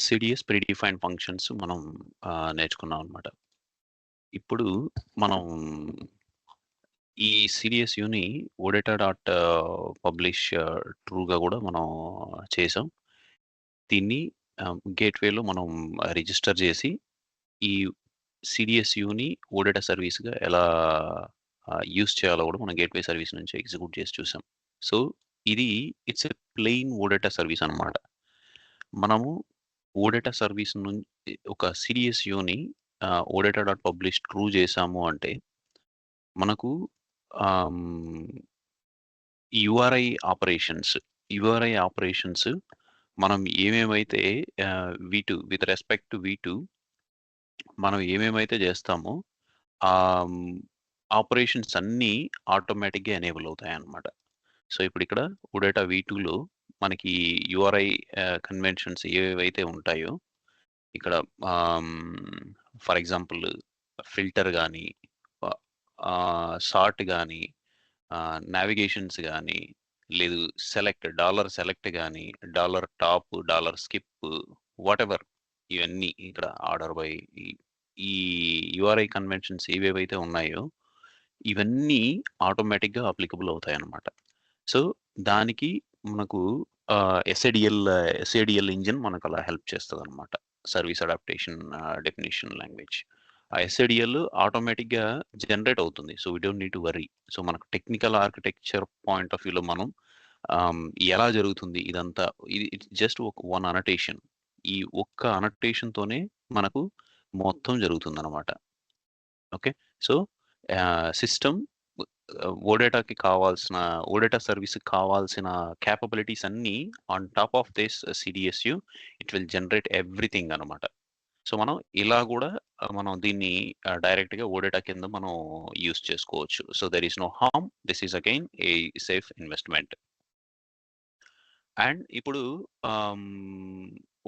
CDS predefined functions మనం నేర్చుకున్నాం అనమాట. ఇప్పుడు మనం ఈ సిడిఎస్యుని ఓడేటా డాట్ పబ్లిష్ ట్రూగా కూడా మనం చేసాం. దీన్ని గేట్వేలో మనం రిజిస్టర్ చేసి ఈ సిడిఎస్యుని ఓడేటా సర్వీస్గా ఎలా యూస్ చేయాలో కూడా మనం గేట్వే సర్వీస్ నుంచి ఎగ్జిక్యూట్ చేసి చూసాం. సో ఇది it's a plain OData service అనమాట. మనము ఓడేటా సర్వీస్ నుంచి ఒక సిడిఎస్యుని ఓడేటా డాట్ పబ్లిష్ ట్రూ చేసాము అంటే మనకు యుఆర్ఐ ఆపరేషన్స్ మనం ఏమేమైతే విత్ రెస్పెక్ట్ టు V2 మనం ఏమేమైతే చేస్తామో ఆపరేషన్స్ అన్నీ ఆటోమేటిక్గా ఎనేబుల్ అవుతాయి అన్నమాట. సో ఇప్పుడు ఇక్కడ ఓడేటా V2లో మనకి యుఆర్ఐ కన్వెన్షన్స్ ఏవైతే ఉంటాయో ఇక్కడ ఫర్ ఎగ్జాంపుల్ ఫిల్టర్ కానీ సార్ట్ కానీ నావిగేషన్స్ కానీ లేదు సెలెక్ట్ కానీ $టాప్ $స్కిప్ వాటెవర్ ఇవన్నీ ఇక్కడ ఆర్డర్ బై ఈ యుఆర్ఐ కన్వెన్షన్స్ ఏవేవైతే ఉన్నాయో ఇవన్నీ ఆటోమేటిక్గా అప్లికబుల్ అవుతాయి అన్నమాట. సో దానికి మనకు ఎస్ఏడిఎల్ ఇంజిన్ మనకు అలా హెల్ప్ చేస్తుంది అనమాట. Service adaptation definition language. ఆ ఎస్ఏడిఎల్ ఆటోమేటిక్గా జనరేట్ అవుతుంది. So we don't need to worry. So మనకు టెక్నికల్ ఆర్కిటెక్చర్ పాయింట్ ఆఫ్ వ్యూలో మనం ఎలా జరుగుతుంది ఇదంతా, ఇది ఇట్స్ జస్ట్ వన్ అనటేషన్. ఈ ఒక్క అనటేషన్తోనే మనకు మొత్తం జరుగుతుంది అనమాట. Okay. So system OData service కావాల్సిన క్యాపబిలిటీస్ అన్నీ on top of this CDSU it will generate everything అనమాట. సో మనం ఇలా కూడా మనం దీన్ని డైరెక్ట్గా ఓడేటా కింద మనం యూస్ చేసుకోవచ్చు. So there is no harm. This is again a safe investment. And ఇప్పుడు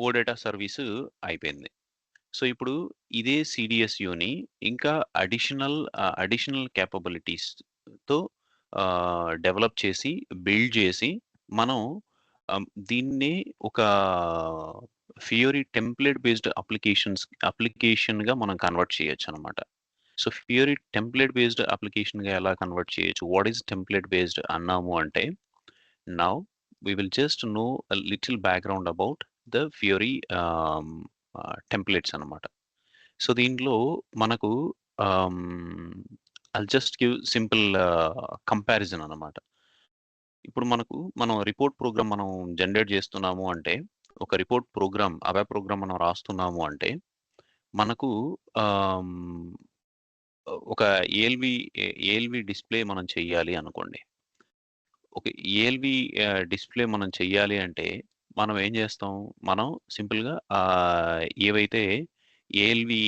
ఓడేటా సర్వీస్ అయిపోయింది. సో ఇప్పుడు ఇదే సిడిఎస్యుని ఇంకా అడిషనల్ క్యాపబిలిటీస్తో డెవలప్ చేసి బిల్డ్ చేసి మనం దీన్ని ఒక ఫియోరీ టెంప్లెట్ బేస్డ్ అప్లికేషన్గా మనం కన్వర్ట్ చేయొచ్చు అనమాట. సో ఫియోరీ టెంప్లెట్ బేస్డ్ అప్లికేషన్గా ఎలా కన్వర్ట్ చేయొచ్చు? వాట్ ఈస్ టెంప్లెట్ బేస్డ్ అన్నాము అంటే now we will just know a little background about the Fiori templates అన్నమాట. సో దీంట్లో మనకు I'll just give simple comparison అన్నమాట. ఇప్పుడు మనం రిపోర్ట్ ప్రోగ్రామ్ మనం జనరేట్ చేస్తున్నాము అంటే ఒక రిపోర్ట్ ప్రోగ్రామ్ వెబ్ ప్రోగ్రామ్ మనం రాస్తున్నాము అంటే మనకు ఒక ఏఎల్వి డిస్ప్లే మనం చెయ్యాలి అనుకోండి. ఓకే. ఏఎల్వి డిస్ప్లే మనం చెయ్యాలి అంటే మనం ఏం చేస్తాం? మనం సింపుల్‌గా ఏవైతే ఏఎల్వి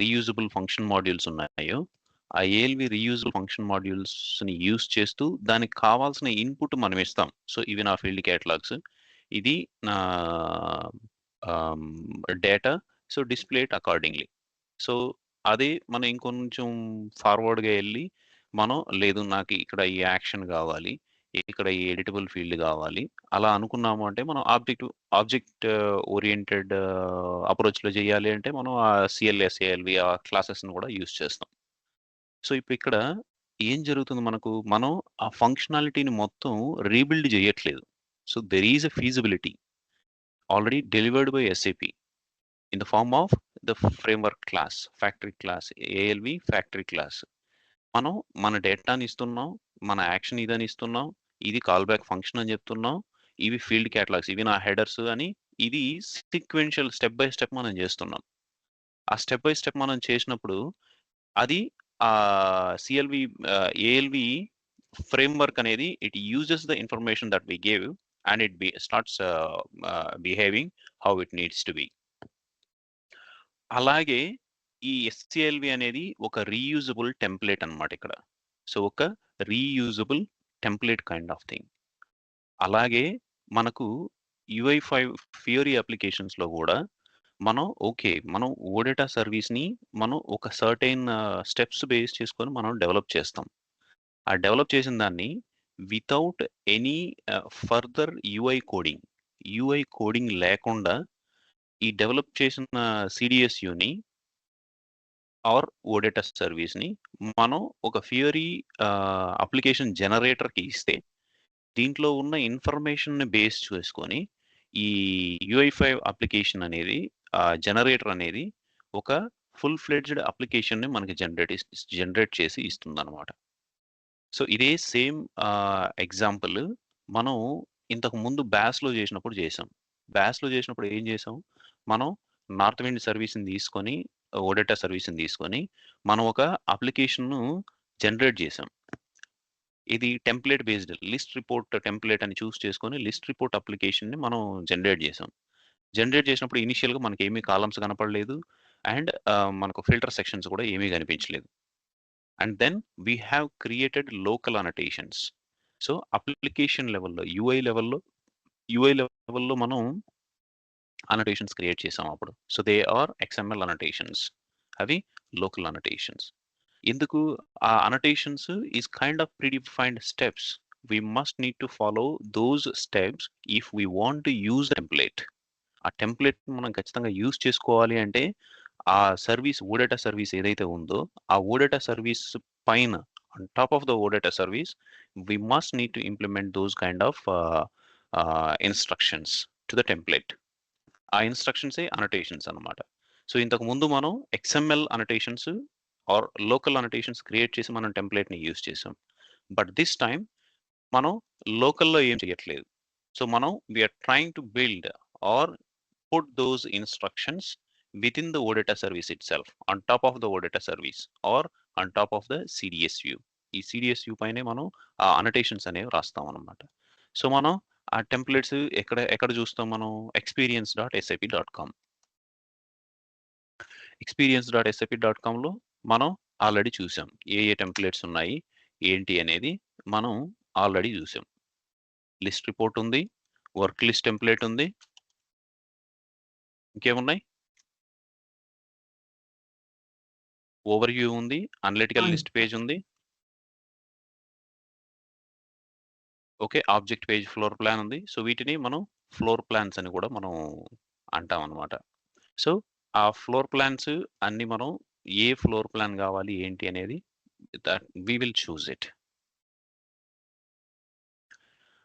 రీయూజబుల్ ఫంక్షన్ మాడ్యూల్స్ ఉన్నాయో, ఆ ఏఎల్వి రీయూజబుల్ ఫంక్షన్ మాడ్యూల్స్‌ని యూజ్ చేస్తూ దానికి కావాల్సిన ఇన్‌పుట్ మనం ఇస్తాం. సో ఇవి నా ఫీల్డ్ క్యాటలాగ్స్. ఇది నా data. So display it accordingly. So అదే మనం ఇంకొంచెం ఫార్వర్డ్‌గా ఎళ్లి మనం లేదు నాకు ఇక్కడ ఈ యాక్షన్ కావాలి, ఇక్కడ ఈ ఎడిటబుల్ ఫీల్డ్ కావాలి అలా అనుకున్నాము అంటే మనం ఆబ్జెక్ట్ ఓరియంటెడ్ అప్రోచ్‌లో చేయాలి అంటే మనం ఆ సిఎల్ఎస్, ఏఎల్వి ఆ క్లాసెస్‌ని కూడా యూజ్ చేస్తాం. సో ఇప్పుడు ఇక్కడ ఏం జరుగుతుంది మనం ఆ ఫంక్షనాలిటీని మొత్తం రీబిల్డ్ చేయట్లేదు. So there is a feasibility already delivered by SAP in the form of the framework class, factory class, ALV factory class. మనం మన డేటాని ఇస్తున్నాం, మన యాక్షన్ ఇదని ఇస్తున్నాం, ఇది కాల్ బ్యాక్ ఫంక్షన్ అని చెప్తున్నాం, ఇవి ఫీల్డ్ క్యాటలాగ్స్, ఇవి నా హెడర్స్ అని ఇది సీక్వెన్షియల్ స్టెప్ బై స్టెప్ మనం చేస్తున్నాం. ఆ స్టెప్ బై స్టెప్ మనం చేసినప్పుడు అది సిఎల్వి ఏఎల్వి ఫ్రేమ్వర్క్ అనేది it uses the information that we gave and it starts behaving how it needs to be. అలాగే ఈ ఎస్సిఎల్వి అనేది ఒక రీయూజబుల్ టెంప్లేట్ అన్నమాట ఇక్కడ. సో ఒక reusable template kind of thing. అలాగే మనకు UI5 ఫియోరీ అప్లికేషన్స్‌లో కూడా మనం ఓడేటా సర్వీస్‌ని మనం ఒక సర్టెయిన్ స్టెప్స్ బేస్ చేసుకొని మనం డెవలప్ చేస్తాం. ఆ డెవలప్ చేసిన దాన్ని without any further UI coding లేకుండా ఈ డెవలప్ చేసిన సిడిఎస్యుని ఆర్ ఓడేటా సర్వీస్‌ని మనం ఒక ఫియరీ అప్లికేషన్ జనరేటర్‌కి ఇస్తే, దీంట్లో ఉన్న ఇన్ఫర్మేషన్‌ని బేస్ చేసుకొని, ఈ UI5 అప్లికేషన్ అనేది జనరేటర్ అనేది ఒక ఫుల్ ఫ్లెడ్జ్డ్ అప్లికేషన్‌ని మనకి జనరేట్ చేసి ఇస్తుందనమాట. సో, ఇదే సేమ్ ఎగ్జాంపుల్ మనం ఇంతకు ముందు బ్యాస్‌లో చేసినప్పుడు చేసాం. బ్యాస్‌లో చేసినప్పుడు ఏం చేసాం? మనం నార్త్ విండ్ సర్వీస్‌ని తీసుకొని, ఓడేటా సర్వీస్‌ని తీసుకొని, మనం ఒక అప్లికేషన్‌ను జనరేట్ చేసాం. ఇది template based list report template అని చూస్ చేసుకొని, లిస్ట్ రిపోర్ట్ అప్లికేషన్‌ని మనం జనరేట్ చేసాం. జనరేట్ చేసినప్పుడు ఇనీషియల్‌గా మనకేమీ కాలమ్స్ కనపడలేదు. అండ్ మనకు ఫిల్టర్ సెక్షన్స్ కూడా ఏమీ కనిపించలేదు. And then we have created local annotations. So, application లెవెల్‌లో, యూఐ లెవెల్‌లో మనం అనోటేషన్స్ క్రియేట్ చేసాం అప్పుడు. So, they are XML annotations. అవి లోకల్ అనోటేషన్స్. ఎందుకు ఆ annotations is kind of predefined steps. We must need to follow those steps if we want to use template. ఆ template మనం ఖచ్చితంగా యూజ్ చేసుకోవాలి అంటే, ఆ సర్వీస్ ఓడేటా సర్వీస్ ఏదైతే ఉందో, ఆ ఓడేటా సర్వీస్ పైన on top of the OData service, we must need to implement those kind of instructions to the template. ఆ ఇన్‌స్ట్రక్షన్సే అనోటేషన్స్ అన్నమాట. సో, ఇంతకు ముందు మనం XML annotations or local annotations create చేసి మనం టెంప్లేట్‌ని యూజ్ చేసాం. బట్ దిస్ టైమ్ మనం లోకల్‌లో ఏం చేయట్లేదు. సో, మనం we are trying to build or put those instructions within the OData service itself, on top of the OData service or on top of the CDS view. ఈ CDS view పైనే మనం ఆ annotations అనేవి రాస్తాం అన్నమాట. So, మనం ఆ templates ఎక్కడ చూస్తాం మనం? experience.sap.com. experience.sap.comలో మనం ఆల్రెడీ చూసాం. ఏ టెంప్లేట్స్ ఉన్నాయి, ఏంటి అనేది మనం ఆల్రెడీ చూసాం. లిస్ట్ రిపోర్ట్ ఉంది, వర్క్ లిస్ట్ టెంప్లేట్ ఉంది. ఇంకేమున్నాయి? ఓవర్‌వ్యూ ఉంది, అనలిటికల్ అవును. లిస్ట్ పేజ్ ఉంది. Okay. Object page floor plan ఉంది. సో, వీటిని మనం ఫ్లోర్ ప్లాన్స్ అని కూడా మనం అంటామనమాట. సో, ఆ ఫ్లోర్ ప్లాన్స్ అన్నీ మనం ఏ ఫ్లోర్ ప్లాన్ గావాలి, ఏంటి అనేది that we will choose it.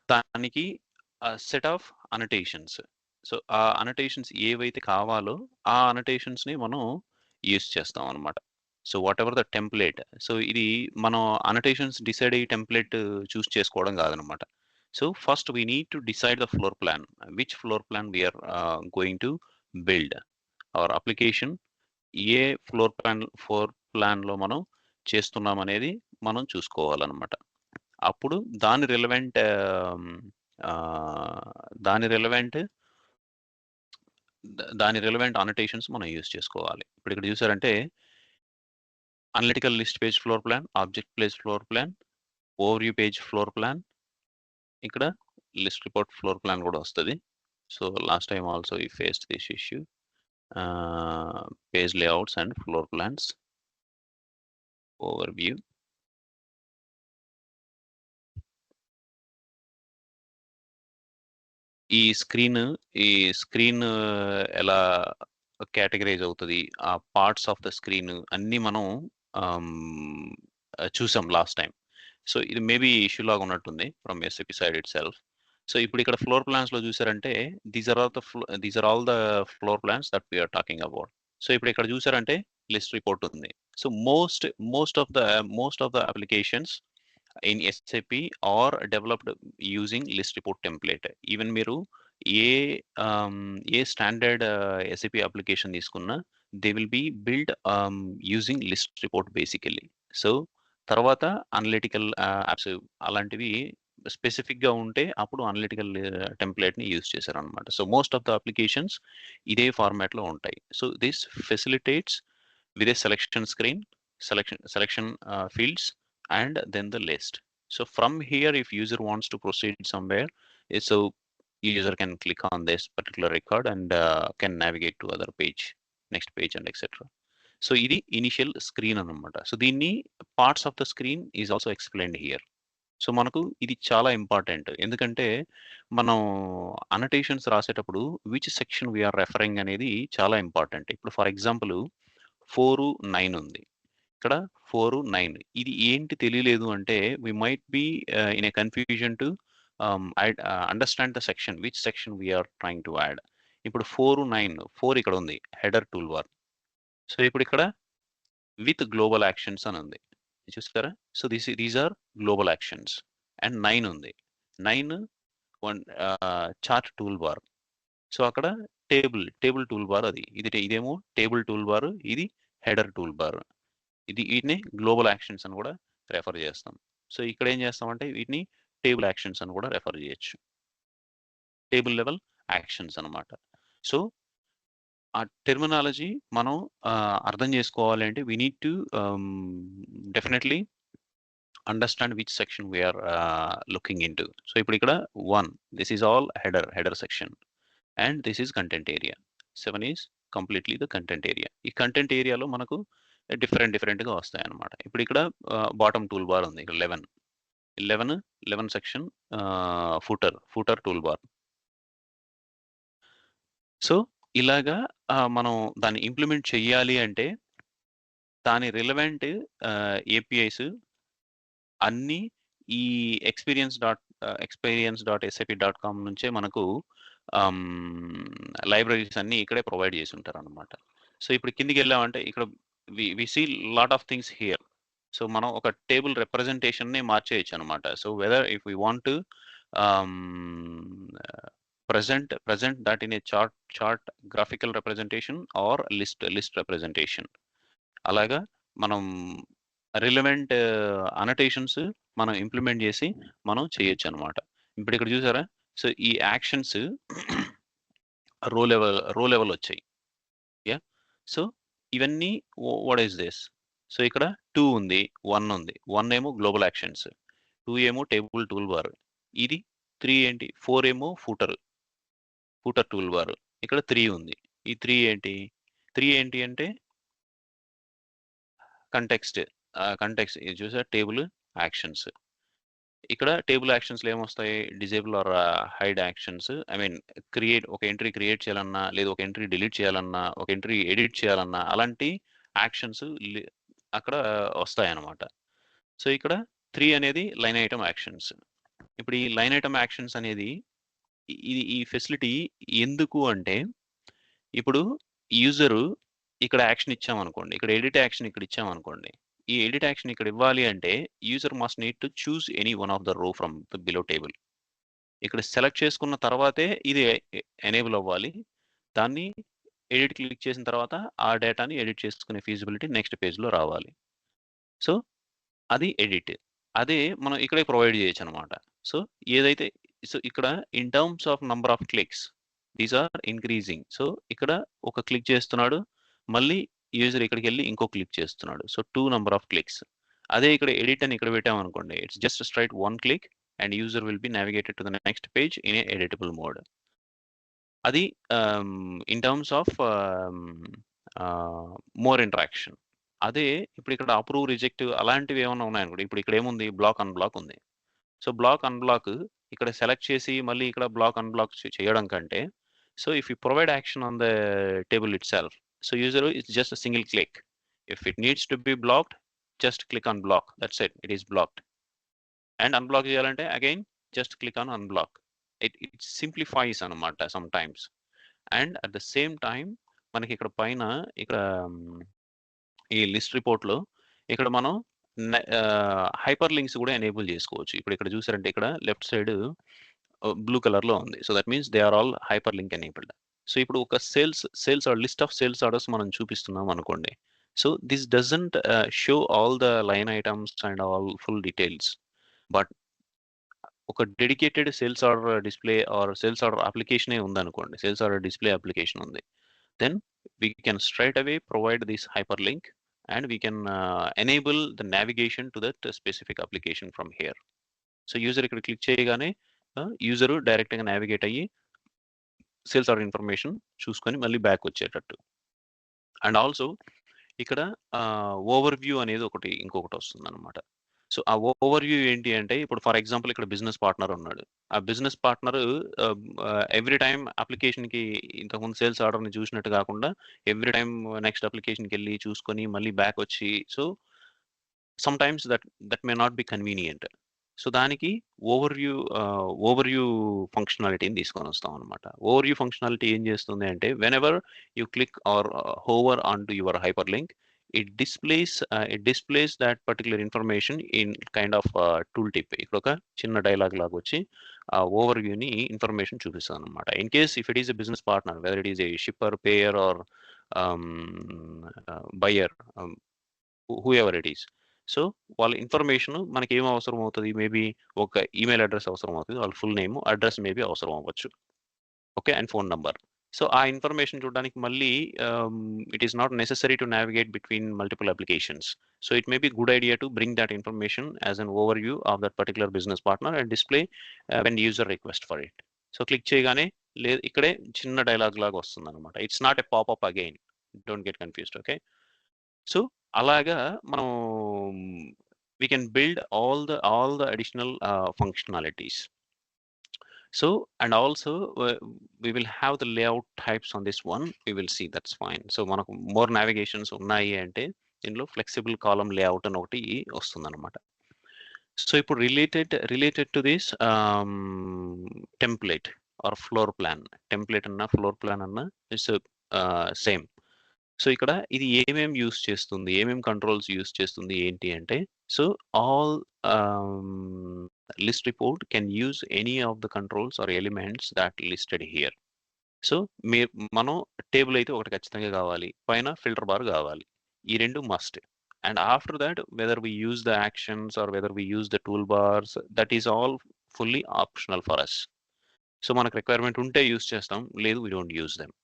దానికి సెట్ ఆఫ్ అనోటేషన్స్. సో, ఆ అనోటేషన్స్ ఏవైతే కావాలో, ఆ అనోటేషన్స్‌ని మనం యూజ్ చేస్తాం అనమాట. So, whatever the template. So, ఇది మనం అనోటేషన్స్ డిసైడ్ అయ్యి టెంప్లేట్ చూజ్ చేసుకోవడం కాదనమాట. So, first we need to decide the floor plan. Which floor plan we are going to build. Our application ఏ ఫ్లోర్ ప్లాన్‌లో మనం చేస్తున్నామనేది మనం చూసుకోవాలనమాట. అప్పుడు దాని రిలవెంట్ ఆహ్, దాని రిలవెంట్ దాని రిలవెంట్ అనోటేషన్స్ మనం యూజ్ చేసుకోవాలి. ఇప్పుడు ఇక్కడ చూసారంటే analytical list page floor plan, object place floor plan, overview page floor plan, ఇక్కడ లిస్ట్ రిపోర్ట్ ఫ్లోర్ ప్లాన్ కూడా వస్తది. So, last time also we faced this issue. Page layouts and floor plans, overview. ఈ screen ఈ screen ఎలా categorise అవుతది? ఆ parts of the screen అన్నీ మనం చూసాం లాస్ట్ టైమ్. సో, ఇది మేబీ ఇష్యూ లాగా ఉన్నట్టుంది from SAP side itself. So, ఇప్పుడు ఇక్కడ ఫ్లోర్ ప్లాన్స్‌లో చూసారంటే these are all the floor plans that we are talking about. So, ఇప్పుడు ఇక్కడ చూసారంటే లిస్ట్ రిపోర్ట్ ఉంది. So, most most of the applications in SAP are developed using list report template. Even మీరు ఏ ఏ స్టాండర్డ్ ఎస్ఏపి అప్లికేషన్ తీసుకున్నా they will be build using list report basically. So, తర్వాత analytical apps అలాంటివి స్పెసిఫిక్‌గా ఉంటే అప్పుడు అనలిటికల్ టెంప్లేట్‌ని యూజ్ చేశారనమాట. So, most of the applications ఇదే ఫార్మాట్‌లో ఉంటాయి. So, this facilitates with a selection screen, selection fields, and then the list. So from here, if user wants to proceed somewhere, so user can click on this particular record and can navigate to other page, next page, and etc. So ఇది initial screen అన్నమాట. So దీన్ని parts of the screen is also explained here. So, మనకు ఇది చాలా important. ఎందుకంటే, మనం annotations రాసేటప్పుడు which section we are referring అనేది చాలా ఇంపార్టెంట్. ఇప్పుడు ఫర్ ఎగ్జాంపుల్ 4, 9 ఉంది. ఇక్కడ 4, 9 ఇది ఏంటి తెలియలేదు అంటే we might be in a confusion to understand the section. Which section we are trying to add. ఇప్పుడు 4, 9 4 ఇక్కడ ఉంది. Header toolbar. సో, ఇప్పుడు ఇక్కడ విత్ గ్లోబల్ యాక్షన్స్ అని ఉంది. చూసారా? So, these are global actions. And 9 ఉంది. 9 చార్ట్ టూల్ బార్. సో, అక్కడ టేబుల్ టూల్ బార్ అది. ఇదేమో టేబుల్ టూల్ బార్. ఇది హెడర్ టూల్ బార్. వీటిని గ్లోబల్ యాక్షన్స్ అని కూడా రెఫర్ చేస్తాం. సో, ఇక్కడ ఏం చేస్తామంటే వీటిని టేబుల్ యాక్షన్స్ అని కూడా రెఫర్ చేయొచ్చు. టేబుల్ లెవెల్ యాక్షన్స్ అన్నమాట. సో, ఆ టెర్మినాలజీ మనం అర్థం చేసుకోవాలి అంటే we need to definitely understand which section we are looking into. So, ఇప్పుడు ఇక్కడ 1 this is all header section and this is content area. 7 is completely the content area. ఈ content ఏరియాలో మనకు డిఫరెంట్‌గా వస్తాయన్నమాట. ఇప్పుడు ఇక్కడ బాటమ్ టూల్ బార్ ఉంది. ఇక్కడ 11 section footer tool bar. So, ఇలాగా మనం దాన్ని ఇంప్లిమెంట్ చెయ్యాలి అంటే దాని రిలవెంట్ ఏపీఐస్ అన్నీ ఈ experience.sap.com నుంచే మనకు లైబ్రరీస్ అన్నీ ఇక్కడే ప్రొవైడ్ చేసి ఉంటారనమాట. సో, ఇప్పుడు కిందికెళ్ళామంటే ఇక్కడ we see lot of things here. So, మనం ఒక టేబుల్ రిప్రజెంటేషన్‌ని మార్చేయొచ్చనమాట. So, whether if we want to present that in a chart graphical representation or list representation. అలాగా మనం రిలవెంట్ అనోటేషన్స్ మనం ఇంప్లిమెంట్ చేసి మనం చేయొచ్చనమాట. ఇప్పుడు ఇక్కడ చూసారా? సో, ఈ యాక్షన్స్ రో లెవెల్ వచ్చాయి. యాహ్! సో, ఇవన్నీ వాట్ ఈస్ దిస్? సో, ఇక్కడ 2 ఉంది. 1 ఉంది. 1 ఏమో గ్లోబల్ యాక్షన్స్. 2 ఏమో టేబుల్ టూల్ బార్. ఇది 3 ఏంటి? 4 ఏమో ఫూటర్ టూల్ బార్. ఇక్కడ 3 ఉంది. ఈ 3 ఏంటి? 3 ఏంటి అంటే కంటెక్స్ట్. ఇది చూసారా? Table actions. ఇక్కడ టేబుల్ యాక్షన్స్‌లో ఏమొస్తాయి? Disable or hide actions. I mean ఒక ఎంట్రీ క్రియేట్ చేయాలన్నా, లేదా ఒక ఎంట్రీ డిలీట్ చేయాలన్నా, ఒక ఎంట్రీ ఎడిట్ చేయాలన్నా అలాంటి యాక్షన్స్ అక్కడ వస్తాయన్నమాట. సో, ఇక్కడ 3 అనేది లైన్ ఐటెమ్ యాక్షన్స్. ఇప్పుడు ఈ లైన్ ఐటెమ్ యాక్షన్స్ అనేది ఈ ఫెసిలిటీ ఎందుకు అంటే ఇప్పుడు యూజరు ఇక్కడ యాక్షన్ ఇచ్చామనుకోండి. ఇక్కడ ఎడిట్ యాక్షన్ ఇక్కడ ఇచ్చామనుకోండి. ఈ ఎడిట్ యాక్షన్ ఇక్కడ ఇవ్వాలి అంటే user must need to choose any one of the రో ఫ్రమ్ ద బిలో టేబుల్. ఇక్కడ సెలెక్ట్ చేసుకున్న తర్వాతే ఇది ఎనేబుల్ అవ్వాలి. దాన్ని ఎడిట్ క్లిక్ చేసిన తర్వాత ఆ డేటాని ఎడిట్ చేసుకునే ఫీజిబిలిటీ నెక్స్ట్ పేజ్‌లో రావాలి. సో, అది ఎడిట్. అదే మనం ఇక్కడే ప్రొవైడ్ చేయొచ్చనమాట. సో, ఇక్కడ in terms of number of clicks these are increasing. So, ఇక్కడ ఒక క్లిక్ చేస్తున్నాడు. మళ్ళీ యూజర్ ఇక్కడికెళ్ళి ఇంకో క్లిక్ చేస్తున్నాడు. So, 2 number of clicks. అదే ఇక్కడ ఎడిట్ అని ఇక్కడ పెట్టామనుకోండి. It's just straight 1 click and user will be navigated to the next page in a editable mode. అది in terms of more interaction. అదే ఇప్పుడు ఇక్కడ అప్రూవ్, రిజెక్ట్ అలాంటివి ఏమన్నా ఉన్నాయనుకోండి. ఇప్పుడు ఇక్కడ ఏముంది? బ్లాక్, అన్‌బ్లాక్ ఉంది. సో, బ్లాక్, అన్‌బ్లాక్ ఇక్కడ సెలెక్ట్ చేసి మళ్ళీ ఇక్కడ బ్లాక్, అన్‌బ్లాక్ చేయడం కంటే so, if you provide action on the table itself. So, user it's just a single click. If it needs to be blocked just click on block. That's it. It is blocked. And unblock చేయాలంటే again just click on unblock. It simplifies అనమాట sometimes. And at the same time మనకి ఇక్కడ పైన ఇక్కడ ఈ list రిపోర్ట్‌లో ఇక్కడ మనం హైపర్ లింక్స్ కూడా ఎనేబుల్ చేసుకోవచ్చు. ఇప్పుడు ఇక్కడ చూసారంటే ఇక్కడ లెఫ్ట్ సైడ్ బ్లూ కలర్‌లో ఉంది. So, that means they are all hyper link enabled. So, ఇప్పుడు ఒక లిస్ట్ ఆఫ్ సేల్స్ ఆర్డర్స్ మనం చూపిస్తున్నాం అనుకోండి. So, this doesn't show all the line items and all full details. But ఒక dedicated sales order display or sales order అప్లికేషనే ఉందనుకోండి. Sales order display application ఉంది. Then we can straight away provide this hyperlink and we can enable the navigation to that specific application from here. So, user ఇక్కడ click చేయగానే user డైరెక్ట్‌గా navigate అయ్యి sales order information చూసుకొని మళ్ళీ back వచ్చేటట్టు. And also ఇక్కడ over view అనేది ఇంకొకటి వస్తుందన్నమాట. సో ఆ ఓవర్ వ్యూ ఏంటి అంటే ఇప్పుడు ఫర్ ఎగ్జాంపుల్ ఇక్కడ బిజినెస్ పార్ట్నర్ ఉన్నాడు. ఆ బిజినెస్ పార్ట్నర్ ఎవ్రీ టైమ్ అప్లికేషన్‌కి ఇంతకుముందు సేల్స్ ఆర్డర్‌ని చూసినట్టు కాకుండా ఎవ్రీ టైమ్ నెక్స్ట్ అప్లికేషన్‌కెళ్ళి చూసుకొని మళ్ళీ బ్యాక్ వచ్చి so sometimes that may not be convenient. So దానికి ఓవర్ వ్యూ ఫంక్షనాలిటీని తీసుకొనొస్తామనమాట. ఓవర్ వ్యూ ఫంక్షనాలిటీ ఏం చేస్తుంది అంటే whenever you click or hover on to your hyper link it displays that particular information in kind of tooltip. ఇక్కడ ఒక చిన్న dialogue లాగా వచ్చి ఆ ఓవర్ వ్యూని ఇన్ఫర్మేషన్ చూపిస్తుంది అనమాట. In case if it is a business partner whether it is a shipper payer or buyer whoever it is. So వాళ్ళ ఇన్ఫర్మేషన్ మనకి ఏం అవసరం అవుతుంది మేబీ ఒక ఈమెయిల్ అడ్రస్ అవసరం అవుతుంది, వాళ్ళ ఫుల్ నేమ్ అడ్రస్ మేబీ అవసరం అవ్వచ్చు. Okay and phone number. So ఆ ఇన్ఫర్మేషన్ చూడడానికి మళ్ళీ it is not necessary to navigate between multiple applications. So it may be good idea to bring that information as an over view of that particular business partner and display when user request for it. So click చేయగానే లేదు ఇక్కడే చిన్న dialogue లాగా వస్తుంది అనమాట. It's not a popup again, don't get confused. Okay, so అలాగా మనం we can build all the additional functionalities. So and also we will have the layout types on this one. We will see, that's fine. So మనకు more navigations ఉన్నాయి అంటే దీనిలో flexible column layout అని ఒకటి వస్తుంది అనమాట. సో ఇప్పుడు related to this template or floor plan. Template అన్న ఫ్లోర్ ప్లాన్ అన్న ఇట్స్ సేమ్. సో ఇక్కడ ఇది ఏమేం యూస్ చేస్తుంది, ఏమేం కంట్రోల్స్ యూస్ చేస్తుంది ఏంటి అంటే so all list report can use any of the controls or elements that listed here. So మనం టేబుల్ అయితే ఒకటి ఖచ్చితంగా కావాలి, పైన ఫిల్టర్ బార్ కావాలి, ఈ రెండు must. And after that whether we use the actions or whether we use the tool bars that is all fully optional for us. So మనకు రిక్వైర్మెంట్ ఉంటే యూజ్ చేస్తాం, లేదు we don't use them.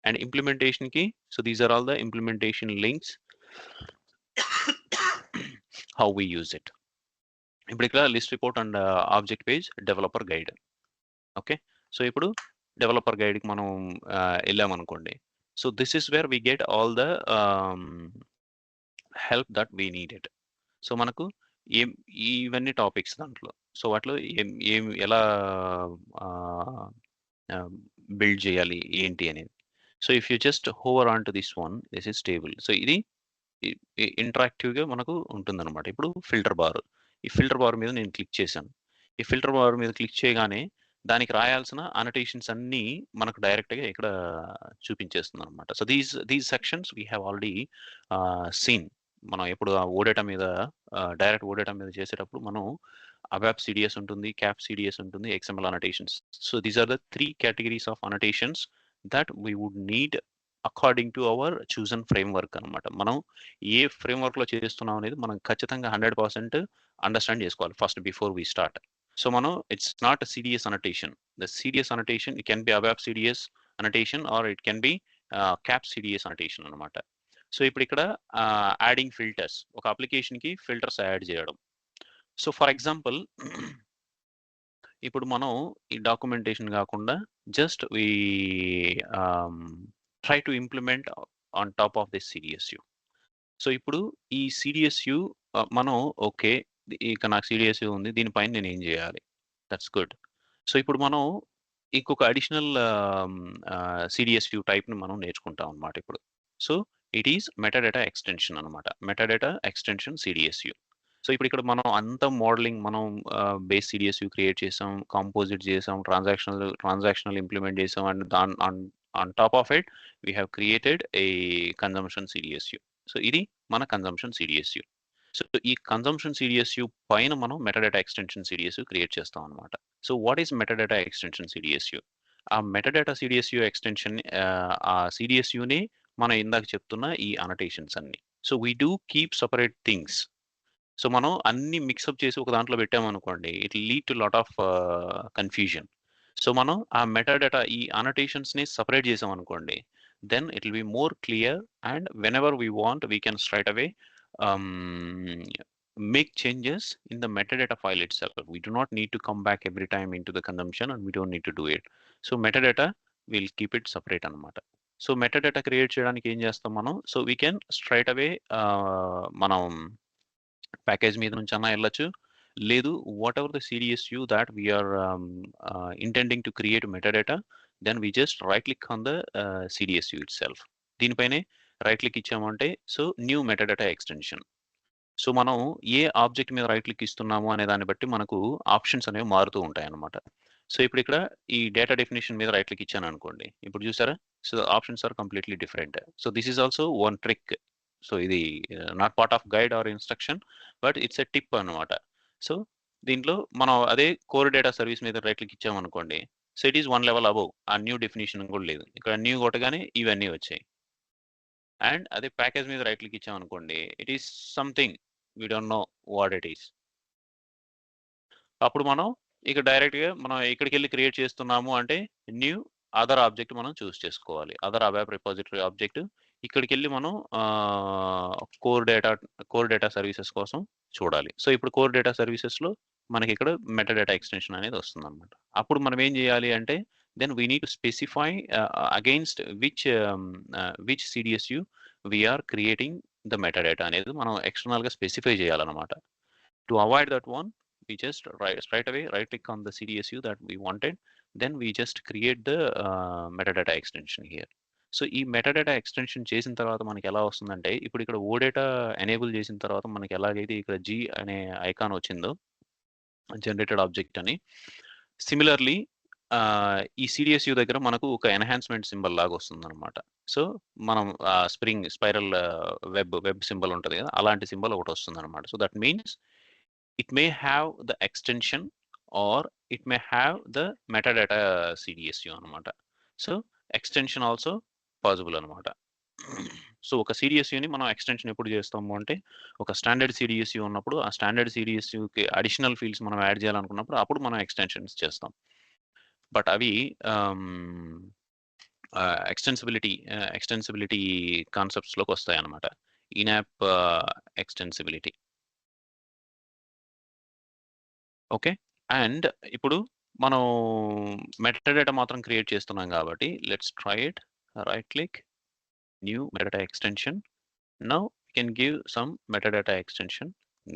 And ఇంప్లిమెంటేషన్కి so these are all the implementation links how we use it. ఇప్పుడు ఇక్కడ list report and object page developer guide. Okay, so ఇప్పుడు developer గైడ్కి మనం వెళ్ళామనుకోండి. So this is where we get all the help that we needed. So మనకు ఇవన్నీ topics దాంట్లో. So వాటిలో ఎలా బిల్డ్ చేయాలి ఏంటి అనేది. So if you just hover on to this one, this is table. So ఇది ఇంటరాక్టివ్గా మనకు ఉంటుందన్నమాట. ఇప్పుడు ఫిల్టర్ బార్, ఈ ఫిల్టర్ బార్ మీద నేను క్లిక్ చేశాను. ఈ ఫిల్టర్ బార్ మీద క్లిక్ చేయగానే దానికి రాయాల్సిన అనోటేషన్స్ అన్నీ మనకు డైరెక్ట్గా ఇక్కడ చూపించేస్తుంది అనమాట. So these sections we have already seen. మనం ఎప్పుడు ఓడేటా మీద డైరెక్ట్ ఓడేటా మీద చేసేటప్పుడు మనం అబాప్ సిడిఎస్ ఉంటుంది, క్యాప్ సిడిఎస్ ఉంటుంది, XML annotations. So these are the 3 categories of annotations that we would need according to our chosen framework అనమాట. మనం ఏ ఫ్రేమ్వర్క్లో చేస్తున్నాం అనేది మనం ఖచ్చితంగా 100% అండర్స్టాండ్ చేసుకోవాలి first before we start. So మనం it's not CDS annotation. The CDS annotation it can be ABAP CDS annotation or it can be CAP CDS annotation అనమాట. So ఇప్పుడు ఇక్కడ యాడింగ్ ఫిల్టర్స్, ఒక అప్లికేషన్కి ఫిల్టర్స్ యాడ్ చేయడం. So for example ఇప్పుడు మనం ఈ డాక్యుమెంటేషన్ కాకుండా just we try to implement on top of this CDSU. So ఇప్పుడు ఈ సిడిఎస్యు మనం ఓకే ఇక నాకు సిడిఎస్యు ఉంది, దీనిపైన నేను ఏం చేయాలి, దట్స్ గుడ్. సో ఇప్పుడు మనం ఇంకొక అడిషనల్ సిడిఎస్యు టైప్ని మనం నేర్చుకుంటాం అనమాట ఇప్పుడు. So it is metadata extension అనమాట, మెటాడేటా ఎక్స్టెన్షన్ సిడిఎస్యు. సో ఇప్పుడు ఇక్కడ మనం అంత మోడలింగ్ మనం బేస్ సిడిఎస్యు క్రియేట్ చేసాం, కాంపోజిట్ చేసాం, ట్రాన్సాక్షనల్ ఇంప్లిమెంట్ చేసాం అండ్ దాని on top of it we have created a consumption CDSU. So ఇది మన కన్జంప్షన్ సిడిఎస్యు. సో ఈ కన్జంప్షన్ సిడిఎస్యు పైన మనం మెటాడేటా ఎక్స్టెన్షన్ సిడిఎస్యు క్రియేట్ చేస్తాం అనమాట. So what is metadata extension CDSU? ఆ మెటాడేటా సిడిఎస్యు ఎక్స్టెన్షన్ ఆ సిడిఎస్యుని మనం ఇందాక చెప్తున్న ఈ అనోటేషన్స్ అన్ని. So we do keep separate things. So మనం అన్ని మిక్సప్ చేసి ఒక దాంట్లో పెట్టామనుకోండి, it lead to lot of confusion. So మనం ఆ మెటాడేటా ఈ అనోటేషన్స్ని సపరేట్ చేసాం అనుకోండి, then it will be more clear and whenever we want we can straight away make changes in the metadata file itself. We do not need to come back every time into the consumption and we don't need to do it. So metadata we'll keep it separate anamata. So metadata create cheyadaniki em chestam manam, so we can straight away manam package మీద నుంచి అన్నా వెళ్ళొచ్చు. లేదు what ever the CDSU that we are intending to create metadata, then we just right click on the CDSU itself. దీనిపైనే right click ఇచ్చామంటే so new metadata extension. So మనం ఏ object మీద రైట్ క్లిక్ ఇస్తున్నాము అనే దాన్ని బట్టి మనకు ఆప్షన్స్ అనేవి మారుతూ ఉంటాయి అన్నమాట. సో ఇప్పుడు ఇక్కడ ఈ డేటా డెఫినేషన్ మీద రైట్ క్లిక్ ఇచ్చాను అనుకోండి, ఇప్పుడు చూసారా, so options are completely different. So this is also one trick. So ఇది not part of guide or instruction, but it's a tip అనమాట. సో దీంట్లో మనం అదే కోర్ డేటా సర్వీస్ మీద రైట్ క్లిక్ ఇచ్చామనుకోండి, so it is one level above, ఆ new definition కూడా లేదు, ఇక్కడ న్యూ కొట్టగానే ఇవన్నీ వచ్చాయి. అండ్ అదే ప్యాకేజ్ మీద రైట్ క్లిక్ ఇచ్చామనుకోండి, it is something we don't know what it is. అప్పుడు మనం ఇక డైరెక్ట్గా మనం ఇక్కడికి వెళ్ళి క్రియేట్ చేస్తున్నాము అంటే న్యూ అదర్ ఆబ్జెక్ట్ మనం చూస్ చేసుకోవాలి. అదర్ అబాప్ రిపాజిటరీ ఆబ్జెక్ట్ ఇక్కడికి వెళ్ళి మనం కోర్ డేటా సర్వీసెస్ కోసం చూడాలి. సో ఇప్పుడు కోర్ డేటా సర్వీసెస్లో మనకి ఇక్కడ మెటాడేటా ఎక్స్టెన్షన్ అనేది వస్తుంది అనమాట. అప్పుడు మనం ఏం చేయాలి అంటే then we need to specify against which CDSU we're creating the metadata అనేది మనం ఎక్స్టర్నల్గా స్పెసిఫై చేయాలన్నమాట. To avoid that one, we just straight away right click on the CDSU that we wanted, then we just create the metadata extension here. So ఈ metadata extension చేసిన తర్వాత మనకి ఎలా వస్తుందంటే, ఇప్పుడు ఇక్కడ ఓడేటా ఎనేబుల్ చేసిన తర్వాత మనకి ఎలాగైతే ఇక్కడ G అనే ఐకాన్ వచ్చిందో జనరేటెడ్ ఆబ్జెక్ట్ అని, సిమిలర్లీ ఈ CDSU దగ్గర మనకు ఒక ఎన్హాన్స్మెంట్ సింబల్ లాగా వస్తుంది అనమాట. సో మనం స్ప్రింగ్ స్పైరల్ వెబ్ సింబల్ ఉంటుంది కదా, అలాంటి సింబల్ ఒకటి వస్తుంది అనమాట. So that means it may have the extension or it may have the metadata CDSU అనమాట. సో ఎక్స్టెన్షన్ ఆల్సో పాసిబుల్ అనమాట. సో ఒక CDSUని మనం ఎక్స్టెన్షన్ ఎప్పుడు చేస్తాము అంటే, ఒక స్టాండర్డ్ CDSU ఉన్నప్పుడు ఆ స్టాండర్డ్ CDSUకి అడిషనల్ ఫీల్డ్స్ మనం యాడ్ చేయాలనుకున్నప్పుడు అప్పుడు మనం ఎక్స్టెన్షన్స్ చేస్తాం. బట్ అవి ఎక్స్టెన్సిబిలిటీ కాన్సెప్ట్స్లోకి వస్తాయి అనమాట. ఇన్యాప్ ఎక్స్టెన్సిబిలిటీ. ఓకే. అండ్ ఇప్పుడు మనం మెటాడేటా మాత్రం క్రియేట్ చేస్తున్నాం కాబట్టి let's try it. Right click, new metadata extension. Now you can give some metadata extension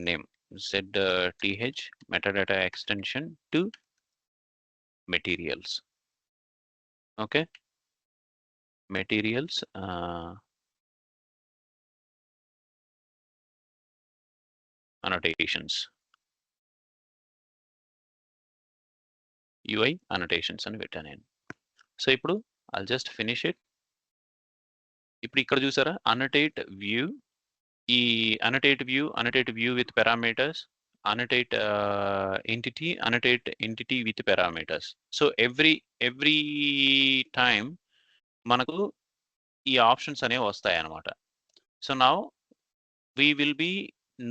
name, ZTH metadata extension to materials. Okay, materials annotations, UI annotations అని పెట్టాను నేను. సో ఇప్పుడు I'll just finish it. ఇప్పుడు ఇక్కడ చూసారా annotate view, ఈ annotate view with parameters, annotate entity with parameters. So every time మనకు ఈ ఆప్షన్స్ అనేవి వస్తాయి అన్నమాట. So now we will be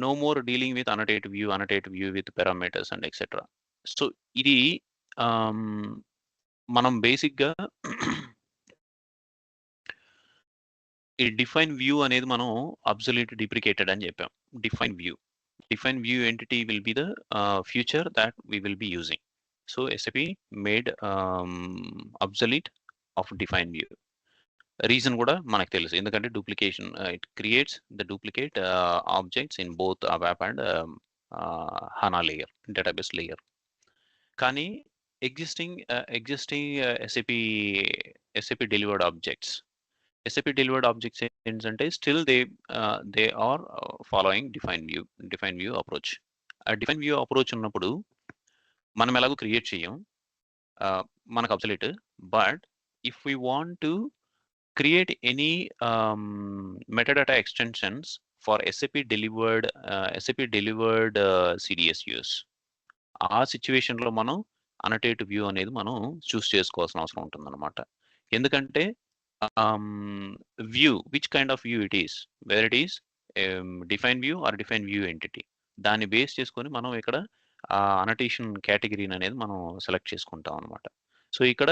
no more dealing with annotate view with parameters and etc. So ఇది మనం బేసిక్గా ఈ డిఫైన్ వ్యూ అనేది మనం అబ్సల్యూట్ డిప్రికేటెడ్ అని చెప్పాం. Define view entity will be the future that we will be using. So SAP made obsolete of define view. Reason కూడా మనకు తెలుసు, ఎందుకంటే duplication, it creates the duplicate objects in both ABAP and HANA layer, database layer. కానీ existing SAP delivered objects ఏంటంటే still they are following define view approach. ఆ define view approach ఉన్నప్పుడు మనం ఎలాగో క్రియేట్ చేయం, మనకు obsolete. But if we want to create any metadata extensions for SAP delivered CDSUs, ఆ సిచ్యువేషన్లో మనం అనటేట్ వ్యూ అనేది మనం చూస్ చేసుకోవాల్సిన అవసరం ఉంటుంది అనమాట. ఎందుకంటే view, which kind of view it is, where it is define view or define view entity, దాన్ని బేస్ చేసుకొని మనం ఇక్కడ అనటేషన్ కేటగిరీని అనేది మనం సెలెక్ట్ చేసుకుంటాం అనమాట. సో ఇక్కడ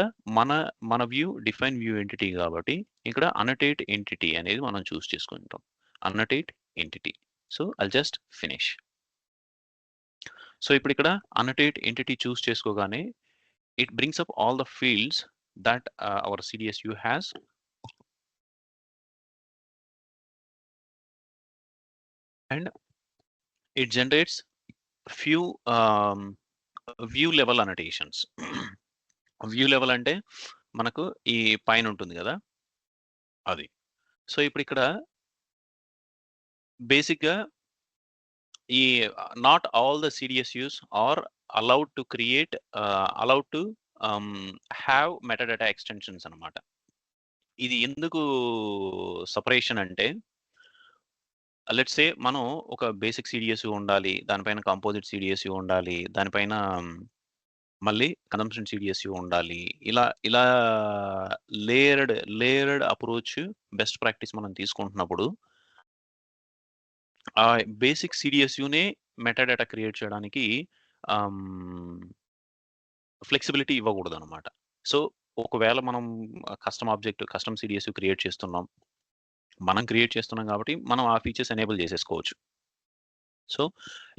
మన వ్యూ డిఫైన్ వ్యూ ఎంటిటీ కాబట్టి ఇక్కడ అనటేట్ ఎంటిటీ అనేది మనం చూస్ చేసుకుంటాం, annotate entity. So I'll just finish. So ఇప్పుడు ఇక్కడ అనటేట్ ఎంటిటీ చూస్ చేసుకోగానే it brings up all the fields that our CDSU has. And It generates few view level annotations. View level అంటే మనకు ఈ పైన ఉంటుంది కదా, అది. సో ఇప్పుడు ఇక్కడ బేసిక్గా ఈ not all the CDSUs are allowed to create allowed to have metadata extensions అనమాట. ఇది ఎందుకు సపరేషన్ అంటే, లెట్స్ సే మనం ఒక బేసిక్ సిడిఎస్యు ఉండాలి, దానిపైన కంపోజిట్ సిడిఎస్యు ఉండాలి, దానిపైన మళ్ళీ కన్జంప్షన్ సిడిఎస్యు ఉండాలి. ఇలా ఇలా లేయర్డ్ అప్రోచ్ బెస్ట్ ప్రాక్టీస్ మనం తీసుకుంటున్నప్పుడు ఆ బేసిక్ సిడిఎస్యునే మెటాడేటా క్రియేట్ చేయడానికి ఫ్లెక్సిబిలిటీ ఇవ్వకూడదనమాట. సో ఒకవేళ మనం కస్టమ్ సిడిఎస్యు క్రియేట్ చేస్తున్నాం, మనం క్రియేట్ చేస్తున్నాం కాబట్టి మనం ఆ ఫీచర్స్ ఎనేబుల్ చేసేసుకోవచ్చు. సో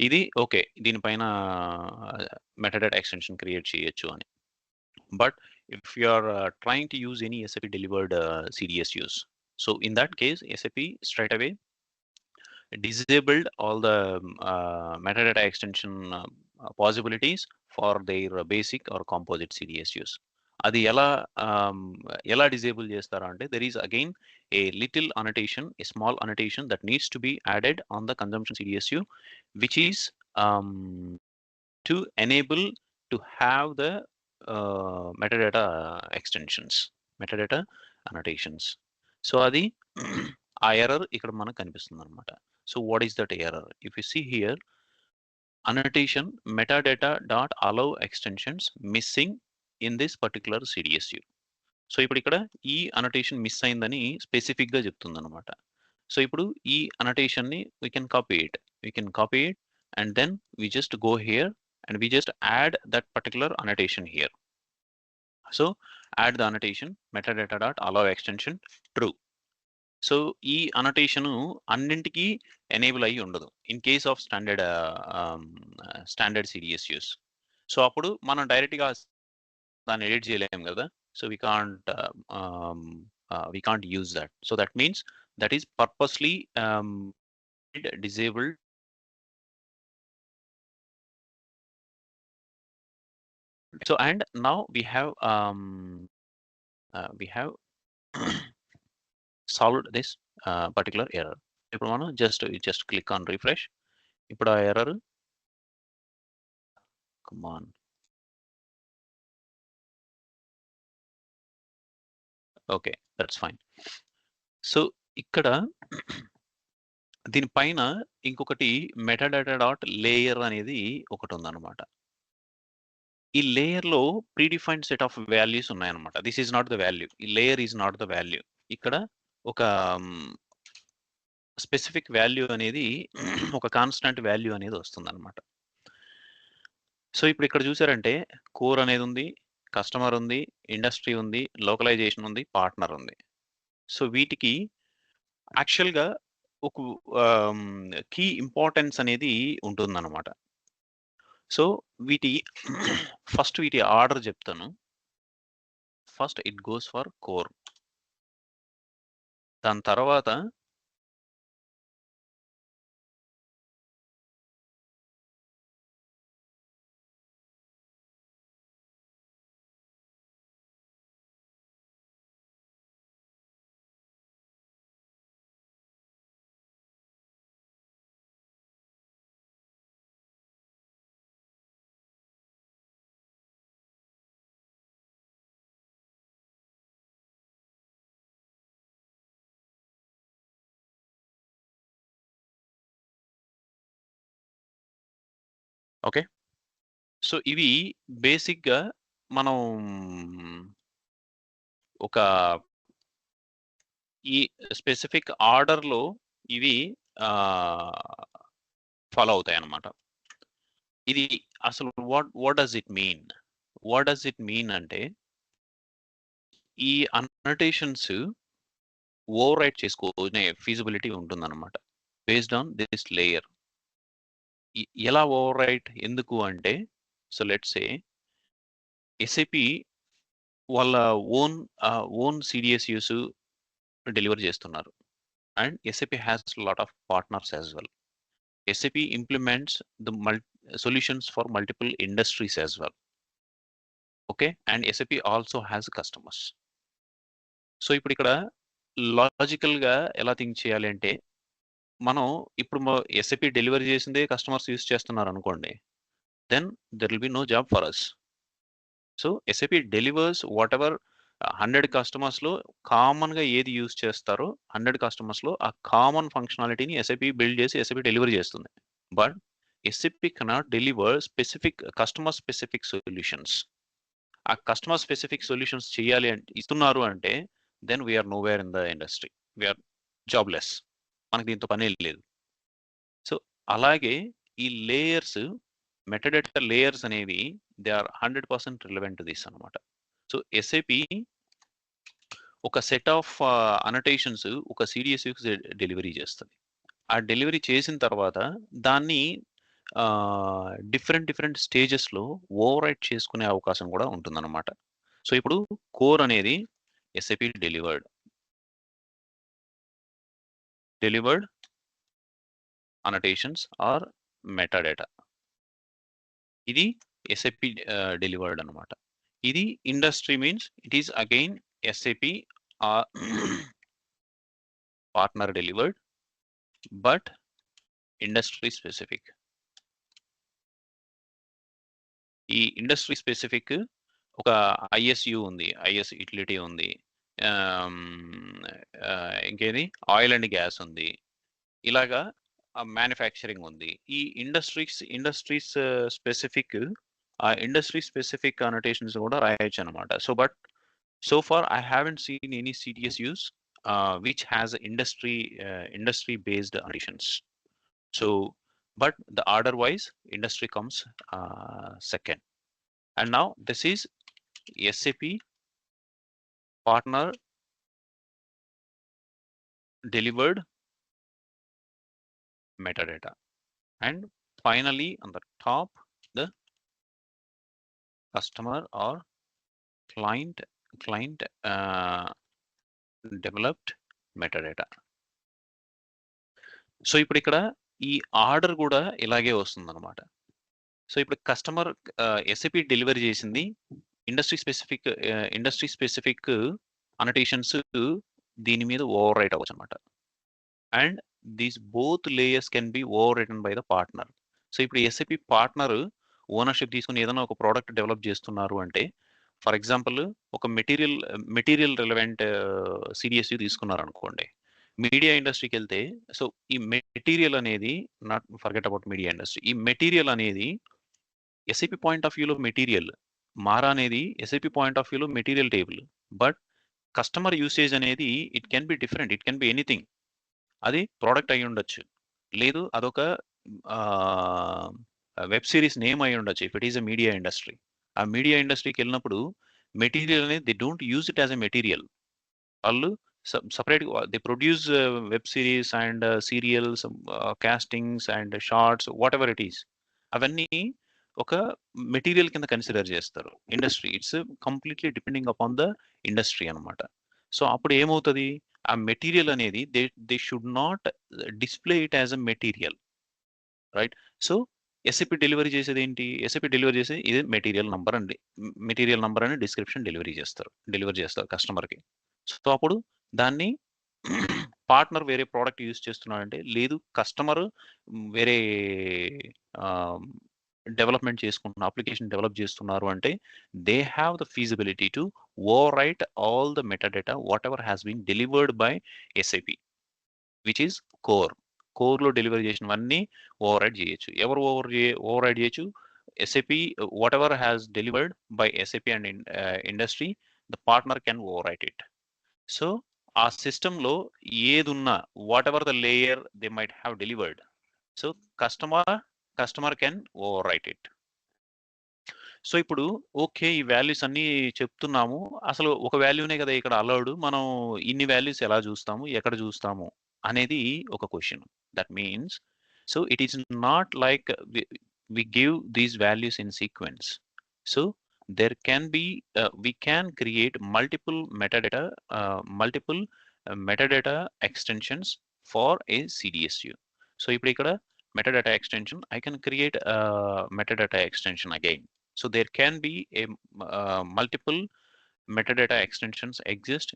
ఇది ఓకే, దీనిపైన మెటాడేటా ఎక్స్టెన్షన్ క్రియేట్ చేయొచ్చు అని. But if you are trying to use any SAP delivered CDSUs, so in that case, SAP straight away disabled all the metadata extension possibilities for their basic or composite CDSUs. అది ఎలా disable చేస్తారా అంటే, there is again a little annotation, a small annotation that needs to be added on the consumption CDSU, which is to enable to have the metadata extensions, metadata annotations. So అది ఆ error ఇక్కడ మనకు కనిపిస్తుంది అనమాట. So what is that error? If you see here, annotation metadata dot allow extensions missing in this particular CDSU. So ఇప్పుడు ఇక్కడ ఈ annotation miss అయిందని స్పెసిఫిక్ గా చెప్తుంది అనమాట. సో ఇప్పుడు ఈ అనోటేషన్ ని we can copy it and then we just go here and we just add that particular annotation here. So add the annotation metadata dot allow extension true. So ఈ annotation అన్నింటికి enable అయ్యి ఉండదు in case of standard CDSUs. So అప్పుడు మనం డైరెక్ట్గా దాన్ని edit చేయలేము కదా. So we can't use that. So that means that is purposely disabled. So and now we have solved this particular error. ఇప్పుడు మనం just click on refresh. ఇప్పుడు ఆ error, come on, okay, that's fine. So ఇక్కడ దీనిపైన ఇంకొకటి metadata dot layer అనేది ఒకటి ఉందన్నమాట. ఈ లేయర్లో ప్రీడిఫైన్డ్ సెట్ ఆఫ్ వాల్యూస్ ఉన్నాయన్నమాట. This is not the value, ఈ layer is not the value. ఇక్కడ ఒక స్పెసిఫిక్ వాల్యూ అనేది ఒక కాన్స్టెంట్ వాల్యూ అనేది వస్తుందన్నమాట. సో ఇప్పుడు ఇక్కడ చూసారంటే కోర్ అనేది ఉంది, కస్టమర్ ఉంది, ఇండస్ట్రీ ఉంది, లోకలైజేషన్ ఉంది, పార్ట్నర్ ఉంది. సో వీటికి యాక్చువల్గా ఒక కీ ఇంపార్టెన్స్ అనేది ఉంటుందన్నమాట. సో ఫస్ట్ వీటి ఆర్డర్ చెప్తాను. First it goes for core, దాని తర్వాత ఓకే. సో ఇవి బేసిక్గా మనం ఒక ఈ స్పెసిఫిక్ ఆర్డర్లో ఇవి ఫాలో అవుతాయి అన్నమాట. ఇది అసలు వాట్ డస్ ఇట్ మీన్ అంటే, ఈ అనోటేషన్స్ ఓవర్ రైట్ చేసుకునే ఫీజిబిలిటీ ఉంటుందన్నమాట బేస్డ్ ఆన్ దిస్ లేయర్. ఎలా ఓవర్ రైట్ ఎందుకు అంటే, సో లెట్స్ సే SAP వాళ్ళ ఓన్ సిడిఎస్యూస్ డెలివర్ చేస్తున్నారు, and SAP has lot of partners as well. SAP implements the solutions for multiple industries as well. Okay, and SAP also has customers. So ఇప్పుడు ఇక్కడ logical గా ఎలా think చేయాలి అంటే, మనం ఇప్పుడు SAP డెలివరీ చేసిందే కస్టమర్స్ యూస్ చేస్తున్నారు అనుకోండి, then there will be no job for us. So SAP delivers whatever 100 customers లో కామన్ గా ఏది యూస్ చేస్తారో 100 కస్టమర్స్ లో ఆ కామన్ ఫంక్షనాలిటీని SAP బిల్డ్ చేసి SAP డెలివరీ చేస్తుంది. But SAP cannot deliver specific customer specific solutions. ఆ కస్టమర్ స్పెసిఫిక్ సొల్యూషన్స్ చేయాలి అంటే ఇస్తున్నారు అంటే, then we're nowhere in the industry, we're jobless, మనకి దీంతో పని లేదు. సో అలాగే ఈ లేయర్స్, మెటాడేటా లేయర్స్ అనేవి they are 100% relevant to this అనమాట. సో SAP ఒక సెట్ ఆఫ్ అనోటేషన్స్ ఒక CDS డెలివరీ చేస్తుంది. ఆ డెలివరీ చేసిన తర్వాత దాన్ని డిఫరెంట్ స్టేజెస్లో ఓవర్ రైట్ చేసుకునే అవకాశం కూడా ఉంటుందన్నమాట. సో ఇప్పుడు కోర్ అనేది SAP delivered annotations or metadata. ఇది SAP డెలివర్డ్ అనమాట. ఇది industry means it is again SAP partner delivered but industry specific. ఈ ఇండస్ట్రీ స్పెసిఫిక్ ఒక ISU ఉంది, IS యూటిలిటీ ఉంది, ఇంకేది ఆయిల్ అండ్ గ్యాస్ ఉంది, ఇలాగా మ్యానుఫ్యాక్చరింగ్ ఉంది. ఈ ఇండస్ట్రీస్ స్పెసిఫిక్ ఆ ఇండస్ట్రీ స్పెసిఫిక్ అనోటేషన్స్ కూడా రాయొచ్చు అనమాట. So but so far I haven't seen any CDS views which has industry based annotations. So but the order wise industry comes second. And now this is SAP partner delivered metadata, and finally on the top the customer or client developed metadata. So ఇప్పుడు ఇక్కడ ఈ order కూడా ఇలాగే వస్తుంది అనమాట. So ఇప్పుడు customer SAP delivery చేసింది industry specific annotations దీని మీద ఓవర్ రైట్ అవ్వచ్చు అనమాట. And these both layers can be over written by the partner. So ఇప్పుడు SAP పార్ట్నర్ ఓనర్షిప్ తీసుకుని ఏదైనా ఒక ప్రోడక్ట్ డెవలప్ చేస్తున్నారు అంటే, ఫర్ ఎగ్జాంపుల్ ఒక మెటీరియల్ రిలవెంట్ CDSU తీసుకున్నారు అనుకోండి, మీడియా ఇండస్ట్రీకి వెళ్తే, సో ఈ మెటీరియల్ అనేది, not forget about media industry, ఈ మెటీరియల్ అనేది SAP పాయింట్ ఆఫ్ వ్యూలో మెటీరియల్, మారా అనేది SAP పాయింట్ ఆఫ్ వ్యూలో material table, but customer usage అనేది it can be different, it can be anything. అది ప్రోడక్ట్ అయి ఉండొచ్చు, లేదు అదొక వెబ్ సిరీస్ నేమ్ అయి ఉండొచ్చు if it is a media industry. ఆ మీడియా ఇండస్ట్రీకి వెళ్ళినప్పుడు మెటీరియల్ అనేది they don't use it as a material. వాళ్ళు separate they produce web series and serials, castings and shorts, whatever it is, అవన్నీ ఒక material కింద కన్సిడర్ చేస్తారు industry. It's completely depending upon the industry అనమాట. So అప్పుడు ఏమవుతుంది, ఆ material అనేది they should not display it as a material, right? So SAP delivery చేసేది ఏంటి, SAP డెలివరీ చేసేది ఇది మెటీరియల్ నంబర్ అని డిస్క్రిప్షన్ డెలివరీ చేస్తారు కస్టమర్కి. సో అప్పుడు దాన్ని పార్ట్నర్ వేరే ప్రోడక్ట్ యూజ్ చేస్తున్నాడంటే, లేదు కస్టమర్ వేరే డెవలప్మెంట్ చేసుకుంటున్న అప్లికేషన్ డెవలప్ చేస్తున్నారు అంటే, they have the feasibility to overwrite all the metadata whatever has been delivered by SAP which is కోర్లో డెలివరీ చేసినవన్నీ ఓవర్ రైట్ చేయొచ్చు. ఎవరు ఓవర్ రైట్ చేయొచ్చు? SAP, whatever has delivered by SAP and industry, the partner can overwrite it. So ఆ సిస్టంలో ఏదున్నా, whatever the layer they might have delivered, so customer can overwrite it. So ఇప్పుడు okay, ఈ values అన్ని చెప్తున్నాము, అసలు ఒక వాల్యూనే కదా ఇక్కడ అలౌడ్, మనం ఇన్ని వాల్యూస్ ఎలా చూస్తాము, ఎక్కడ చూస్తాము అనేది ఒక question. That means, so it is not like we give these values in sequence. So there can be we can create multiple metadata extensions for a CDSU. So ఇప్పుడు ఇక్కడ metadata extension, I can create a metadata extension again. So there can be a multiple metadata extensions exist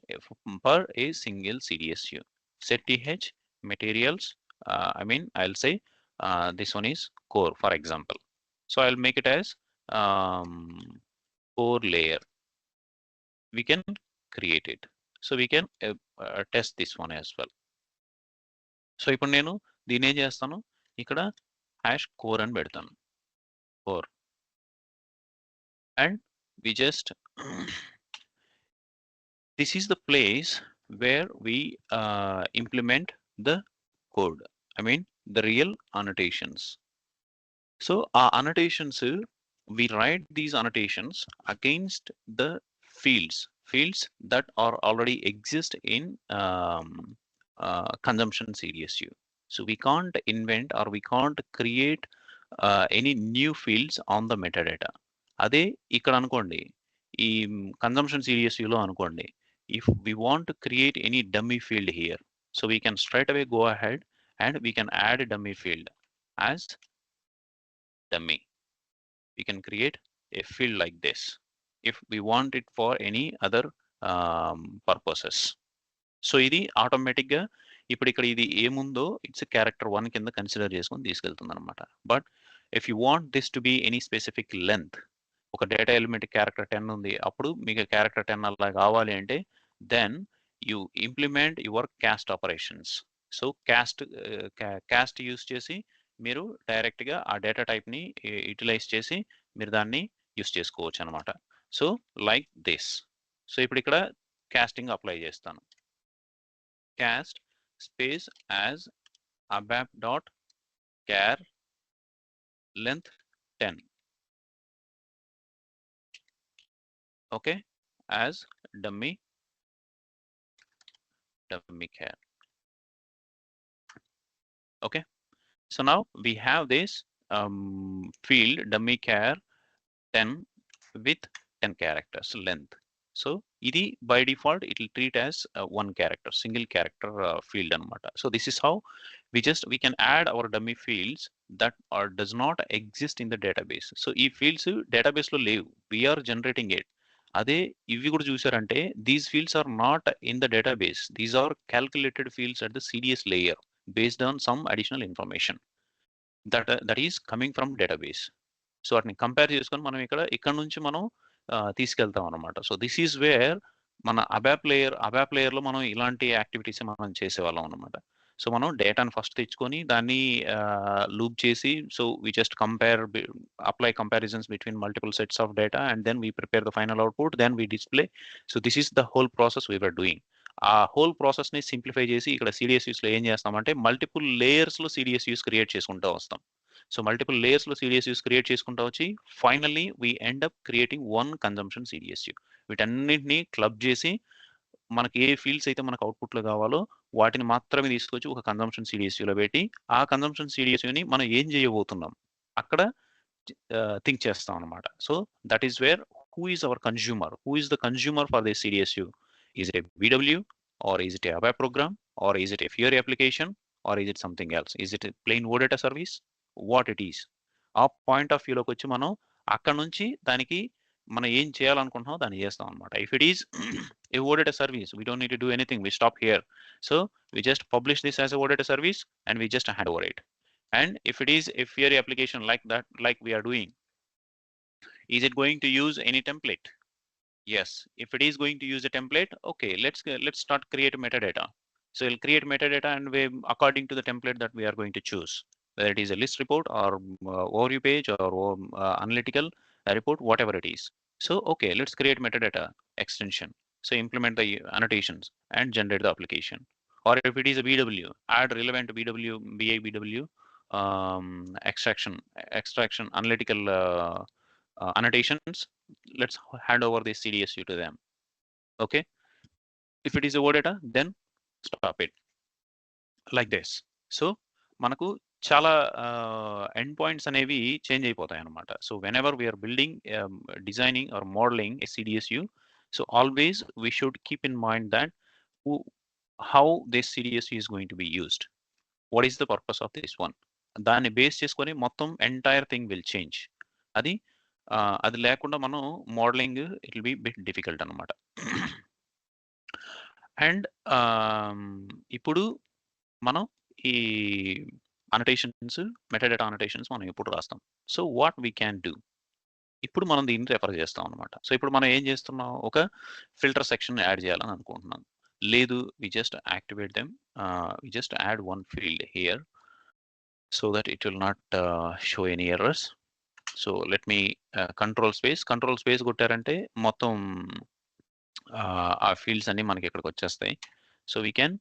per a single CDSU. SetTH materials, I'll say this one is core, for example. So I'll make it as core layer. We can create it. So we can test this one as well. So ఇప్పుడు నేను దీని ఏం చేస్తాను, ఇక్కడ hash core అని పెడతాను, core, and we just this is the place where we implement the code, the real annotations. So our annotations, we write these annotations against the fields that are already exist in consumption CDSU. So we can't invent or we can't create any new fields on the metadata. అదే ఇక్కడ అనుకోండి, ఈ consumption సిడిఎస్యులో అనుకోండి, if we want to create any dummy field here, so we can straight away go ahead and we can add a dummy field as dummy. We can create a field like this if we want it for any other purposes. So ఇది automatic గా ఇప్పుడు ఇక్కడ ఇది ఏముందో it's character 1 కింద consider చేసుకొని తీసుకెళ్తుంది అనమాట. But if you want this to be any specific length, ఒక డేటా ఎలిమెంట్ క్యారెక్టర్ 10 ఉంది, అప్పుడు మీకు క్యారెక్టర్ 10 అలా కావాలి అంటే then you implement your cast operations. So cast use చేసి మీరు డైరెక్ట్ గా ఆ డేటా టైప్ ని యూటిలైజ్ చేసి మీరు దాన్ని యూస్ చేసుకోవచ్చు అనమాట. So like this. సో ఇప్పుడు ఇక్కడ కాస్టింగ్ అప్లై చేస్తాను. cast space as abap dot char length 10. Okay, as dummy char. Okay, so now we have this field dummy char 10 with 10 characters length. So ఇది by default it will treat as one character, single character field anamata. So this is how we can add our dummy fields that does not exist in the database. So ఈ fields database లో లేవు, we are generating it. అదే ఇవి కూడా చూసారంటే these fields are not in the database, these are calculated fields at the CDS layer based on some additional information that is coming from database. So వాటిని compare చేసుకొని మనం ఇక్కడ నుంచి మనం తీసుకెళ్తాం అనమాట. సో దిస్ ఈజ్ వేర్ మన అబాప్ layer లో మనం ఇలాంటి యాక్టివిటీస్ మనం చేసేవాళ్ళం అనమాట. సో మనం డేటాను ఫస్ట్ తెచ్చుకొని దాన్ని లూప్ చేసి, so we just apply comparisons between multiple sets of data and then we prepare the final output, then we display. So this is the whole process we were doing. ఆ whole process ని simplify చేసి ఇక్కడ సిడిఎస్యూస్ లో ఏం చేస్తామంటే multiple layers లో సిడిఎస్యూస్ create చేసుకుంటూ వస్తాం. సో మల్టిపుల్ లేయర్స్ లో సిడిఎస్యూస్ క్రియేట్ చేసుకుంటూ వచ్చి finally we end up creating one consumption CDSU. వీటన్నింటినీ క్లబ్ చేసి మనకి ఏ ఫీల్డ్స్ అయితే మనకు అవుట్పుట్ లో కావాలో వాటిని మాత్రమే తీసుకొచ్చి ఒక కన్జంప్షన్ సిడిఎస్యూలో పెట్టి ఆ కన్జంప్షన్ సిడిఎస్యూని మనం ఏం చేయబోతున్నాం అక్కడ థింక్ చేస్తాం అనమాట. So that is where who is our consumer, who is the consumer for this CDSU? Is it a BW or is it a ABAP program or is it a Fiori application or is it something else? Is it a plain OData service? What it is? ఆ point of వ్యూలోకి వచ్చి మనం అక్కడ నుంచి దానికి మనం ఏం చేయాలనుకుంటున్నామో దాన్ని చేస్తాం అనమాట. If it is a OData service, we don't need to do anything, we stop here. So we just publish this as a OData service and we just hand over it. And if it is a Fiori application like that, like we are doing, is it going to use any template? Yes. If it is going to use a template, okay, let's start create metadata. So we'll create metadata and we according to the template that we are going to choose, whether it is a list report or overview page or analytical report, whatever it is. So okay, let's create metadata extension. So implement the annotations and generate the application. Or if it is a BW, add relevant BW, BW extraction analytical annotations. Let's hand over this CDSU to them. Okay, if it is a OData, then stop it like this. So మనకు చాలా end points అనేవి change అయిపోతాయి అనమాట. So whenever we're building, designing or modelling a CDSU, so always we should keep in mind that how this CDSU is going to be used. What is the purpose of this one? దాన్ని base చేసుకొని మొత్తం entire thing will change. అది అది లేకుండా మనం modelling it will B bit difficult అనమాట. And ఇప్పుడు మనం ఈ అనోటేషన్స్, మెటాడేటా అనోటేషన్స్ మనం ఎప్పుడు రాస్తాం. So what we can do, ఇప్పుడు మనం దీన్ని రెఫర్ చేస్తాం అనమాట. సో ఇప్పుడు మనం ఏం చేస్తున్నాం, ఒక ఫిల్టర్ సెక్షన్ యాడ్ చేయాలని అనుకుంటున్నాం. లేదు, we just activate them, we just add one field here so that it will not show any errors. So let me control space కొట్టారంటే మొత్తం ఆ ఫీల్డ్స్ అన్ని మనకి ఇక్కడికి వచ్చేస్తాయి. So we can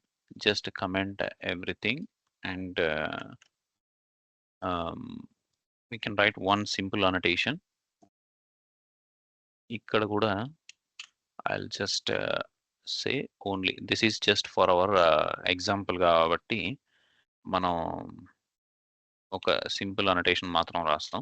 just comment everything and we can write one simple annotation. ఇక్కడ కూడా I'll just say only this is just for our example కాబట్టి మనం ఒక సింపుల్ అనోటేషన్ మాత్రం రాస్తాం.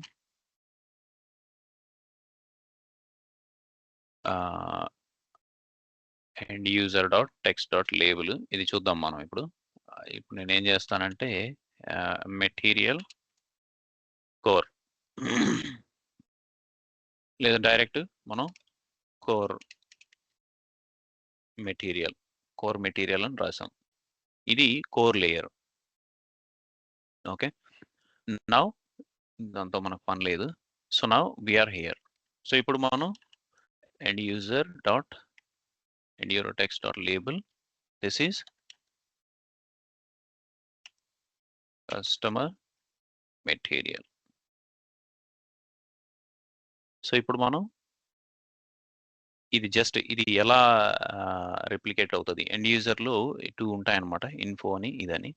And user dot text dot label ఇది చూద్దాం మనం ఇప్పుడు. ఇప్పుడు నేను ఏం చేస్తానంటే మెటీరియల్ కోర్ లేదా డైరెక్ట్ మనం కోర్ మెటీరియల్ అని రాసాం. ఇది కోర్ లేయర్. ఓకే, నౌ దాంతో మనకు పని లేదు. So now we're here. So ఇప్పుడు మనం end user dot text dot label, this is customer material. So ఇప్పుడు మనం ఇది జస్ట్ ఇది ఎలా రిప్లికేట్ అవుతుంది, ఎండ్ యూజర్లో 2 ఉంటాయన్నమాట, ఇన్ఫో అని ఇదని.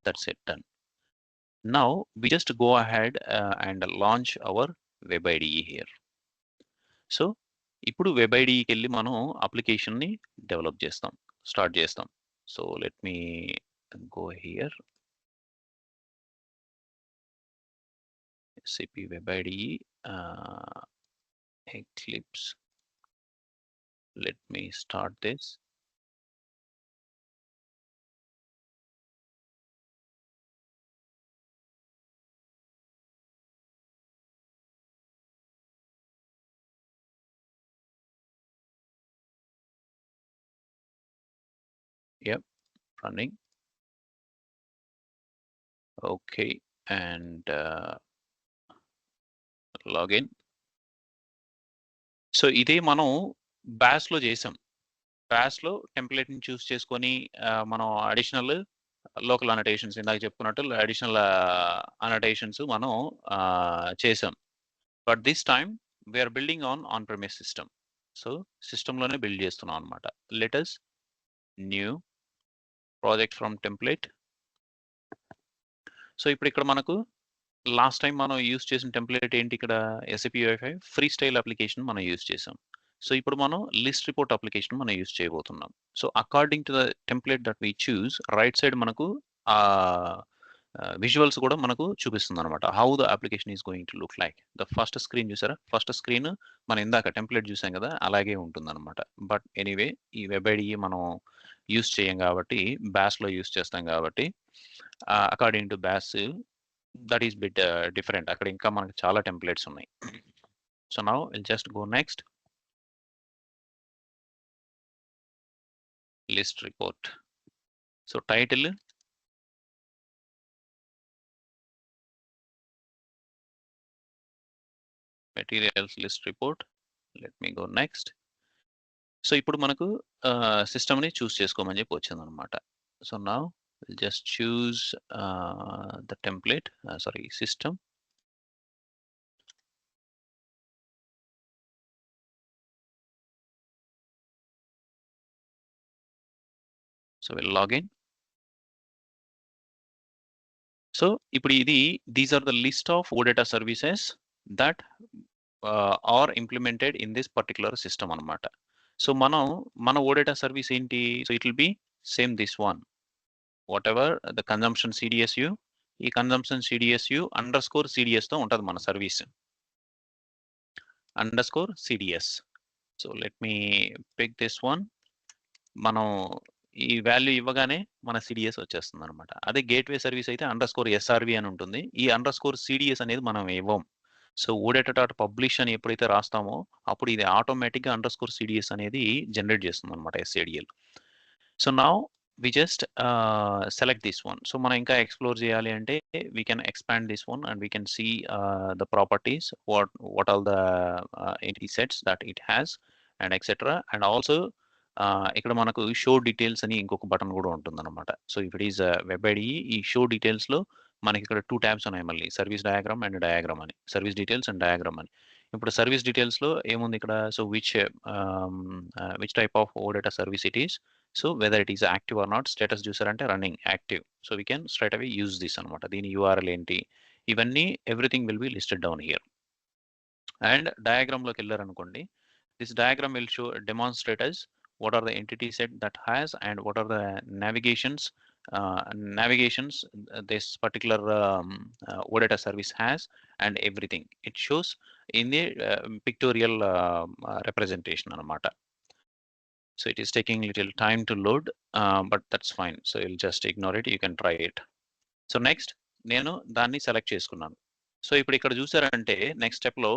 That's it, done. Now we just go ahead and launch our web IDE here. So ఇప్పుడు వెబ్ ఐడిఈకి వెళ్ళి మనం అప్లికేషన్ని డెవలప్ చేస్తాం, స్టార్ట్ చేస్తాం. So let me go here, SAP Web IDE, Eclipse. Let me start this. Yep, running. Okay, and login. So ఇదే మనం బ్యాష్లో చేసాం. బ్యాష్లో టెంప్లెట్ని చూస్ చేసుకొని మనం అడిషనల్ లోకల్ అనోటేషన్స్, ఇందాక చెప్పుకున్నట్టు అడిషనల్ అనోటేషన్స్ మనం చేసాం. But this time we're building on premise system. So సిస్టంలోనే బిల్డ్ చేస్తున్నాం అనమాట. Let's new project from template. So ఇప్పుడు ఇక్కడ మనకు లాస్ట్ టైం మనం యూజ్ చేసిన టెంప్లెట్ ఏంటి, ఇక్కడ SAP UI5 freestyle application మనం యూజ్ చేసాం. సో ఇప్పుడు మనం లిస్ట్ రిపోర్ట్ అప్లికేషన్ మనం యూజ్ చేయబోతున్నాం. So according to the template that we choose, right side మనకు విజువల్స్ కూడా మనకు చూపిస్తుంది అనమాట, how the application is going to look like. The first screen చూసారా, ఫస్ట్ స్క్రీన్ మనం ఇందాక టెంప్లెట్ చూసాం కదా, అలాగే ఉంటుంది అనమాట. బట్ ఎనీవే ఈ వెబ్ ఐడిఈ మనం యూజ్ చేయం కాబట్టి, బ్యాష్లో యూజ్ చేస్తాం కాబట్టి, according to bash that is bit different. అక్కడ ఇంకా మనకు చాలా టెంప్లెట్స్ ఉన్నాయి. So now will just go next, list report. So title materials list report. Let me go next. So ఇప్పుడు మనకు సిస్టమ్ని చూస్ చేసుకోమని చెప్పి వచ్చింది అనమాట. So now will just choose the template, sorry system. So will login. So ఇప్పుడు ఇది these are the list of OData services that are implemented in this particular system అనమాట. సో మన OData సర్వీస్ ఏంటి, so it will be same this one, whatever the consumption CDSU, ఈ consumption CDSU _CDS తో ఉంటుంది మన service, _CDS. So let me pick this one. మనం ఈ value ఇవ్వగానే మన సిడిఎస్ వచ్చేస్తుందనమాట. అదే గేట్‌వే సర్వీస్ అయితే _SRV అని ఉంటుంది. ఈ _CDS అనేది మనం ఇవ్వం. సో ఓడేటా డాట్ పబ్లిష్ అని ఎప్పుడైతే రాస్తామో అప్పుడు ఇది ఆటోమేటిక్‌గా _CDS అనేది జనరేట్ చేస్తుందనమాట SADL. So now we just select this one. So మనం ఇంకా ఎక్స్‌ప్లోర్ చేయాలి అంటే we can expand this one and we can see the properties what all the entity sets that it has and etcetera. And also ఇక్కడ మనకు show details అని ఇంకొక బటన్ కూడా ఉంటుందన్నమాట. So if it is web ID, ఈ show డీటెయిల్స్‌లో మనకి ఇక్కడ 2 ట్యాబ్స్ ఉన్నాయి మళ్ళీ. సర్వీస్ డయాగ్రామ్ అండ్ డయాగ్రామ్ అని. సర్వీస్ డీటెయిల్స్ అండ్ డయాగ్రామ్ అని. ఇప్పుడు సర్వీస్ డీటెయిల్స్‌లో ఏముంది ఇక్కడ? So which type of OData service it is. So whether it is active or not, status చూసారంటే running active. So we can straight away use this అనమాట. దీని URL ఏంటి, ఇవన్నీ everything will be listed down here. And డయాగ్రామ్లోకి వెళ్ళారనుకోండి, this diagram will show demonstrate as what are the entity set that has and what are the navigations this particular OData service has and everything. It shows in the pictorial representation anamata. So it is taking little time to load, but that's fine. So you'll just ignore it. You can try it. So next, నేను దాన్ని select చేసుకున్నాను. So ఇప్పుడు ఇక్కడ చూసారంటే next స్టెప్లో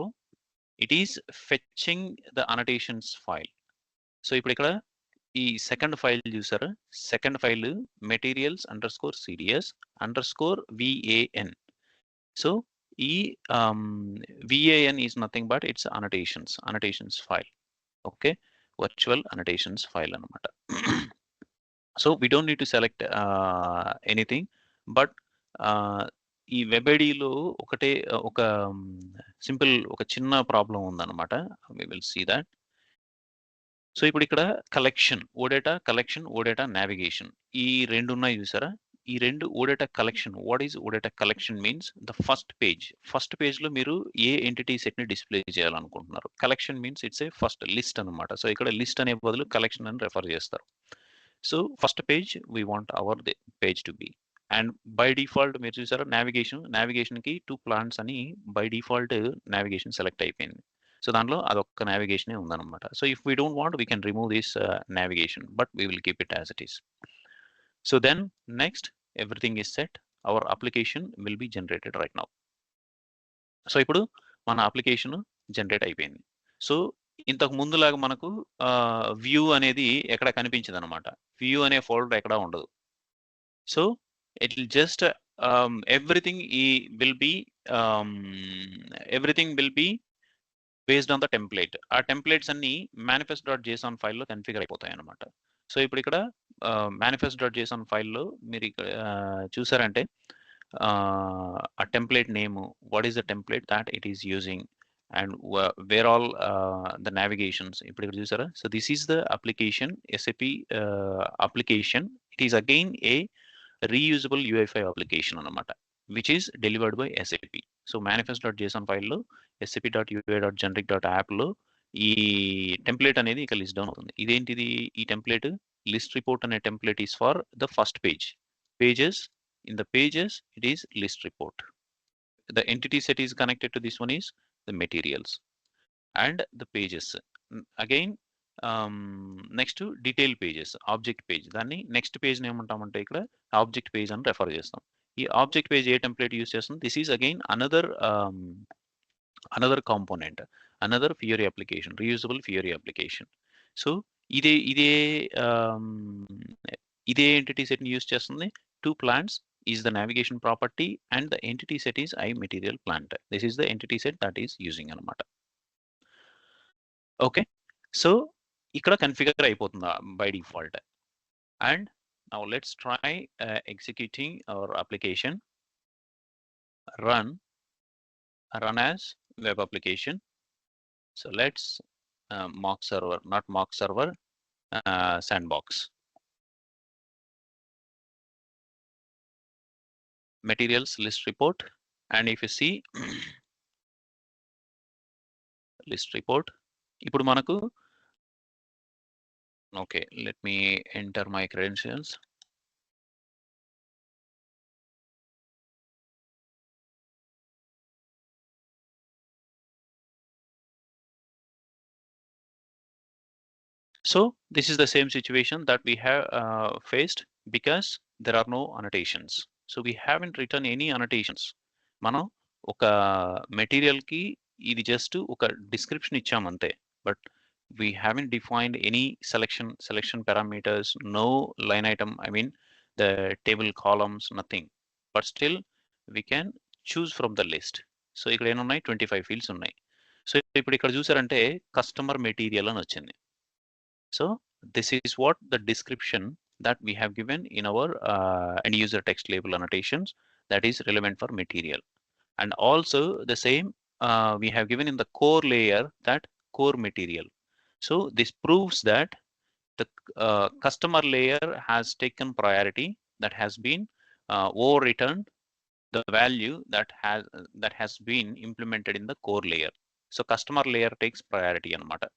it is fetching the annotations file. So ఇప్పుడు ఇక్కడ ఈ సెకండ్ ఫైల్ చూసారా? Second file materials_CDS_VAN. సో ఈ VAN is nothing but it's annotations file. Okay, virtual annotations file అనమాట. So we don't need to select anything, but ఈ web ఐడిలో ఒకటే ఒక సింపుల్ ఒక చిన్న ప్రాబ్లం ఉందన్నమాట. We will see that. So ఇప్పుడు ఇక్కడ కలెక్షన్, ఓడేటా నావిగేషన్, ఈ రెండు ఉన్నాయి చూసారా? ఈ రెండు OData collection. What is OData collection means the first పేజ్లో మీరు ఏ ఎంటిటీ సెట్ ని డిస్ప్లే చేయాలనుకుంటున్నారు. Collection means it's a first list అనమాట. సో ఇక్కడ లిస్ట్ అనే బదులు కలెక్షన్ అని రెఫర్ చేస్తారు. So first page we want hour page to be. And by default మీరు చూసారా నావిగేషన్కి 2 ప్లాన్స్ అని బై డిఫాల్ట్ నావిగేషన్ సెలెక్ట్ అయిపోయింది. సో దాంట్లో అదొక్క నావిగేషనే ఉందన్నమాట. So if we don't want we can remove this navigation, but we will keep it as it is. So then next everything is set. Our application will be generated right now. So ఇప్పుడు మన application generate అయిపోయింది. So ఇంతకు ముందులాగా మనకు view అనేది ఎక్కడ కనిపించదనమాట. View అనే folder ఎక్కడా ఉండదు. So it will just everything will be based on the template. ఆ టెంప్లేట్స్ అన్ని manifest.json ఫైల్‌లో కన్ఫిగర్ అయిపోతాయి అన్నమాట. సో ఇప్పుడు ఇక్కడ manifest.json ఫైల్‌లో మీరు ఇక్కడ చూసారంటే ఆ template name, what is the template that it is using and where all the navigations. ఇప్పుడు ఇక్కడ చూసారా? So this is the application, SAP application. It is again a reusable UI5 application అన్నమాట, which is delivered by SAP. సో manifest.json ఫైల్‌లో sap.ui.generic.app లో ఈ template అనేది ఇక లిస్ట్ డౌన్ అవుతుంది. ఇదేంటిది ఈ టెంప్లేట్? లిస్ట్ రిపోర్ట్ అనే template is for the first pages. In the pages it is list report. The entity set is connected to this one is the materials and the pages. Again next detail pages, object page. దాన్ని next పేజ్ని ఏమంటామంటే ఇక్కడ object page అని refer చేస్తాం. ఈ object page ఏ template use చేస్తుంది? This is again another component, another ఫియరీ application, reusable ఫియరీ application. So ఇదే entity సెట్ని use చేస్తుంది. 2 plants is the navigation property and the entity set is iMaterial plant. This is the entity set that is using అనమాట. Okay, so ఇక్కడ configure అయిపోతుంది by default. And now let's try executing our application. run as web application. So let's mock server, not mock server, sandbox. Materials list report, and if you see list report, ఇప్పుడు మనకు okay, let me enter my credentials. So this is the same situation that we have faced because there are no annotations. So we haven't written any annotations. మనం ఒక material కి ఇది just ఒక description ఇచ్చాం అంతే. But we haven't defined any selection parameters, no line item, I mean the table columns, nothing. But still we can choose from the list. So ఇక్కడ ఏమున్నాయి 25 fields ఉన్నాయి. సో ఇప్పుడు ఇక్కడ చూసారంటే కస్టమర్ మెటీరియల్ అని వచ్చింది. So this is what the description that we have given in our end user text label annotations that is relevant for material. And also the same we have given in the core layer that core material. So this proves that the customer layer has taken priority, that has been overwritten the value that has been implemented in the core layer. So customer layer takes priority anamata.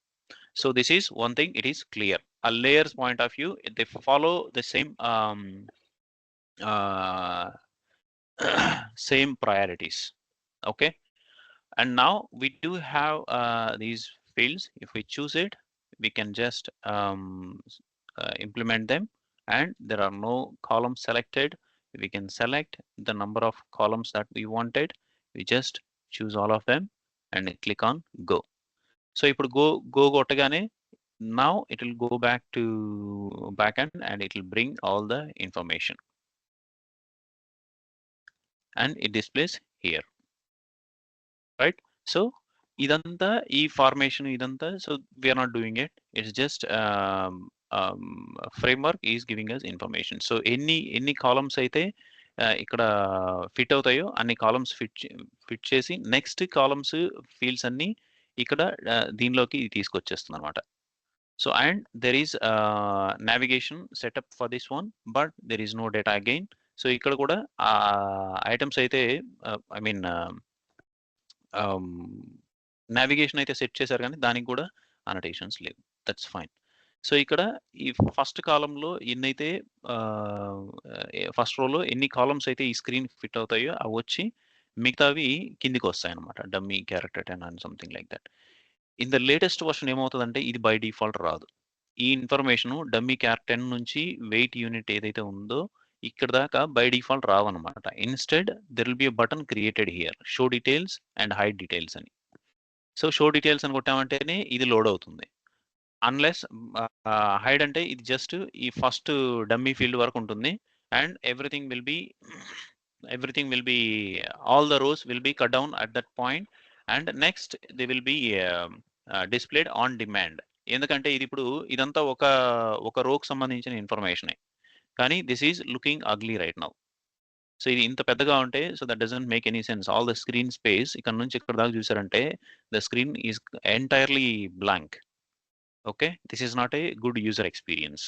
So this is one thing, it is clear. A layers point of view, they follow the same same priorities. Okay, and now we do have these fields. If we choose it, we can just implement them, and there are no columns selected. We can select the number of columns that we wanted. We just choose all of them and click on go. So ఇప్పుడు go కొట్టగానే now it will go back to backend and it will bring all the information and it displays here, right? So idanta ee formation idanta, so we are not doing it. It's just framework is giving us information. So any columns అయితే ఇక్కడ fit అవుతాయో అన్ని columns fit చేసి next columns fields అన్ని ఇక్కడ దీనిలోకి తీసుకొచ్చేస్తుంది అనమాట. So and there is navigation setup for this one, but there is no data again. So ఇక్కడ కూడా ఐటమ్స్ అయితే ఐ మీన్ నావిగేషన్ అయితే సెట్ చేశారు కానీ దానికి కూడా అనటేషన్స్ లేవు. That's fine. సో ఇక్కడ ఈ ఫస్ట్ కాలంలో ఎన్నైతే ఫస్ట్ రోలో ఎన్ని కాలమ్స్ అయితే ఈ స్క్రీన్ ఫిట్ అవుతాయో అవి వచ్చి మిగతావి కిందికి వస్తాయి అనమాట. Dummy character 10 and something like that. In the latest version ఏమవుతుందంటే ఇది బై డిఫాల్ట్ రాదు. ఈ ఇన్ఫర్మేషన్ డమ్మీ క్యార్ 10 నుంచి వెయిట్ యూనిట్ ఏదైతే ఉందో ఇక్కడ దాకా బై డిఫాల్ట్ రావన్నమాట. Instead there will be a button created here, show details and hide details అని. సో షో డీటెయిల్స్ అని కొట్టామంటేనే ఇది లోడ్ అవుతుంది. అన్లెస్ హైడ్ అంటే ఇది జస్ట్ ఈ ఫస్ట్ డమ్మీ ఫీల్డ్ వరకు ఉంటుంది and everything will be all the rose will be cut down at that point and next they will be displayed on demand. ఎందుకంటే ఇది ఇప్పుడు ఇదంతా ఒక రోకి సంబంధించిన ఇన్ఫర్మేషనే, కానీ this is looking ugly right now. So ఇది ఇంత పెద్దగా ఉంటే so that doesn't make any sense. All the screen space ఇక్కడ నుంచి ఇక్కడ దాకా చూసారంటే the screen is entirely blank. Okay, this is not a good user experience.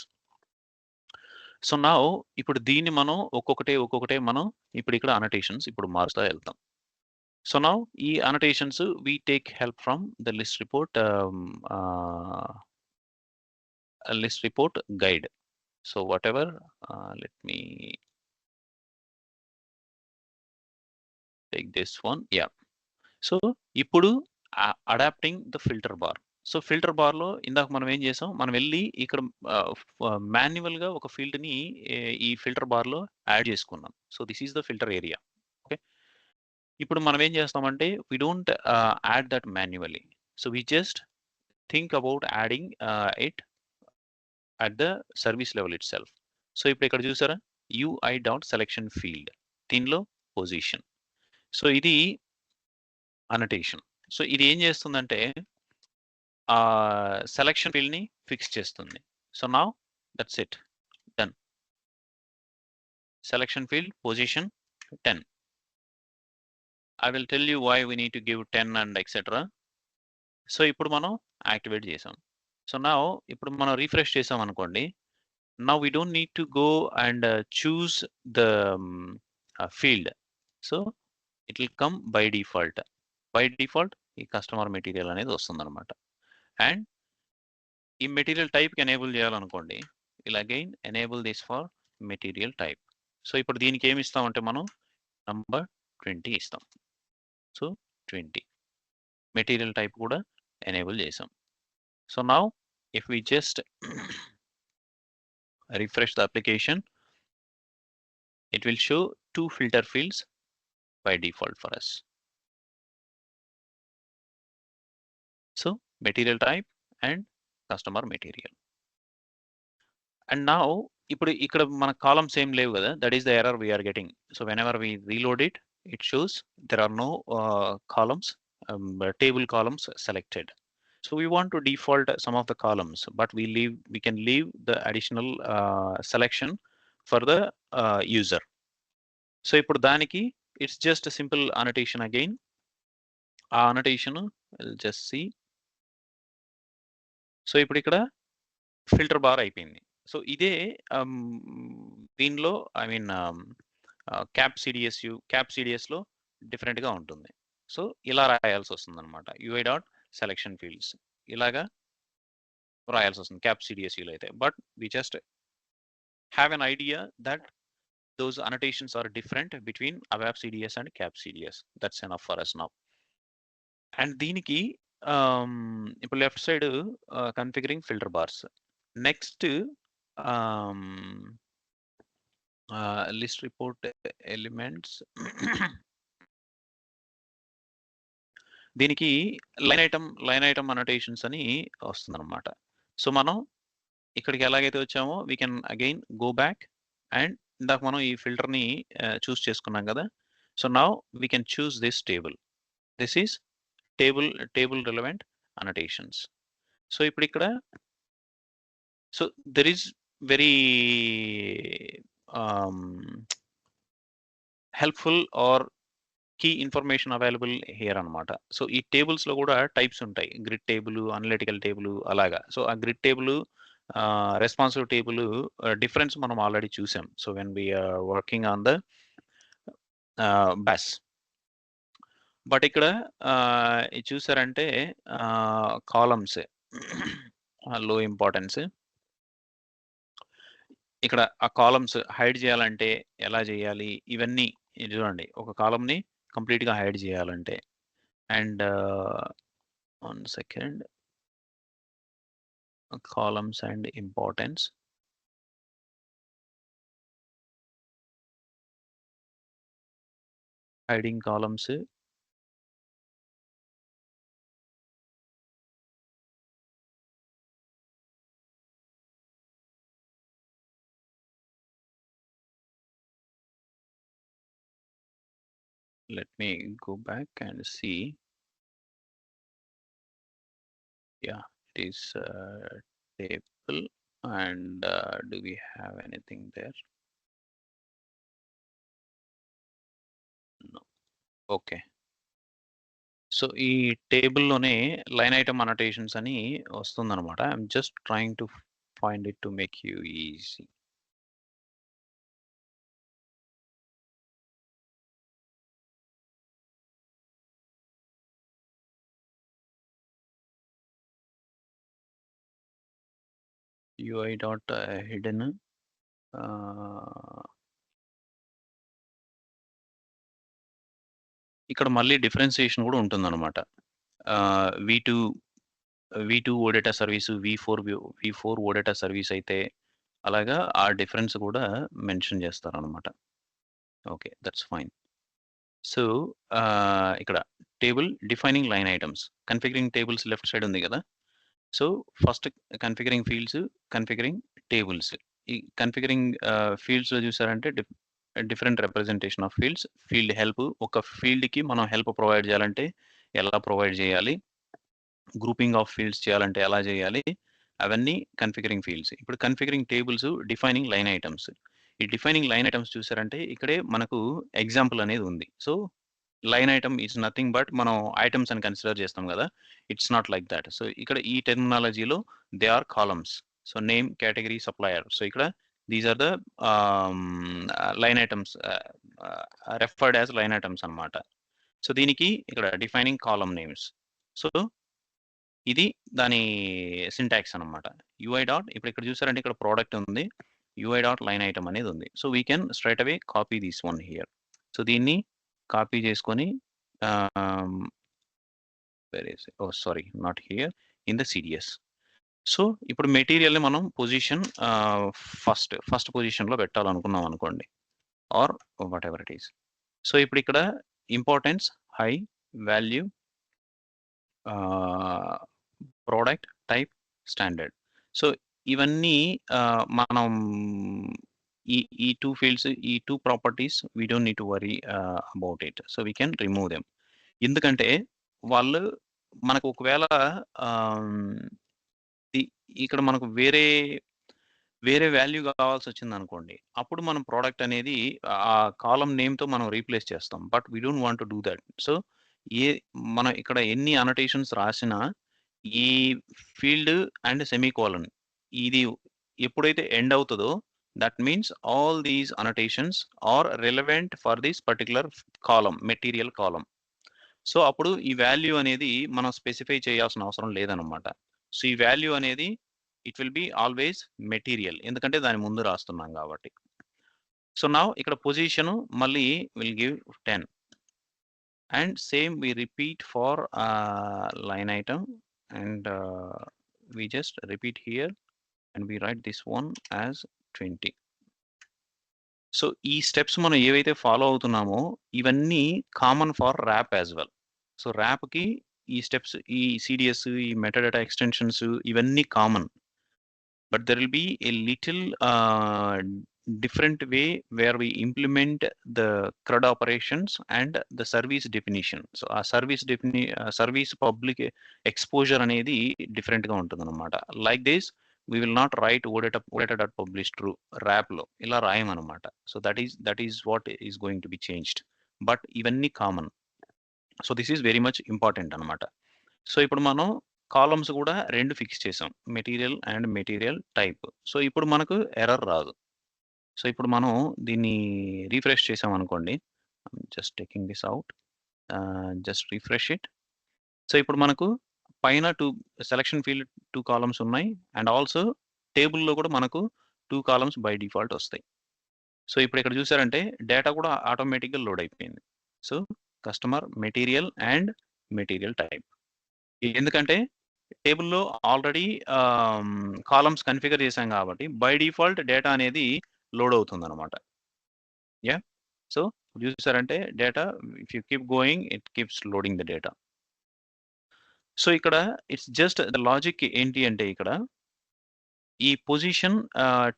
So now ఇప్పుడు దీన్ని మనం ఒక్కొక్కటే మనం ఇప్పుడు ఇక్కడ అనటేషన్స్ ఇప్పుడు మారుస్తూ వెళ్తాం. సో నౌ ఈ అనటేషన్స్ we take help from the list report guide. So whatever, let me take this one. Yeah. So ఇప్పుడు adapting the filter bar. So filter bar లో ఇందాక మనం ఏం చేసాం, మనం వెళ్ళి ఇక్కడ మాన్యువల్ గా ఒక ఫీల్డ్ ని ఈ ఫిల్టర్ బార్ లో యాడ్ చేసుకున్నాం. So this is the filter area. Okay, ఇప్పుడు మనం ఏం చేస్తామంటే we don't add that manually. So we just think about adding it at the service level itself. So ఇప్పుడు ఇక్కడ చూసారా UI.selection field, దీనిలో పొజిషన్. సో ఇది అనటేషన్. సో ఇది ఏం చేస్తుందంటే సెలక్షన్ ఫీల్డ్ ని ఫిక్స్ చేస్తుంది. So now that's it, done. Selection field position 10. I will tell you why we need to give 10 and etc. So ఇప్పుడు మనం యాక్టివేట్ చేసాం. సో నౌ ఇప్పుడు మనం రిఫ్రెష్ చేసాం అనుకోండి. Now we don't need to go and choose the field. So it will come by default. By default ఈ customer material అనేది వస్తుంది అనమాట. అండ్ ఈ మెటీరియల్ టైప్ కి ఎనేబుల్ చేయాలనుకోండి, ఇలా again enable this for material type. So ఇప్పుడు దీనికి ఏమి ఇస్తామంటే మనం నంబర్ 20 ఇస్తాం. సో 20 మెటీరియల్ టైప్ కూడా ఎనేబుల్ చేసాం. So now if we just refresh the application, it will show 2 filter fields by default for us. So material type and customer material. And now ఇప్పుడు ఇక్కడ మన కాలమ్స్ ఏం లేవు కదా, that is the error we are getting. So whenever we reload it, it shows there are no columns, table columns selected. So we want to default some of the columns, but we can leave the additional selection for the user. So ఇప్పుడు దానికి it's just a simple annotation again. ఆ annotation we'll just see. So ఇప్పుడు ఇక్కడ filter bar అయిపోయింది. So ఇదే దీనిలో I mean cap సిడిఎస్లో డిఫరెంట్గా ఉంటుంది. సో ఇలా రాయాల్సి వస్తుంది అనమాట. యూఐ డాట్ సెలెక్షన్ ఫీల్డ్స్ ఇలాగా రాయాల్సి వస్తుంది క్యాప్ సిడిఎస్లో అయితే. But we just have an idea that those annotations are different between ABAP CDS and CAP CDS. That's enough for us now. And దీనికి ఇప్పుడు left side configuring filter bars, next list report elements, దీనికి line item annotations అని వస్తుంది అనమాట. So మనం ఇక్కడికి ఎలాగైతే వచ్చామో we can again go back and ఇందాక మనం ఈ ఫిల్టర్ని చూస్ చేసుకున్నాం కదా. So now we can choose this table. This is table relevant annotations. So ఇప్పుడు ఇక్కడ so there is very helpful or key information available here అనమాట. సో ఈ టేబుల్స్లో కూడా టైప్స్ ఉంటాయి, గ్రిడ్ టేబుల్, అనలిటికల్ టేబుల్ అలాగా. సో ఆ grid table, responsive table difference మనం ఆల్రెడీ చూసాం. So when we're working on the bus. But ఇక్కడ చూసారంటే కాలమ్స్ లో ఇంపార్టెన్స్. ఇక్కడ ఆ కాలమ్స్ హైడ్ చేయాలంటే ఎలా చేయాలి ఇవన్నీ చూడండి. ఒక కాలమ్ని కంప్లీట్గా హైడ్ చేయాలంటే, and 1 second, columns and importance. Hiding columns, let me go back and see. Yeah, it is table, and do we have anything there? No. Okay. So ఈ టేబుల్లోనే లైన్ ఐటమ్ అనోటేషన్స్ అని వస్తుందన్నమాట. I'm just trying to find it to make you easy. UI dot hidden, ఇక్కడ మళ్ళీ differentiation కూడా ఉంటుందన్నమాట. V2 OData service, V4 OData service అయితే అలాగా ఆ డిఫరెన్స్ కూడా మెన్షన్ చేస్తారనమాట. Okay, that's fine. సో ఇక్కడ table defining line items, configuring tables left side ఉంది కదా. So first configuring fields, configuring tables. ఈ కన్ఫిగరింగ్ ఫీల్డ్స్లో చూసారంటే different representation of fields, field help. ఒక ఫీల్డ్కి మనం హెల్ప్ ప్రొవైడ్ చేయాలంటే ఎలా ప్రొవైడ్ చేయాలి, గ్రూపింగ్ ఆఫ్ ఫీల్డ్స్ చేయాలంటే ఎలా చేయాలి, అవన్నీ కన్ఫిగరింగ్ ఫీల్డ్స్. ఇప్పుడు configuring tables, defining line items. ఈ డిఫైనింగ్ లైన్ ఐటమ్స్ చూసారంటే ఇక్కడే మనకు ఎగ్జాంపుల్ అనేది ఉంది. So line item is nothing but మనం ఐటమ్స్ అని కన్సిడర్ చేస్తాం కదా, it's not like that. So ఇక్కడ ఈ టెర్మినాలజీలో they are columns. So name, category, supplier. So ఇక్కడ these are the line items, referred as line items అనమాట. సో దీనికి ఇక్కడ డిఫైనింగ్ కాలమ్ నేమ్స్. సో ఇది దాని సింటాక్స్ అనమాట. యూఐ డాట్, ఇప్పుడు ఇక్కడ చూసారంటే ఇక్కడ ప్రోడక్ట్ ఉంది, యూఐ డాట్ లైన్ ఐటమ్ అనేది ఉంది. So we can straight away copy this one here. So దీన్ని కాపీ చేసుకొని where is it? Oh, sorry, not here, in the CDS. So ఇప్పుడు మెటీరియల్ని మనం పొజిషన్ ఫస్ట్ పొజిషన్లో పెట్టాలనుకున్నాం అనుకోండి, or whatever it is. So ఇప్పుడు ఇక్కడ importance, high, value, product, type, standard. So ఇవన్నీ మనం ఈ టూ ఫీల్డ్స్, ఈ two properties we don't need to worry about it. So we can remove them. ఎందుకంటే వాళ్ళు మనకు ఒకవేళ ఇక్కడ మనకు వేరే వాల్యూ కావాల్సొచ్చిందనుకోండి, అప్పుడు మనం ప్రోడక్ట్ అనేది ఆ కాలమ్ నేమ్‌తో మనం రీప్లేస్ చేస్తాం. But we don't want to do that. So ఏ మనం ఇక్కడ ఎన్ని అనోటేషన్స్ రాసినా ఈ ఫీల్డ్ అండ్ సెమీకోలన్ ఇది ఎప్పుడైతే ఎండ్ అవుతదో that means all these annotations are relevant for this particular column, material column. So అప్పుడు ఈ వాల్యూ అనేది మనం స్పెసిఫై చేయాల్సిన అవసరం లేదనమాట. సో ఈ వాల్యూ అనేది it will be always material, ఎందుకంటే దాని ముందు రాస్తున్నాం కాబట్టి. సో నౌ ఇక్కడ పొజిషన్ మళ్ళీ will give 10 and same we repeat for line item and we just repeat here and we write this one as 20. So ఈ స్టెప్స్ మనం ఏవైతే ఫాలో అవుతున్నామో ఇవన్నీ common for RAP as well. So ర్యాప్‌కి ఈ steps, ఈ CDS, ఈ metadata extensions ఇవన్నీ common. But there will be a little different way where we implement the CRUD operations and the service definition. So ఆ service public exposure అనేది different గా ఉంటుందన్నమాట. Like this we will not write odata.publish true ర్యాప్లో ఇలా రాయమన్నమాట. So that is what is going to be changed. But ఇవన్నీ common. So this is very much important అనమాట. So ఇప్పుడు మనం కాలమ్స్ కూడా 2 ఫిక్స్ చేసాం, material and material type. So ఇప్పుడు మనకు ఎర్రర్ రాదు. సో ఇప్పుడు మనం దీన్ని రిఫ్రెష్ చేసాం అనుకోండి, just taking this out, just refresh it. So ఇప్పుడు మనకు పైన సెలక్షన్ ఫీల్డ్ 2 కాలమ్స్ ఉన్నాయి అండ్ ఆల్సో టేబుల్‌లో కూడా మనకు 2 కాలమ్స్ బై డిఫాల్ట్ వస్తాయి. సో ఇప్పుడు ఇక్కడ చూసారంటే డేటా కూడా ఆటోమేటిక్‌గా లోడ్ అయిపోయింది. So customer, material and material type. ఎందుకంటే టేబుల్‌లో ఆల్రెడీ కాలమ్స్ కన్ఫిగర్ చేశాం కాబట్టి బై డిఫాల్ట్ డేటా అనేది లోడ్ అవుతుందన్నమాట. యాహ్! సో చూసారంటే data if you keep going it keeps loading the data. So ఇక్కడ ఇట్స్ జస్ట్ ద లాజిక్ ఏంటి అంటే ఇక్కడ ఈ position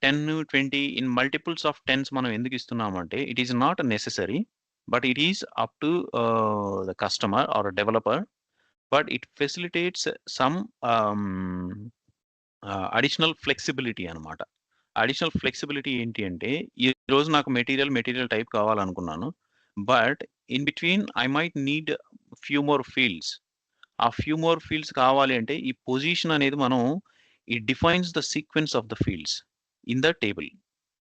10, 20 in multiples of 10s మనం ఎందుకు ఇస్తున్నామంటే it is not necessary, but it is up to the customer or developer. But it facilitates some additional flexibility అనమాట. Additional flexibility ఏంటి అంటే ఈరోజు నాకు మెటీరియల్ టైప్ కావాలనుకున్నాను. But in between I might need few more fields. ఆ few more fields కావాలి అంటే ఈ పొజిషన్ అనేది మనం it defines the sequence of the fields in the table.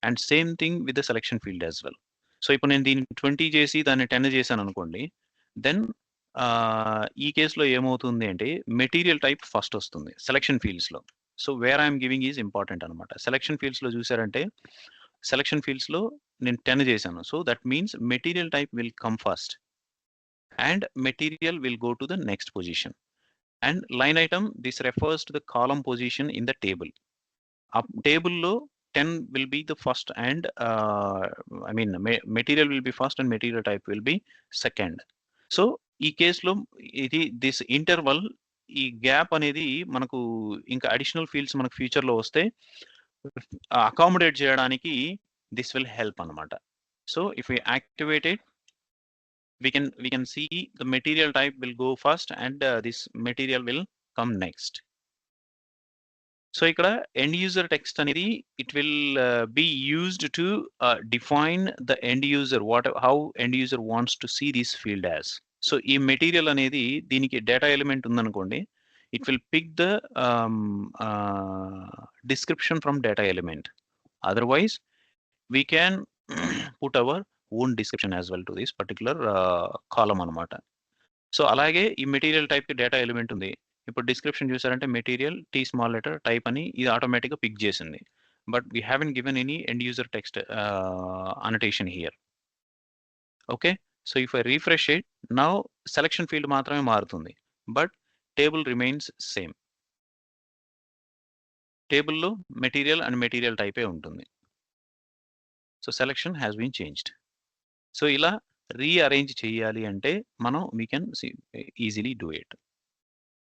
And same thing with the selection field as well. So ఇప్పుడు నేను దీన్ని 20 చేసి దాన్ని 10 చేశాను అనుకోండి, దెన్ ఈ కేసులో ఏమవుతుంది అంటే మెటీరియల్ టైప్ ఫస్ట్ వస్తుంది సెలక్షన్ ఫీల్డ్స్‌లో. So where I'm giving is important అనమాట. సెలక్షన్ ఫీల్డ్స్‌లో చూసారంటే సెలక్షన్ ఫీల్డ్స్‌లో నేను 10 చేశాను. So that means material type will come first and material will go to the next position. And line item this refers to the column position in the table. ఆ టేబుల్‌లో 10 will be the first and I mean material will be first and material type will be second. So ఈ కేస్‌లో ఇది this interval, ఈ gap అనేది మనకు ఇంకా additional fields మనకు ఫ్యూచర్‌లో వస్తే అకామోడేట్ చేయడానికి దిస్ విల్ హెల్ప్ అనమాట. So if we activate it we can see the material type will go first and this material will come next. So ఇక్కడ ఎండ్ యూజర్ టెక్స్ట్ అనేది it will be used to define the end user how end user wants to see this field as. So ఈ material అనేది దీనికి data element ఉందనుకోండి, it will pick the description from data element. Otherwise we can put our own description as well to this particular column అనమాట. So అలాగే ఈ material టైప్‌కి data element ఉంది. ఇప్పుడు description చూసారంటే material T small letter type అని ఇది ఆటోమేటిక్‌గా pick చేసింది. But we haven't given any end user text annotation here. Okay. So if I refresh it now selection field మాత్రమే మారుతుంది. But table remains same. టేబుల్‌లో మెటీరియల్ అండ్ మెటీరియల్ టైపే ఉంటుంది. So, selection has been changed. So, ఇలా rearrange చేయాలి అంటే మనం we can easily do it.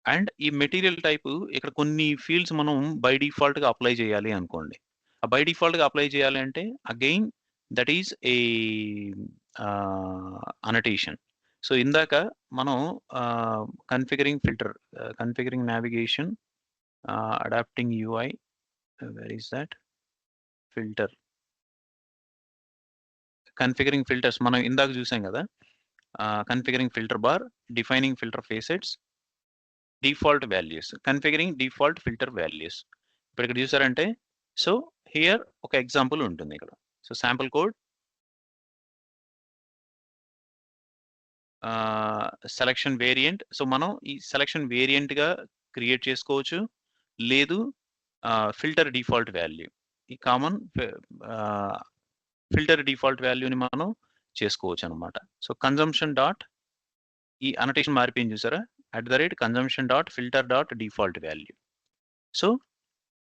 And ఈ మెటీరియల్ టైపు ఇక్కడ కొన్ని ఫీల్డ్స్ మనం బై డిఫాల్ట్‌గా అప్లై చేయాలి అనుకోండి. ఆ బై డిఫాల్ట్‌గా అప్లై చేయాలి అంటే again that is a annotation. So, ఇందాక మనం configuring filter, configuring navigation, adapting UI, where is that? Filter. Configuring filters మనం ఇందాక చూసాం గదా! Configuring filter bar, defining filter facets, default values, configuring default filter values. ఇప్పుడు ఇక్కడ చూసారంటే సో, హియర్ ఒక ఎగ్జాంపుల్ ఉంటుంది ఇక్కడ. So, sample code selection variant. So, మనం ఈ సెలక్షన్ వేరియంట్‌గా క్రియేట్ చేసుకోవచ్చు. లేదు ఫిల్టర్ డిఫాల్ట్ వాల్యూ. ఈ కామన్ ఫిల్టర్ డిఫాల్ట్ వాల్యూని మనం చేసుకోవచ్చనమాట. సో, కన్జంప్షన్ డాట్ ఈ అనోటేషన్ మారిపోయింది చూసారా? @కన్జంప్షన్.filter.default వాల్యూ. సో,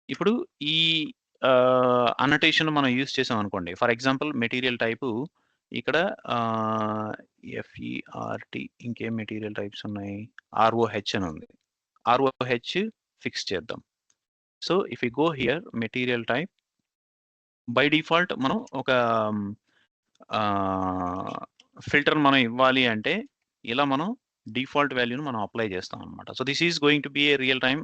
ఇప్పుడు ఈ అనోటేషన్ మనం యూజ్ చేసామనుకోండి. ఫర్ ఎగ్జాంపుల్ మెటీరియల్ టైపు ఇక్కడ FERT ఇంకేం మెటీరియల్ టైప్స్ ఉన్నాయి? ROH అని ఉంది. ROH ఫిక్స్ చేద్దాం. So, if you go here material type by default మనం ఒక ఫిల్టర్ మనం ఇవ్వాలి అంటే ఇలా మనం డిఫాల్ట్ వాల్యూని మనం అప్లై చేస్తాం అనమాట. So, this is going to B A real time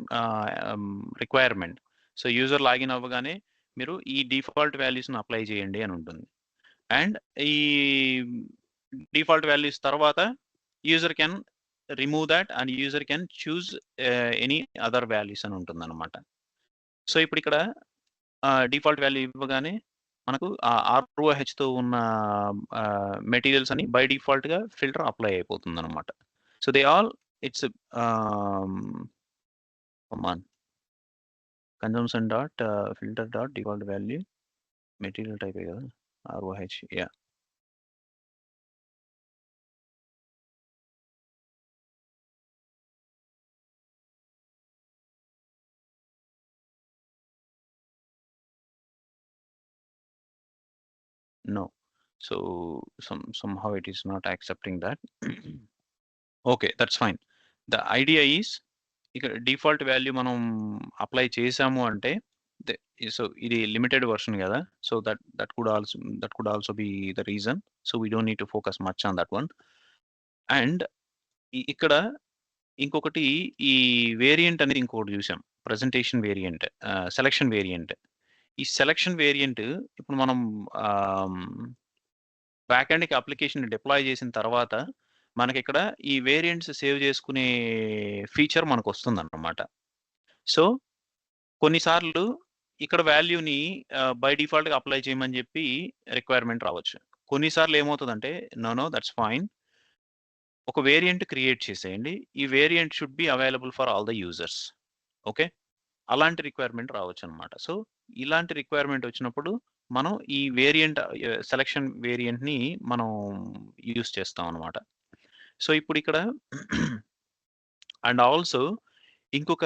requirement. So, user login అవ్వగానే మీరు ఈ డిఫాల్ట్ వాల్యూస్‌ని అప్లై చేయండి అని ఉంటుంది. అండ్ ఈ డిఫాల్ట్ వాల్యూస్ తర్వాత user can remove thought and user can choose any other values అని ఉంటుందన్నమాట. సో, ఇప్పుడు ఇక్కడ డిఫాల్ట్ వాల్యూ ఇవ్వగానే మనకు ROHతో ఉన్న మెటీరియల్స్ అన్ని బై డిఫాల్ట్‌గా ఫిల్టర్ అప్లై అయిపోతుందన్నమాట. So, they all it's come on consumption dot filter dot default value material టైపే కదా! ROH yeah! No. So, somehow it is not accepting that. Okay. That's fine. The idea is ఇక్కడ default value మనం apply చేసాము అంటే the so, ఇది limited version గదా! So, that could also be the reason. So, we don't need to focus much on that one. And ఇక్కడ ఇంకొకటి ఈ variant అనేది ఇంకొకటి చూసాం. Presentation variant, selection variant. ఈ సెలక్షన్ వేరియంట్ ఇప్పుడు మనం ఆహ్, బ్యాక్ ఎండ్‌కి అప్లికేషన్ డిప్లాయ్ చేసిన తర్వాత మనకిక్కడ ఈ వేరియంట్స్ సేవ్ చేసుకునే ఫీచర్ మనకొస్తుందన్నమాట. సో, కొన్నిసార్లు ఇక్కడ వాల్యూని బై డిఫాల్ట్‌గా అప్లై చేయమని జెప్పి రిక్వైర్మెంట్ రావచ్చు. కొన్నిసార్లు ఏమవుతదంటే నో, దట్స్ ఫైన్. ఒక వేరియంట్ క్రియేట్ చేసేయండి. ఈ variant should be available for all the users. Okay. అలాంటి రిక్వైర్మెంట్ రావచ్చనమాట. సో, ఇలాంటి రిక్వైర్మెంట్ వచ్చినప్పుడు మనం ఈ వేరియంట్ సెలక్షన్ వేరియంట్‌ని మనం యూజ్ చేస్తాం అనమాట. సో, ఇప్పుడిక్కడ అండ్ ఆల్సో ఇంకొక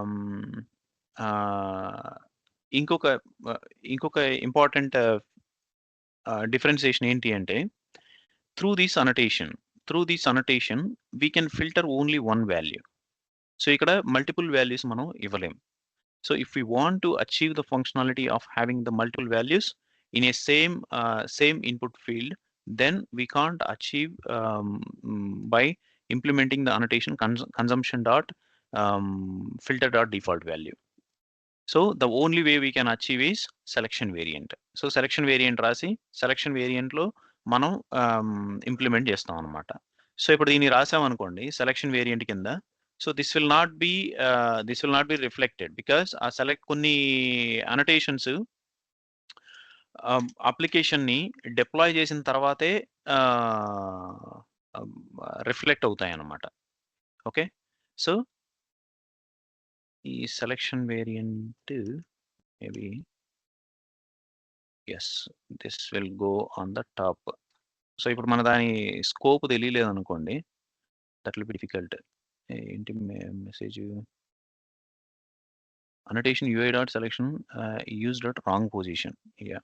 హ్మ్, ఆహ్, ఇంకొక ఇంకొక ఇంపార్టెంట్ డిఫరెన్షియేషన్ ఏంటి అంటే through this annotation we can filter only one value. So, ఇక్కడ మల్టిపుల్ వాల్యూస్ మనం ఇవ్వలేం. So if we want to achieve the functionality of having the multiple values in a same input field, then we can't achieve by implementing the annotation consumption dot filter dot default value. So the only way we can achieve is selection variant. So selection variant రాసి selection variant లో మనం implement చేస్తాం అనమాట. So ఇప్పుడు దీన్ని రాసామనుకోండి selection variant కింద. So this will not be reflected because ఆ కొన్ని అనోటేషన్స్ అప్లికేషన్‌ని డిప్లాయ్ చేసిన తర్వాతే రిఫ్లెక్ట్ అవుతాయన్నమాట. ఓకే. సో, ఈ selection variant maybe yes, this will go on the top. So, ఇప్పుడు మన దాని స్కోప్ తెలియలేదనుకోండి దట్ విల్ బి డిఫికల్ట్. ఏంటి message? annotation UI dot selection used at wrong position. Yeah.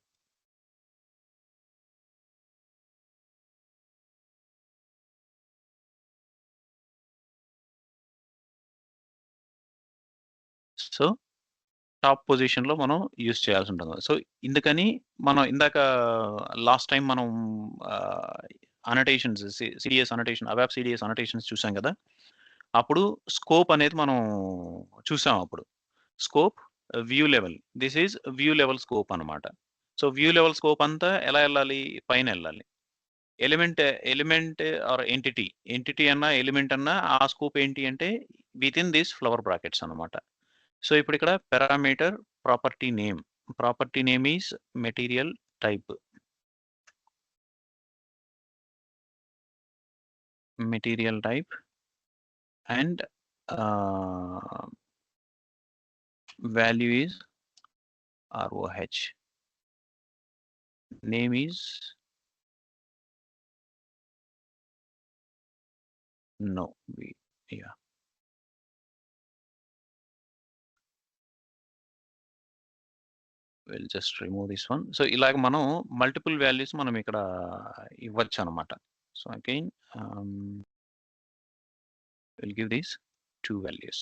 So top పొజిషన్‌లో మనం use చేయాల్సి ఉంటుంది. సో ఇందుకని మనం ఇందాక లాస్ట్ టైమ్ మనం అనోటేషన్స్ సిడిఎస్ అనోటేషన్ అవాప్ సిడిఎస్ అనోటేషన్స్ చూసాం కదా! అప్పుడు స్కోప్ అనేది మనం చూసాం అప్పుడు. Scope, view level. This is view level scope అన్నమాట. సో వ్యూ లెవెల్ స్కోప్ అంతా ఎలా ఎళ్ళాలి? పైనెళ్ళాలి. ఎలిమెంట్ ఆర్ ఎంటిటీ అన్నా, ఎలిమెంట్ అన్నా ఆ స్కోప్ ఏంటి అంటే వితిన్ దిస్ ఫ్లవర్ బ్రాకెట్స్ అన్నమాట. సో ఇప్పుడు ఇక్కడ parameter property name. Property name is material type. Material type and value is ROH. Name is no. Yeah. We'll just remove this one. So ఇలాగ మనం multiple values మనం ఇక్కడ ఇవ్వచ్చు అనమాట. So again we'll give these two values.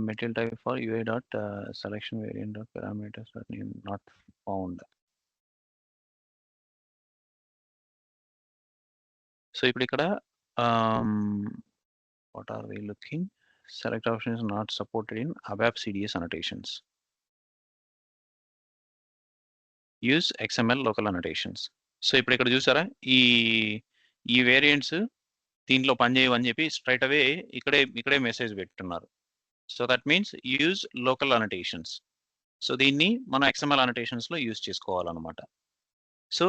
Material type for UI dot selection variant dot parameters dot name not found. So ఇప్పుడు ఇక్కడ what are we looking? Select option is not supported in ABAP CDS annotations. Use XML local annotations. So ఇప్పుడు ఇక్కడ చూసారా ఈ variants దీంట్లో పనిచేయవని చెప్పి straight అవే ఇక్కడే message పెట్టున్నారు. So that means use local annotations. So దీన్ని మనం XML అనోటేషన్స్ లో యూజ్ చేసుకోవాలన్నమాట. సో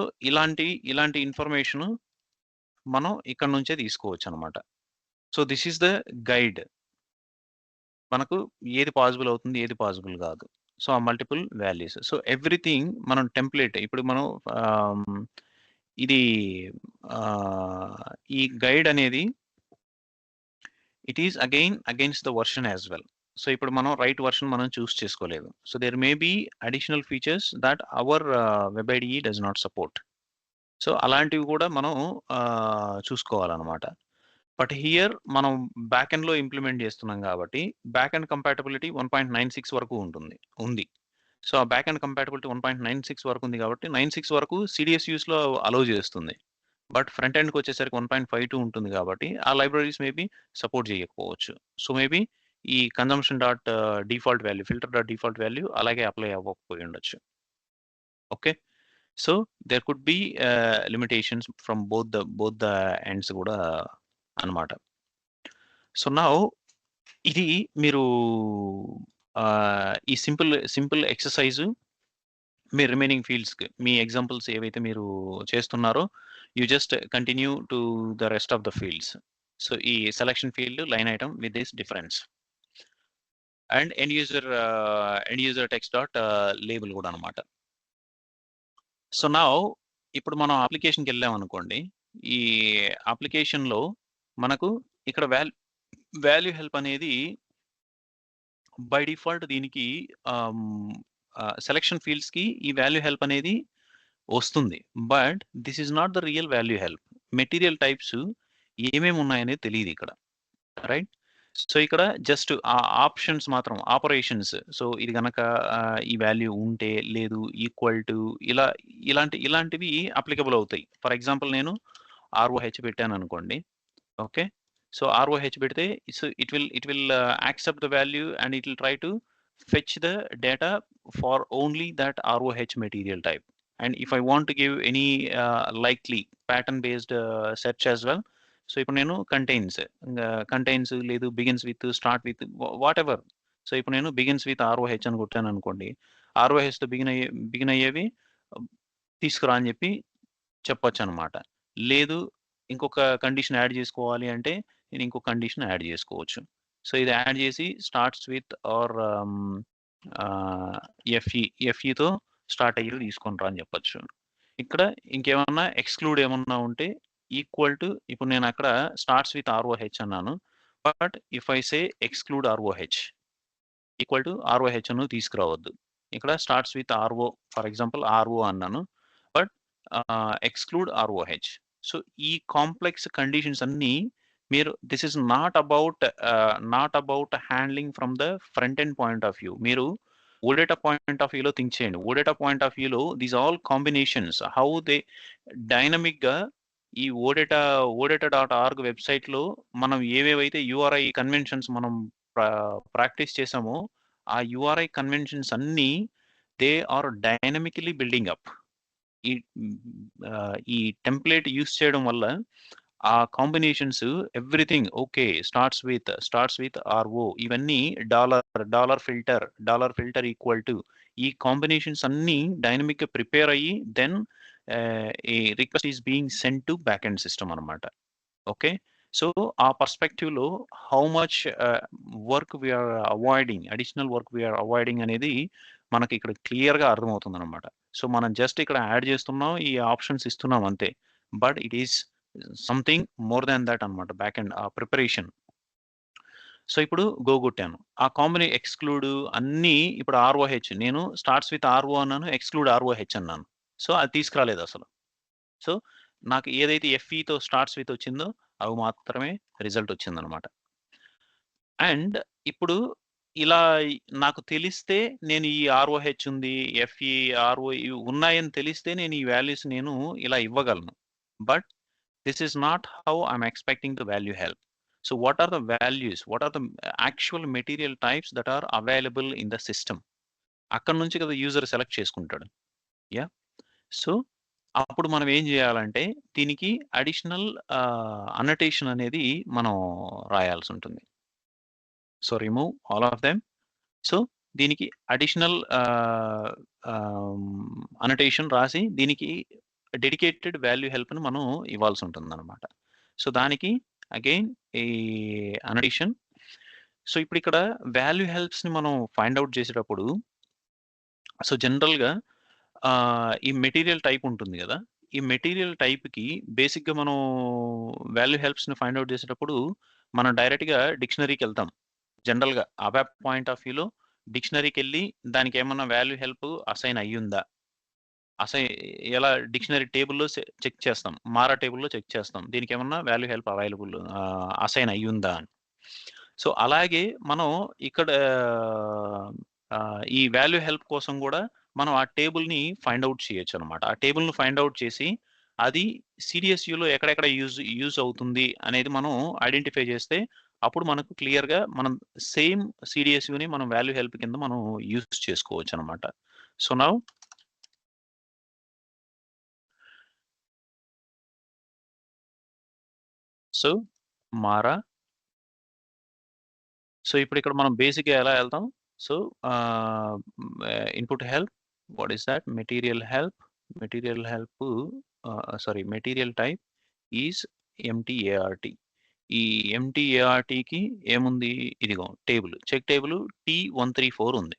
ఇలాంటి ఇన్ఫర్మేషన్ మనం ఇక్కడ నుంచే తీసుకోవచ్చు అనమాట. So this is the guide. మనకు ఏది పాసిబుల్ అవుతుంది, ఏది పాసిబుల్ కాదు. సో ఆ మల్టిపుల్ వాల్యూస్. సో ఎవ్రీథింగ్ మనం టెంప్లేట్ ఇప్పుడు మనం ఇది ఈ గైడ్ అనేది it is against the version as well. So ఇప్పుడు మనం రైట్ వర్షన్ మనం చూస్ చేసుకోలేదు. So there may be additional features that our web IDE does not support. So అలాంటివి కూడా మనం చూసుకోవాలన్నమాట. బట్ హియర్ మనం బ్యాక్ ఎండ్‌లో ఇంప్లిమెంట్ చేస్తున్నాం కాబట్టి బ్యాక్ ఎండ్ కంపాటబిలిటీ 1.96 వరకు ఉంది. సో ఆ బ్యాక్ ఎండ్ కంపాటబిలిటీ 1.96 వరకు ఉంది కాబట్టి 96 వరకు సిడిఎస్ యూస్‌లో అలౌ చేస్తుంది. బట్ ఫ్రంట్ ఎండ్‌కి వచ్చేసరికి 1.52 ఉంటుంది కాబట్టి ఆ లైబ్రరీస్ మేబీ సపోర్ట్ చేయకపోవచ్చు. సో మేబీ ఈ consumption dot default value, filter dot default value అలాగే అప్లై అవ్వకపోయి ఉండొచ్చు. Okay. So there could be limitations from both the ends కూడా అన్నమాట. సో నౌ ఇది మీరు ఈ సింపుల్ ఎక్సర్సైజ్ మీ రిమైనింగ్ ఫీల్డ్స్‌కి మీ ఎగ్జాంపుల్స్ ఏవైతే మీరు చేస్తున్నారో you just continue to the rest of the fields. So ఈ selection field, line item with this difference and end user text dot label కూడా అనమాట. సో నౌ ఇప్పుడు మనం అప్లికేషన్‌కి వెళ్ళామనుకోండి. ఈ అప్లికేషన్‌లో మనకు ఇక్కడ వాల్యూ హెల్ప్ అనేది బై డిఫాల్ట్ దీనికి సెలక్షన్ ఫీల్డ్స్‌కి ఈ వాల్యూ హెల్ప్ అనేది వస్తుంది. But this is not the real value help. Material types ఏమేమి ఉన్నాయనేది తెలీదు ఇక్కడ. రైట్? సో ఇక్కడ జస్ట్ ఆ ఆప్షన్స్ మాత్రం ఆపరేషన్స్. సో ఇది గనక ఈ వాల్యూ ఉంటే, లేదు, ఈక్వల్ టు ఇలాంటివి అప్లికబుల్ అవుతాయి. ఫర్ ఎగ్జాంపుల్ నేను ROH పెట్టాననుకోండి. ఓకే. సో ROH పెడితే it will accept the value and it will try to fetch the data for only that ROH material type. And if I want to give any likely pattern based search as well, so ఇప్పుడు నేను contains లేదు begins with, start with, what ever. So ఇప్పుడు నేను begins with ROH అని కొట్టాను అనుకోండి. ROHతో begin అయ్యేవి తీసుకురా అని చెప్పొచ్చు అనమాట. లేదు ఇంకొక కండిషన్ యాడ్ చేసుకోవాలి అంటే నేను ఇంకొక కండిషన్ యాడ్ చేసుకోవచ్చు. సో ఇది యాడ్ చేసి స్టార్ట్స్ విత్ ఆర్ ఎఫ్ఈతో స్టార్ట్ అయ్యేది తీసుకొని రా అని చెప్పొచ్చు. ఇక్కడ ఇంకేమన్నా ఎక్స్క్లూడ్ ఏమన్నా ఉంటే ఈక్వల్ టు ఇప్పుడు నేను అక్కడ స్టార్ట్స్ విత్ ROH అన్నాను. But if I say exclude ROH equal to ROH ను తీసుకురావద్దు. ఇక్కడ starts with RO, for example RO అన్నాను, బట్ ఎక్స్క్లూడ్ ఆర్ఓహెచ్. సో ఈ కాంప్లెక్స్ కండిషన్స్ అన్నీ మీరు this is not about handling from the front end point of view. మీరు OData point of వ్యూలో think చేయండి. ఓడేటా పాయింట్ ఆఫ్ వ్యూలో these all combinations how they డైనమిక్గా ఈ ఓడేటా.org వెబ్సైట్లో మనం ఏవేవైతే యూఆర్ఐ కన్వెన్షన్స్ మనం ప్రాక్టీస్ చేసామో ఆ యూఆర్ఐ కన్వెన్షన్స్ అన్నీ they are dynamically building up. ఈ ఈ టెంప్లేట్ యూస్ చేయడం వల్ల ఆ combinations everything okay starts with RO ఇవన్నీ డాలర్ ఫిల్టర్ ఈక్వల్ టు ఈ కాంబినేషన్స్ అన్నీ డైనమిక్ గా ప్రిపేర్ అయ్యి then a request is being send to back end system అనమాట. ఓకే, సో ఆ పర్స్పెక్టివ్ లో how much additional work we're avoiding అనేది మనకి ఇక్కడ క్లియర్ గా అర్థమవుతుంది అనమాట. సో మనం జస్ట్ ఇక్కడ యాడ్ చేస్తున్నాం, ఈ ఆప్షన్స్ ఇస్తున్నాం అంతే. But it is something more than that అనమాట బ్యాక్ ఎండ్ ఆ ప్రిపరేషన్. సో ఇప్పుడు గో కొట్టాను, ఆ ఎక్స్క్లూడ్ అన్ని ఇప్పుడు ఆర్ఓహెచ్ నేను స్టార్ట్స్ విత్ ఆర్ఓ అన్నాను, ఎక్స్క్లూడ్ ఆర్ఓహెచ్ అన్నాను. సో అది తీసుకురాలేదు అసలు. సో నాకు ఏదైతే ఎఫ్ఈతో స్టార్ట్స్ విత్ వచ్చిందో అవి మాత్రమే రిజల్ట్ వచ్చిందనమాట. అండ్ ఇప్పుడు ఇలా నాకు తెలిస్తే నేను ఈ ఆర్ఓహెచ్ ఉంది, ఎఫ్ఈ, ఆర్ఓ ఇవి ఉన్నాయని తెలిస్తే నేను ఈ వాల్యూస్ నేను ఇలా ఇవ్వగలను. But this is not how I'm expecting the value help. So what are the values, what are the actual material types that are available in the system? అక్కడ నుంచి కదా యూజర్ సెలెక్ట్ చేసుకుంటాడు. యా, సో అప్పుడు మనం ఏం చేయాలంటే దీనికి additional annotation అనేది మనం రాయాల్సి ఉంటుంది. So remove all of them. So దీనికి అడిషనల్ అనటేషన్ రాసి దీనికి డెడికేటెడ్ వాల్యూ హెల్ప్ని మనం ఇవ్వాల్సి ఉంటుంది అనమాట. సో దానికి అగైన్ ఈ అనటేషన్. సో ఇప్పుడు ఇక్కడ వాల్యూ హెల్ప్స్ని మనం ఫైండ్ అవుట్ చేసేటప్పుడు సో జనరల్గా ఈ మెటీరియల్ టైప్ ఉంటుంది కదా, ఈ మెటీరియల్ టైప్కి బేసిక్గా మనం వాల్యూ హెల్ప్స్ని ఫైండ్ అవుట్ చేసేటప్పుడు మనం డైరెక్ట్గా డిక్షనరీకి వెళ్తాం. జనరల్గా అబాప్ పాయింట్ ఆఫ్ వ్యూలో డిక్షనరీకి వెళ్ళి దానికి ఏమన్నా వాల్యూ హెల్ప్ అసైన్ అయ్యిందా, ఎలా డిక్షనరీ టేబుల్లో చెక్ చేస్తాం, మారా టేబుల్లో చెక్ చేస్తాం దీనికి ఏమన్నా వాల్యూ హెల్ప్ అవైలబుల్ అసైన్ అయ్యిందా అని. సో అలాగే మనం ఇక్కడ ఈ వాల్యూ హెల్ప్ కోసం కూడా మనం ఆ టేబుల్ని ఫైండ్ అవుట్ చేయొచ్చు అనమాట. ఆ టేబుల్ని ఫైండ్ అవుట్ చేసి అది సిడిఎస్యులో ఎక్కడెక్కడ యూజ్ అవుతుంది అనేది మనం ఐడెంటిఫై చేస్తే అప్పుడు మనకు క్లియర్గా మనం సేమ్ సిడిఎస్యుని మనం వాల్యూ హెల్ప్ కింద మనం యూజ్ చేసుకోవచ్చు అనమాట. సో నౌ సో మారా. సో ఇప్పుడు ఇక్కడ మనం బేసిక్గా ఎలా వెళ్తాం? So input help, what is that? Material help sorry material type is MTART. ఈ ఎంటీఏఆర్టీకి ఏముంది? ఇదిగో టేబుల్, చెక్ టేబుల్ T134 ఉంది.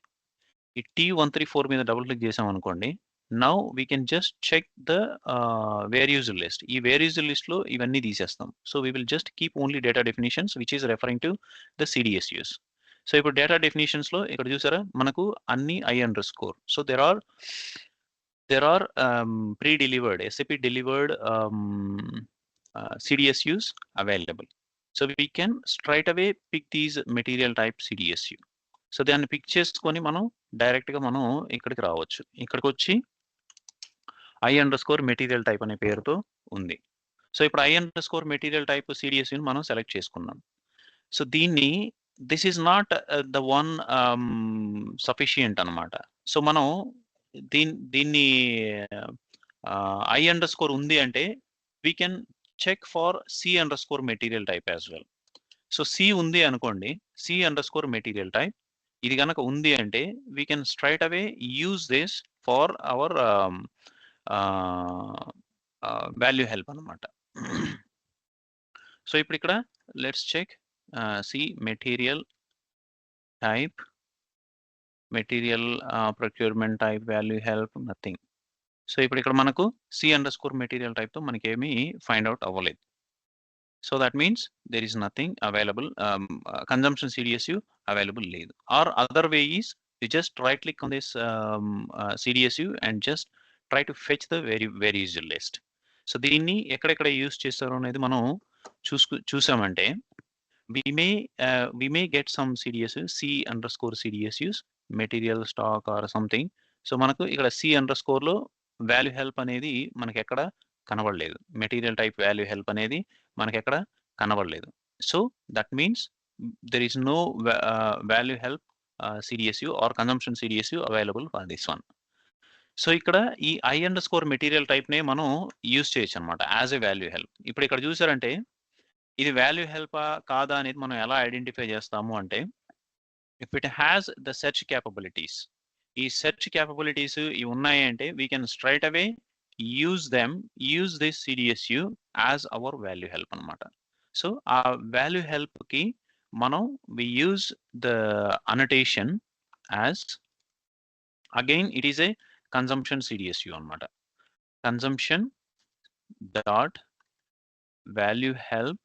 ఈ T134 మీద డబుల్ క్లిక్ చేసాం అనుకోండి, now we can just check the where user list. ఈ వేర్ యూజర్ లిస్ట్లో ఇవన్నీ తీసేస్తాం. So we will just keep only data definitions which is referring to the CDS views. So ఇప్పుడు డేటా డెఫినిషన్స్లో ఇక్కడ చూసారా మనకు అన్ని I_. So there are pre-delivered SAP delivered CDSUs available. So we can straight away pick these material type CDSU. So దాన్ని pick చేసుకొని మనం డైరెక్ట్గా మనం ఇక్కడికి రావచ్చు. ఇక్కడికి వచ్చి I_ మెటీరియల్ టైప్ అనే పేరుతో ఉంది. సో ఇప్పుడు I_ మెటీరియల్ టైప్ సిడిఎస్యుని మనం సెలెక్ట్ చేసుకున్నాం. So this is not the one sufficient అనమాట. సో మనం దీన్ని I_ ఉంది అంటే we can check for C_ material type as well. So C ఉంది అనుకోండి, C_ మెటీరియల్ టైప్ ఇది కనుక ఉంది అంటే we can straight away use this for our value help అనమాట. సో ఇప్పుడు ఇక్కడ let's check C material type, material procurement type, value help, nothing. So ఇప్పుడు ఇక్కడ మనకు C_ మెటీరియల్ టైప్తో మనకి ఏమీ ఫైండ్ అవుట్ అవ్వలేదు. So that means there is nothing available, consumption CDSU available లేదు. Or other way is you just right click on this CDSU and just try to fetch the very easy list. So దీన్ని ఎక్కడెక్కడ use చేస్తారు అనేది మనం చూసామంటే we may get some CDSU, C_CDSUs, material stock or something. So మనకు ఇక్కడ C_ లో value help అనేది మనకి ఎక్కడ కనబడలేదు. మెటీరియల్ టైప్ వాల్యూ హెల్ప్ అనేది మనకి ఎక్కడ కనబడలేదు. So that means there is no value help CDSU or consumption CDSU available for this one. So ఇక్కడ ఈ I_material type నే మనం యూస్ చేయొచ్చు అనమాట యాజ్ ఎ వాల్యూ హెల్ప్. ఇప్పుడు ఇక్కడ చూసారంటే ఇది వాల్యూ హెల్పా కాదా అనేది మనం ఎలా ఐడెంటిఫై చేస్తాము అంటే, if it has the search capabilities, ఈ సెర్చ్ క్యాపబిలిటీస్ ఇవి ఉన్నాయి అంటే we can straight away use this CDSU as our value help అనమాట. సో ఆ వాల్యూ హెల్ప్ కి మనం we use the annotation as, again it is a consumption CDSU అనమాట. Consumption dot value help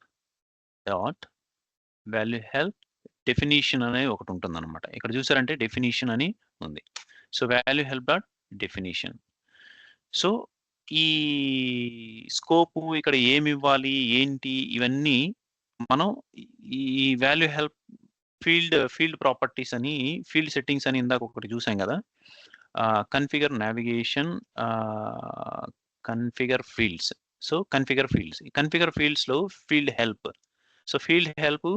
definition అనేది ఒకటి ఉంటుంది అనమాట. ఇక్కడ చూసారంటే డెఫినిషన్ అని ఉంది. So value help dot definition. So ఈ స్కోపు ఇక్కడ ఏమి ఇవ్వాలి ఏంటి ఇవన్నీ మనం ఈ వాల్యూ హెల్ప్ ఫీల్డ్ ప్రాపర్టీస్ అని, ఫీల్డ్ సెట్టింగ్స్ అని ఇందాక ఒకటి చూసాం కదా. Configure navigation, configure fields. So configure fields లో field help. So field help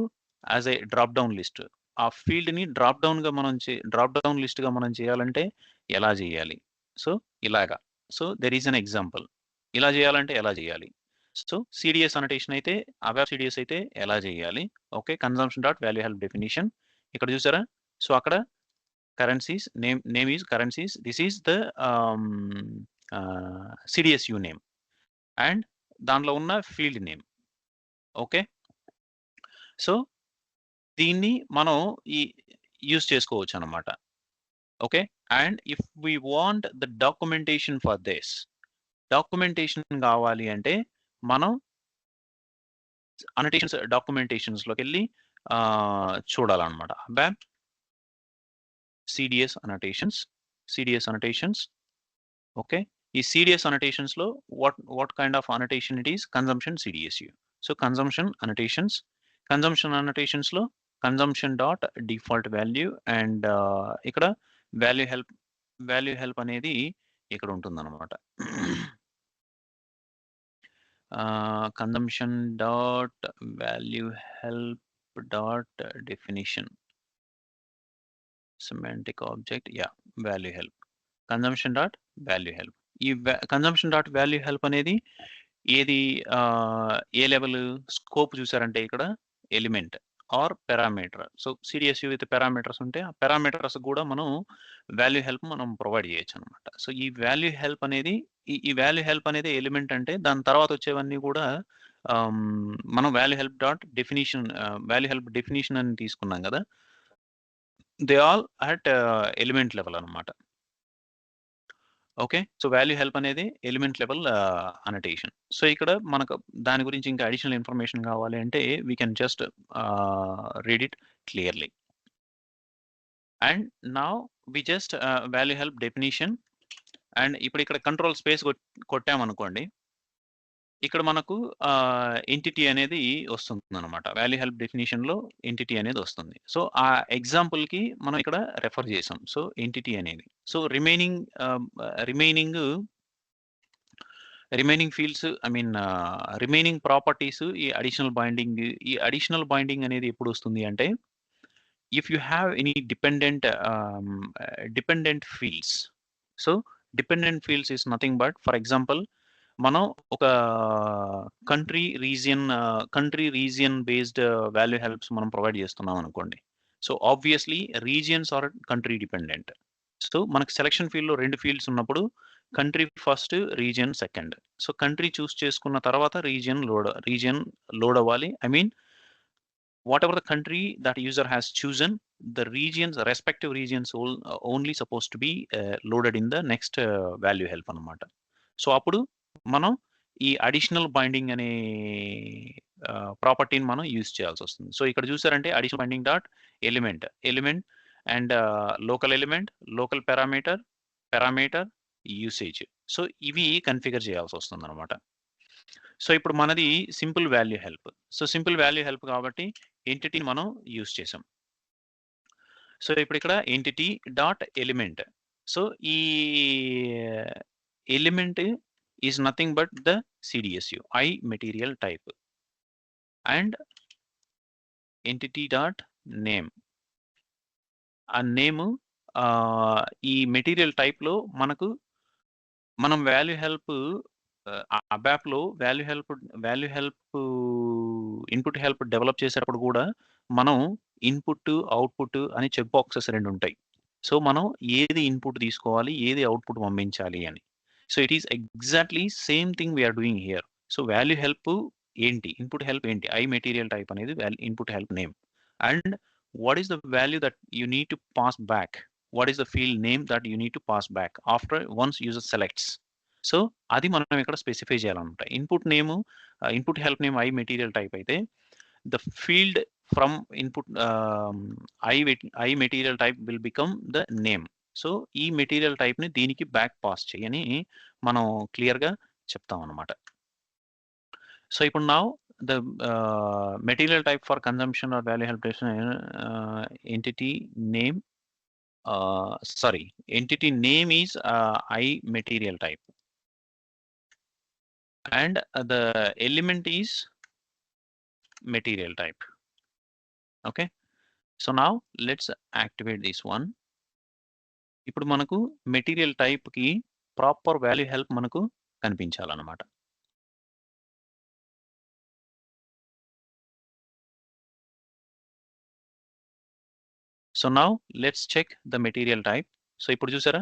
as a drop down list. ఆ ఫీల్డ్ ని డ్రాప్ డౌన్ లిస్ట్ గా మనం చేయాలంటే ఎలా చేయాలి? సో ఇలాగా. So there is an example. ఇలా చేయాలంటే ఎలా చేయాలి? సో CDS అనటేషన్ అయితే ABAP CDS అయితే ఎలా చేయాలి? Okay, consumption dot value help definition ఇక్కడ చూసారా. సో అక్కడ currencies name is currencies, this is the CDSU name and దానిలో ఉన్న ఫీల్డ్ నేమ్. ఓకే, సో దీన్ని మనం యూస్ చేసుకోవచ్చు అనమాట. Okay, and if we want the documentation for this, documentation కావాలి అంటే మనం అనటేషన్స్ డాక్యుమెంటేషన్స్ లోకి వెళ్ళి చూడాలన్నమాట. ABAP CDS annotations. ఓకే, ఈ CDS annotations లో what kind of annotation it is? Consumption CDSU. So consumption annotations లో consumption dot default value and ఇక్కడ value help అనేది ఇక్కడ ఉంటుందన్నమాట. Consumption dot value help dot definition, semantic object, value help, consumption dot value help. ఈ consumption dot value help అనేది ఏది ఏ level scope చూసారంటే ఇక్కడ element or parameter. So CDSU with parameters ఉంటే ఆ పారామీటర్స్ కూడా మనం వాల్యూ హెల్ప్ మనం ప్రొవైడ్ చేయొచ్చు అనమాట. సో ఈ వాల్యూ హెల్ప్ అనేది వాల్యూ హెల్ప్ అనేది ఎలిమెంట్ అంటే దాని తర్వాత వచ్చేవన్నీ కూడా మనం వాల్యూ హెల్ప్ డెఫినిషన్ అని తీసుకున్నాం కదా, they all at element level అనమాట. ఓకే, సో వాల్యూ హెల్ప్ అనేది ఎలిమెంట్ లెవెల్ అనటేషన్. సో ఇక్కడ మనకు దాని గురించి ఇంకా అడిషనల్ ఇన్ఫర్మేషన్ కావాలి అంటే we can just read it clearly. And now we just value help definition and ఇప్పుడు ఇక్కడ కంట్రోల్ స్పేస్ కొట్టామనుకోండి, ఇక్కడ మనకు ఎంటిటీ అనేది వస్తుంది అనమాట. వాల్యూ హెల్ప్ డెఫినిషన్ లో ఎంటిటీ అనేది వస్తుంది. సో ఆ ఎగ్జాంపుల్ కి మనం ఇక్కడ రెఫర్ చేసాం. సో ఎంటిటీ అనేది, so remaining fields, remaining properties, ఈ అడిషనల్ బైండింగ్ అనేది ఎప్పుడు వస్తుంది అంటే if you have any dependent fields. So dependent fields is nothing but, for example మనం ఒక country region based value helps మనం ప్రొవైడ్ చేస్తున్నాం అనుకోండి. So obviously regions are country dependent. So మనకు సెలక్షన్ ఫీల్డ్ లో 2 ఫీల్డ్స్ ఉన్నప్పుడు country first, region second. So country choose చేసుకున్న తర్వాత రీజియన్ లోడ్ అవ్వాలి. whatever the country that user has chosen, the respective regions only supposed to be loaded in the next value help అన్నమాట. So అప్పుడు మనం ఈ additional binding అనే ప్రాపర్టీని మనం యూజ్ చేయాల్సి వస్తుంది. సో ఇక్కడ చూసారంటే additional binding dot element and local element, local parameter usage. So ఇవి కన్ఫిగర్ చేయాల్సి వస్తుంది అనమాట. సో ఇప్పుడు మనది simple value help. So simple value help కాబట్టి ఎంటిటీని మనం యూజ్ చేసాం. సో ఇప్పుడు ఇక్కడ ఎంటిటీ డాట్ ఎలిమెంట్. సో ఈ element is nothing but the CDSU I material type and entity dot name. ఆ నేమ్ ఈ మెటీరియల్ టైప్లో మనం వాల్యూ హెల్ప్ అబాప్లో value help input help develop చేసేటప్పుడు కూడా మనం ఇన్పుట్ అవుట్పుట్ అని చెక్ బాక్సెస్ 2 ఉంటాయి. సో మనం ఏది ఇన్పుట్ తీసుకోవాలి, ఏది అవుట్పుట్ పంపించాలి అని. So it is exactly same thing we're doing here. So value help ఏంటి, ఇన్పుట్ హెల్ప్ ఏంటి, I మెటీరియల్ టైప్ అనేది input help name. And what is the value that you need to pass back, what is the field name that you need to pass back after once user selects. So అది మనం ఇక్కడ specify చేయాలన్నమాట. Input help name I material type అయితే the field from input I material type will become the name. So ఈ material టైప్ని దీనికి back pass చేయని మనం క్లియర్గా చెప్తాం అన్నమాట. సో ఇప్పుడు now the material type for consumption or value help entity name is I material type and the element is material type. Okay, so now let's activate this one. ఇప్పుడు మనకు material type కి proper value help మనకు కనిపించాలన్నమాట. So now let's check the material type. So ఇప్పుడు చూసారా,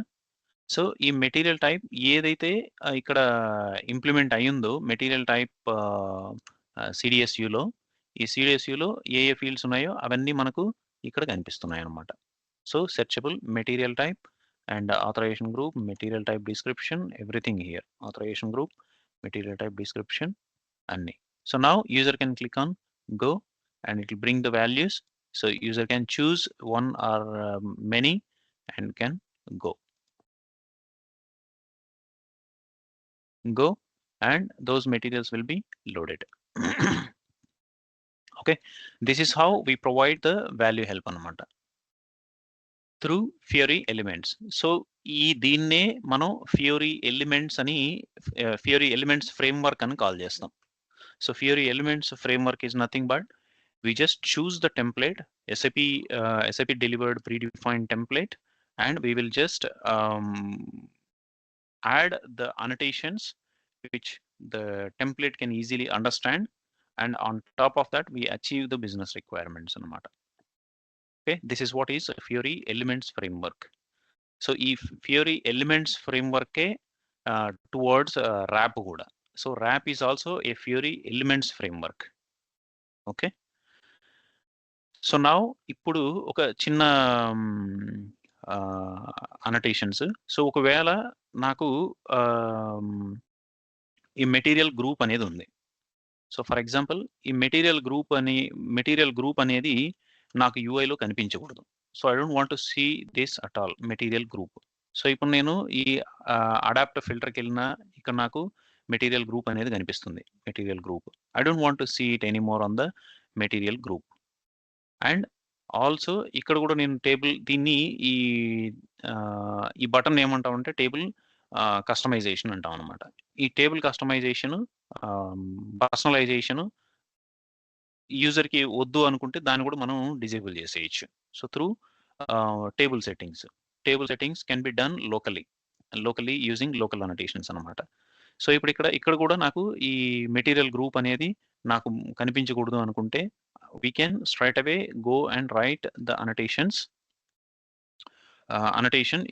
so ఈ material type ఏదైతే ఇక్కడ ఇంప్లిమెంట్ అయ్యిందో మెటీరియల్ టైప్ CDSUలో, ఈ CDSUలో ఏ ఫీల్డ్స్ ఉన్నాయో అవన్నీ మనకు ఇక్కడ కనిపిస్తున్నాయి అన్నమాట. So searchable material type and authorization group, material type description, everything here, authorization group, material type description అన్ని. So now user can click on go and it will bring the values. So user can choose one or many and can go and those materials will be loaded. Okay, this is how we provide the value help anamata through Fiori elements. So ఈ దీన్నే మనం Fiori elements అని Fiori elements framework అని call చేస్తాం. So Fiori elements framework is nothing but we just choose the template, SAP delivered predefined template, and we will just add the annotations which the template can easily understand, and on top of that we achieve the business requirements anamata. Okay, this is what is Fiori elements framework. So if Fiori elements framework ke towards RAP kuda. So RAP is also a Fiori elements framework. Okay, so now ఇప్పుడు ఒక చిన్న అనటేషన్స్. So ఒకవేళ నాకు ఈ material group అనేది ఉంది. So for example ఈ material group అనేది నాకు UIలో కనిపించకూడదు. So I don't want to see this at all material group. So ఇప్పుడు నేను ఈ అడాప్ట్ ఫిల్టర్కి వెళ్ళినా ఇక్కడ నాకు మెటీరియల్ గ్రూప్ అనేది కనిపిస్తుంది. Material group I don't want to see it anymore on the material group. And also ఇక్కడ కూడా నేను టేబుల్ దీన్ని ఈ బటన్ ఏమంటామంటే టేబుల్ కస్టమైజేషన్ అంటాం అనమాట. ఈ టేబుల్ కస్టమైజేషన్ పర్సనలైజేషన్ యూజర్కి వద్దు అనుకుంటే దాన్ని కూడా మనం డిజేబుల్ చేసేయచ్చు. So through table settings can be done locally using local annotations అనమాట. సో ఇప్పుడు ఇక్కడ కూడా నాకు ఈ మెటీరియల్ గ్రూప్ అనేది నాకు కనిపించకూడదు అనుకుంటే we can straight away go and write the annotation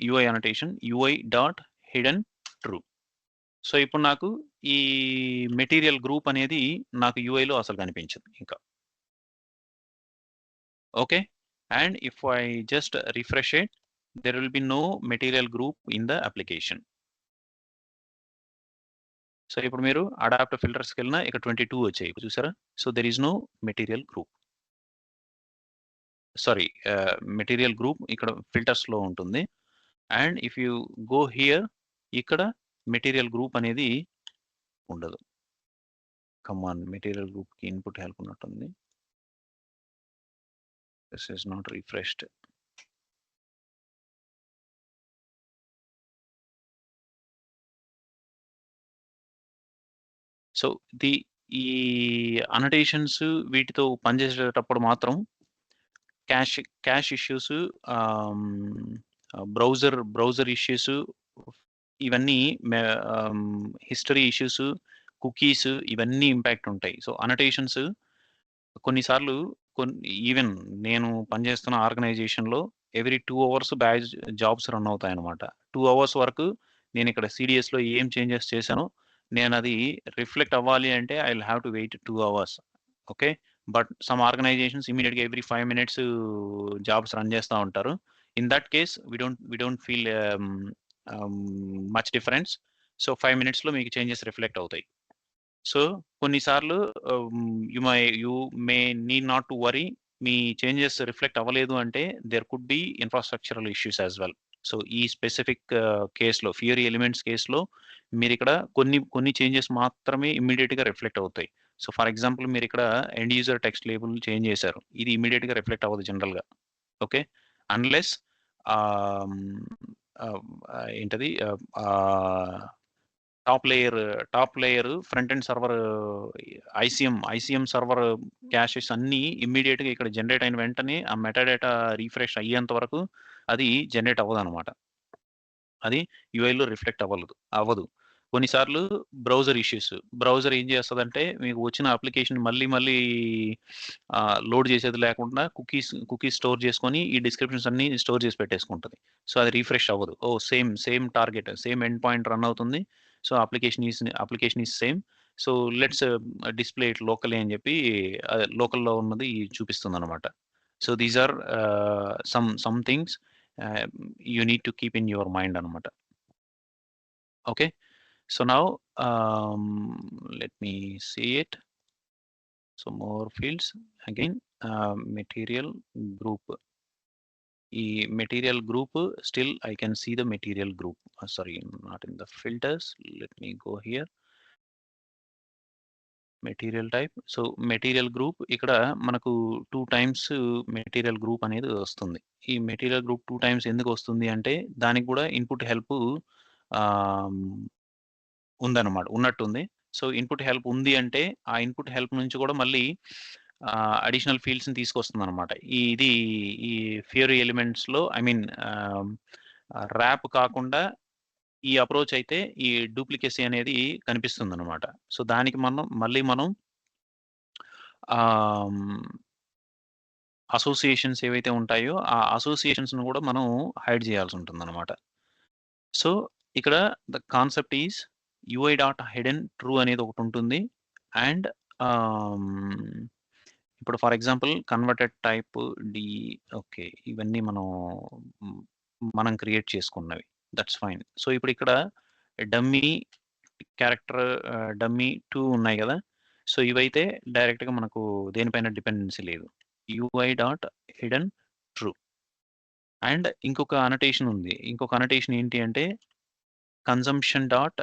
UI annotation UI dot hidden true. So ఇప్పుడు నాకు ఈ మెటీరియల్ గ్రూప్ అనేది నాకు UIలో అసలు కనిపించదు ఇంకా. Okay, and if I just refresh it there will be no material group in the application. So ఇప్పుడు మీరు అడాప్ట్ ఫిల్టర్స్కి వెళ్ళినా ఇక్కడ 22 వచ్చాయి చూసారా. So there is no material group, sorry material group ఇక్కడ ఫిల్టర్స్లో ఉంటుంది. And if you go here ఇక్కడ మెటీరియల్ గ్రూప్ అనేది ఉండదు. కమాన్ మెటీరియల్ గ్రూప్కి ఇన్పుట్ హెల్ప్ ఉన్నట్టుంది. This is not refreshed. So ఈ అనటేషన్స్ వీటితో పనిచేసేటప్పుడు మాత్రం క్యాష్ ఇష్యూస్, బ్రౌజర్ ఇష్యూస్, ఇవన్నీ హిస్టరీ ఇష్యూస్, కుకీస్ ఇవన్నీ ఇంపాక్ట్ ఉంటాయి. సో అనటేషన్స్ కొన్నిసార్లు ఈవెన్ నేను పనిచేస్తున్న ఆర్గనైజేషన్లో every 2 hours batch jobs run అవుతాయి అనమాట. 2 అవర్స్ వరకు నేను ఇక్కడ సిడిఎస్లో ఏం చేంజెస్ చేశానో నేను అది రిఫ్లెక్ట్ అవ్వాలి అంటే I will have to wait 2 hours. Okay, but some organizations ఇమీడియట్గా ఎవ్రీ 5 minutes జాబ్స్ రన్ చేస్తూ ఉంటారు. In that case we don't feel much difference. So 5 minutesలో మీకు చేంజెస్ రిఫ్లెక్ట్ అవుతాయి. సో కొన్నిసార్లు you may need not to worry, మీ changes reflect అవ్వలేదు అంటే there could be infrastructural issues as well. So ఈ స్పెసిఫిక్ కేసులో ఫియరీ ఎలిమెంట్స్ కేసులో మీరు ఇక్కడ కొన్ని చేంజెస్ మాత్రమే ఇమ్మీడియట్గా రిఫ్లెక్ట్ అవుతాయి. సో ఫర్ ఎగ్జాంపుల్ మీరు ఇక్కడ end user text label change చేశారు, ఇది ఇమ్మీడియట్గా రిఫ్లెక్ట్ అవ్వదు జనరల్గా. ఓకే, అన్లెస్ ఏంటది top layer front end server ICM server caches అన్నీ ఇమ్మీడియట్గా ఇక్కడ జనరేట్ అయిన వెంటనే ఆ మెటాడేటా రీఫ్రెష్ అయ్యేంత వరకు అది జనరేట్ అవ్వదు అనమాట. అది యూఐలో రిఫ్లెక్ట్ అవ్వదు. కొన్నిసార్లు బ్రౌజర్ ఇష్యూస్, బ్రౌజర్ ఏం చేస్తుందంటే మీకు వచ్చిన అప్లికేషన్ మళ్ళీ లోడ్ చేసేది లేకుండా కుకీస్ స్టోర్ చేసుకొని ఈ డిస్క్రిప్షన్స్ అన్ని స్టోర్ చేసి పెట్టేసుకుంటుంది. సో అది రీఫ్రెష్ అవ్వదు. Same target, same end point run అవుతుంది. So application is same. So let's display it locally అని చెప్పి లోకల్లో ఉన్నది చూపిస్తుంది అనమాట. So these are some things you need to keep in your mind anamata. Okay, so now let me see it. So more fields again, material group. Material group, still I can see the material group, sorry, not in the filters. Let me go here, material type. So material group ఇక్కడ మనకు 2 times material group అనేది వస్తుంది. ఈ material group 2 times ఎందుకు వస్తుంది అంటే దానికి కూడా ఇన్పుట్ హెల్ప్ ఉందన్నమాట, ఉన్నట్టుంది. సో ఇన్పుట్ హెల్ప్ ఉంది అంటే ఆ ఇన్పుట్ హెల్ప్ నుంచి కూడా మళ్ళీ అడిషనల్ ఫీల్డ్స్ని తీసుకొస్తుంది అనమాట. ఈ ఫియరీ ఎలిమెంట్స్లో ఐ మీన్ ర్యాప్ కాకుండా ఈ అప్రోచ్ అయితే ఈ డూప్లికేసీ అనేది కనిపిస్తుంది అనమాట. సో దానికి మనం అసోసియేషన్స్ ఏవైతే ఉంటాయో ఆ అసోసియేషన్స్ను కూడా మనం హైడ్ చేయాల్సి ఉంటుంది అనమాట. సో ఇక్కడ the concept is UI dot hidden true అనేది ఒకటి ఉంటుంది. అండ్ ఇప్పుడు for example converted type D, okay, ఇవన్నీ మనం క్రియేట్ చేసుకున్నవి, దట్స్ ఫైన్. సో ఇప్పుడు ఇక్కడ డమ్మీ క్యారెక్టర్, డమ్మీ 2 ఉన్నాయి కదా. సో ఇవైతే డైరెక్ట్గా మనకు దేనిపైన డిపెండెన్సీ లేదు. UI dot hidden true. And ఇంకొక అనటేషన్ ఉంది. ఇంకొక అనటేషన్ ఏంటి అంటే consumption dot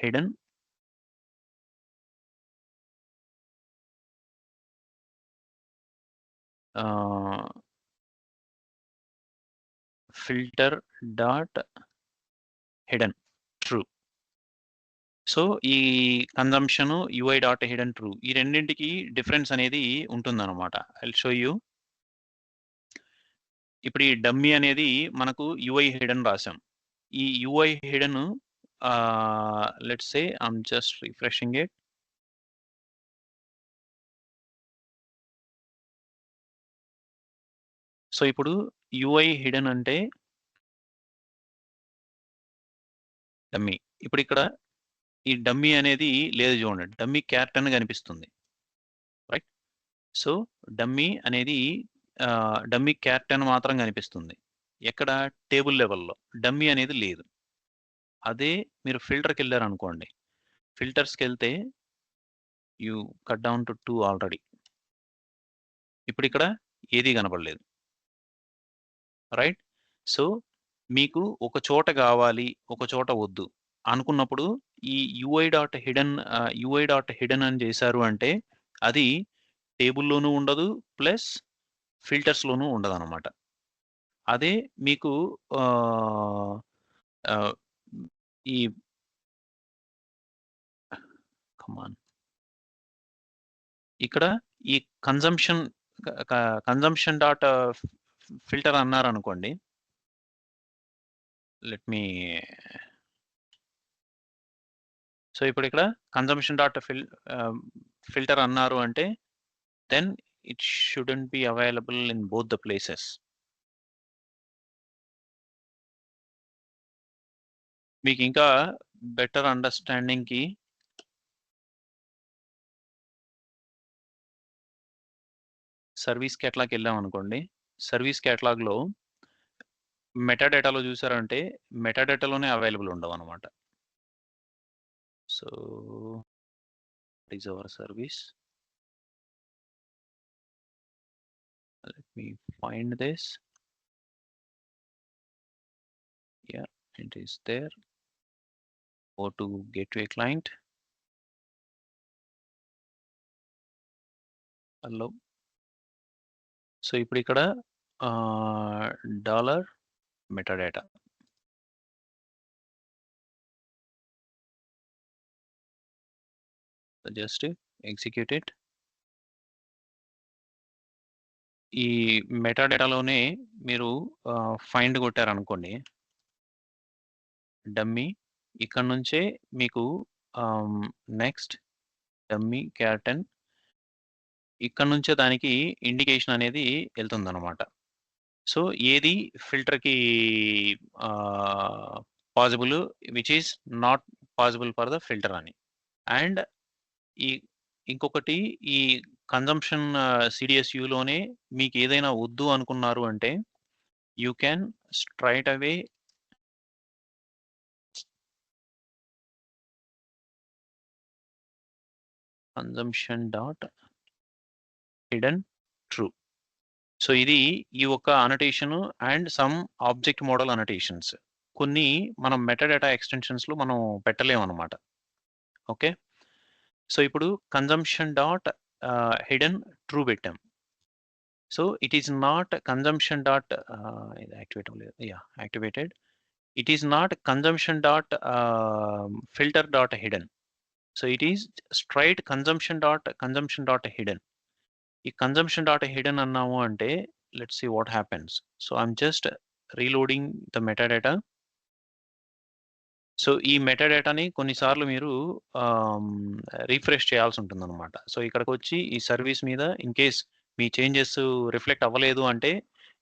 hidden filter dot hidden true. So ఈ consumption UI dot hidden true, ఈ రెండింటికి డిఫరెన్స్ అనేది ఉంటుందన్నమాట. I show you. ఇప్పుడు ఈ డమ్మీ అనేది మనకు యూఐ హిడెన్ రాసాం. ఈ UI hidden let's say I'm just refreshing it. So ఇప్పుడు యూఐ హిడెన్ అంటే డమ్మీ. ఇప్పుడు ఇక్కడ ఈ డమ్మీ అనేది లేదు చూడండి, డమ్మీ క్యారెక్టర్ అని కనిపిస్తుంది, రైట్? సో డమ్మీ అనేది డమ్మీ క్యారెక్టర్ మాత్రం కనిపిస్తుంది. ఎక్కడ? టేబుల్ లెవెల్లో. డమ్మీ అనేది లేదు. అదే మీరు ఫిల్టర్‌కెళ్లారనుకోండి. ఫిల్టర్స్‌కెళ్తే you cut down to 2 already. ఇప్పుడిక్కడ ఏది కనపడలేదు. రైట్? సో, మీకు ఒక చోట గావాలి, ఒక చోట వద్దు అనుకున్నప్పుడు ఈ యూఐ డాట్ హిడెన్ అని చేశారు అంటే అది టేబుల్‌లోనూ ఉండదు. ప్లస్ ఫిల్టర్స్‌లోనూ ఉండదనమాట. అదే మీకు ఆహ్, ఆహ్, ఈ కమ్ ఆన్ ఇక్కడ ఈ కన్జంప్షన్ క క కన్జంప్షన్ డాట్ ఫిల్టర్ అన్నారనుకోండి. లెట్ మీ సో, ఇప్పుడిక్కడ కన్జంప్షన్ డాట్ ఫిల్టర్ అన్నారు అంటే then it shouldn't be available in both the places. మీకింకా బెటర్ అండర్‌స్టాండింగ్‌కి సర్వీస్ కేటలాగ్‌కెళ్ళామనుకోండి. సర్వీస్ కేటలాగ్‌లో మెటా డేటాలో చూసారంటే మెటా డేటాలోనే అవైలబుల్ ఉండవనమాట. So, what is our service? Let me find this. Yeah, it is there. Go to gateway client. Hello. So ఇప్పుడు ఇక్కడ dollar metadata just execute it. ఈ మెటాడేటాలోనే మీరు ఫైండ్ కొట్టారనుకోండి డమ్మీ ఇక్కడ నుంచే మీకు నెక్స్ట్ డమ్మీ క్యాటన్ ఇక్కడ నుంచే దానికి ఇండికేషన్ అనేది వెళ్తుందన్నమాట. సో ఏది ఫిల్టర్‌కి possible which is not possible for the filter అని. అండ్ ఈ ఇంకొకటి ఈ కన్జంప్షన్ సీడీఎస్‌యులోనే మీకేదైనా వద్దు అనుకున్నారు అంటే you can straight away consumption dot hidden true. So ఇది ఈ ఒక్క annotation and some object model annotations. కొన్ని మనం మెటాడేటా ఎక్స్‌టెన్షన్స్‌లో మనం పెట్టలేమనమాట. ఓకే. సో ఇప్పుడు కన్జంప్షన్ డాట్ హిడెన్ ట్రూ పెట్టాం. So it is not consumption dot ఇది యాక్టివేట్ అవ్వలేదు. Yeah! Activated. It is not consumption dot filter dot hidden. So it is straight consumption dot hidden. ఈ consumption dot hidden అన్నాము అంటే let's see what happens. So I'm just reloading the metadata. So ఈ మెటాడేటాని కొన్నిసార్లు మీరు refresh చేయాల్సి ఉంటుందన్నమాట. So ఇక్కడికొచ్చి ఈ సర్వీస్ మీద in case me changes reflect అవ్వలేదు అంటే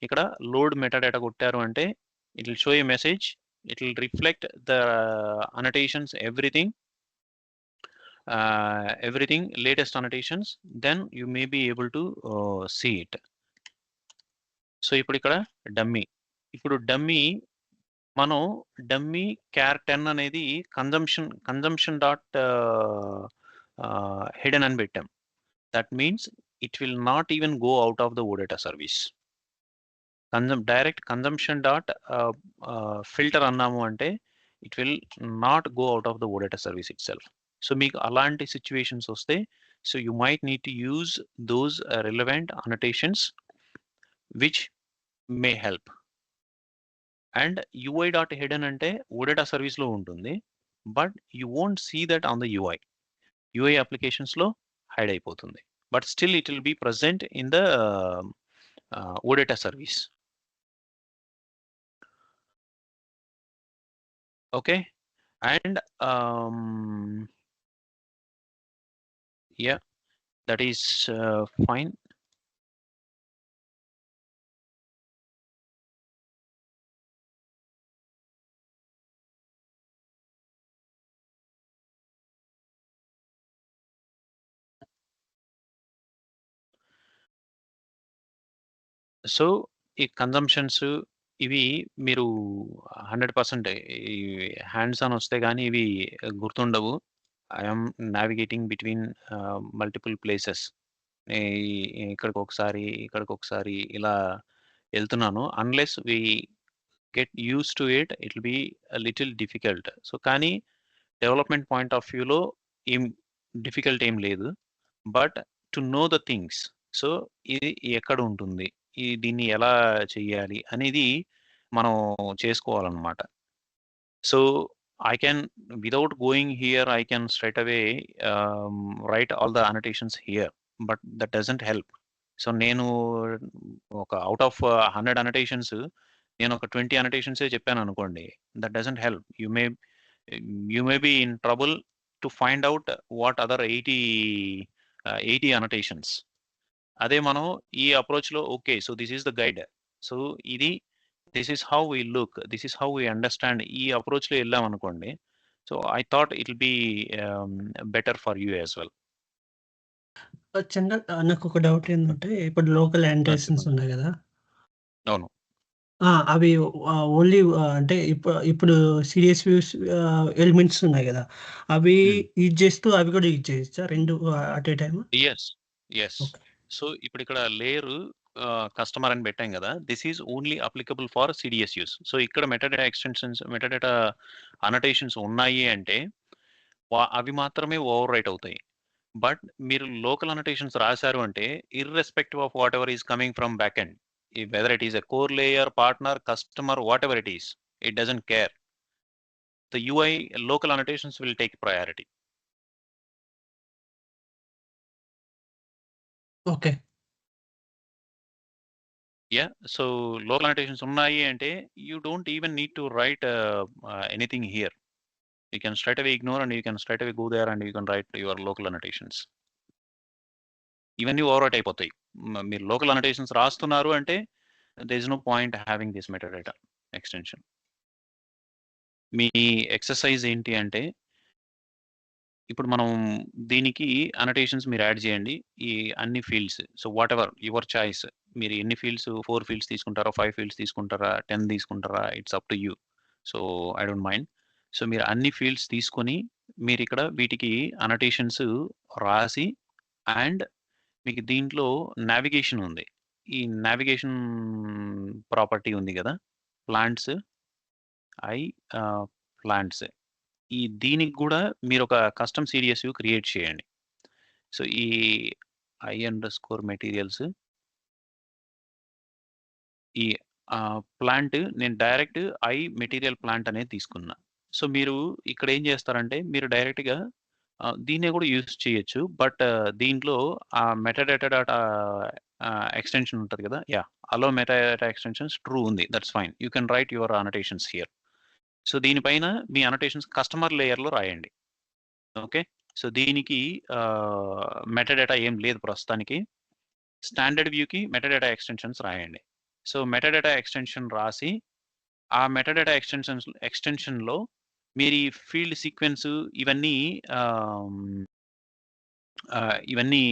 ఇక్కడ లోడ్ మెటాడేటా కొట్టారు అంటే it will show a message. It will reflect the annotations everything latest annotations, then you may be able to see it. So ఇప్పుడు ఇక్కడ డమ్మీ. ఇప్పుడు dummy మనం dummy క్యార్ 10 అనేది కన్జంప్షన్ డాట్ హిడెన్ అని పెట్టాం. That means it will not even go out of the OData service. Direct consumption dot filter అన్నాము అంటే it will not go out of the OData service itself. So మీకు అలాంటి situations వస్తే so you might need to use those relevant annotations which may help. And UI dot hidden అంటే OData సర్వీస్లో ఉంటుంది. But you won't see that on the UI. UI అప్లికేషన్స్లో hide అయిపోతుంది. But still it will be present in the OData service. Okay. And yeah, that is fine. So ఈ consumptions ఇవి మీరు 100% ఈ hands on వస్తే గానీ ఇవి గుర్తుండవు. I am navigating between multiple places. ఈ ఇక్కడికొకసారి, ఇక్కడికొకసారి ఇలా ఎళ్తున్నాను. Unless we get used to it, it will be a little difficult. So, కానీ డెవలప్‌మెంట్ పాయింట్ ఆఫ్ వ్యూలో ఏం డిఫికల్ట్ ఏం లేదు. But to know the things. So, ఇది ఎక్కడుంటుంది? దీన్ని ఎలా చెయ్యాలి? అనేది మనం చేసుకోవాలనమాట. So, I can without going here, I can straight away write all the annotations here, but that doesn't help. So, నేను ఒక ఔట్ ఆఫ్ 100 అనోటేషన్స్ నేనొక 20 అనోటేషన్సే చెప్పాననుకోండి. That doesn't help. You may be in trouble to find out what other 80 annotations. అదే మనం ఈ అప్రోచ్‌లో okay. So, this is the guide. So, ఇది this is how we look. This is how we understand. ఈ అప్రోచ్‌లో ఎళ్ళామనుకోండి. So, I thought it will be better for you as well. Chandan నాకొక doubt ఏందంటే, ఇప్పుడు లోకల్ యాంటేషన్స్ చెప్పండి. ఉన్నాయి గదా! అవును. అవి ఓన్లీ అంటే ఇప్పుడు సీరియస్ వ్యూస్ ఎలిమెంట్స్ ఉన్నాయి గదా! అవి హ్మ్. యూజ్ చేస్తూ అవి కూడా యూజ్ చేయొచ్చా? 2 అట్ ఏ టైమా? యెస్. యెస్. ఓకే. సో, ఇప్పుడిక్కడ లేయరు కస్టమర్ అని పెట్టాం గదా! This is only applicable for CDS use. So, ఇక్కడ మెటాడేటా ఎక్స్‌టెన్షన్స్, మెటాడేటా అనోటేషన్స్ ఉన్నాయి అంటే, అవి మాత్రమే ఓవర్ రైట్ అవుతాయి. బట్ మీరు లోకల్ అనోటేషన్స్ రాశారు అంటే, irrespective of whatever is coming from back end. Whether it is a core layer, partner, customer, whatever it is, it doesn't care. The UI local annotations will take priority. Okay. Yeah! So, local annotations ఉన్నాయి అంటే, you don't even need to write anything here. You can straight away ignore and you can straight away go there and you can write your local annotations. ఇవన్నీ overwrite అయిపోతాయి. మీరు local annotations రాస్తున్నారు అంటే, there is no point having this metadata extension. మీ exercise ఏంటి అంటే, ఇప్పుడు మనం దీనికి అనోటేషన్స్ మీరు యాడ్ చేయండి. ఈ అన్ని fields. So, whatever your choice. మీరు ఎన్ని ఫీల్డ్స్ 4 ఫీల్డ్స్ తీసుకుంటారా? 5 ఫీల్డ్స్ తీసుకుంటారా? 10 తీసుకుంటారా? It's up to you. So, I don't mind. So, మీరు అన్ని ఫీల్డ్స్ తీసుకొని మీరిక్కడ వీటికి అనోటేషన్స్ రాసి అండ్ మీకు దీంట్లో నావిగేషన్ ఉంది. ఈ నావిగేషన్ ప్రాపర్టీ ఉంది గదా! Plants, I plants. దీనికి గూడా మీరొక కస్టమ్ సీడీఎస్ వ్యూ క్రియేట్ చేయండి. సో, ఈ i_materials ఈ ప్లాంట్ నేను డైరెక్ట్ మెటీరియల్ ప్లాంట్ అనేది తీసుకున్నా. సో, మీరు ఇక్కడ ఏం చేస్తారంటే, మీరు డైరెక్ట్‌గా దీన్నే గూడా యూజ్ చేయొచ్చు. బట్ దీంట్లో మెటాడేటా డాటా ఎక్స్‌టెన్షన్ ఉంటది గదా! యాహ్! అలో మెటాడేటా ఎక్స్‌టెన్షన్స్ ట్రూ ఉంది. That's fine. You can write your annotations here. So, దీనిపైన మీ అనోటేషన్స్ కస్టమర్ లేయర్‌లో రాయండి. ఓకే. సో, దీనికి మెటాడేటా ఏం లేదు ప్రస్తుతానికి. స్టాండర్డ్ వ్యూకి మెటాడేటా ఎక్స్‌టెన్షన్స్ రాయండి. సో, మెటాడేటా ఎక్స్‌టెన్షన్ రాసి, ఆ మెటాడేటా ఎక్స్‌టెన్షన్‌లో మీరు ఈ ఫీల్డ్ సీక్వెన్స్ ఇవన్నీ ఆహ్, ఇవన్నీ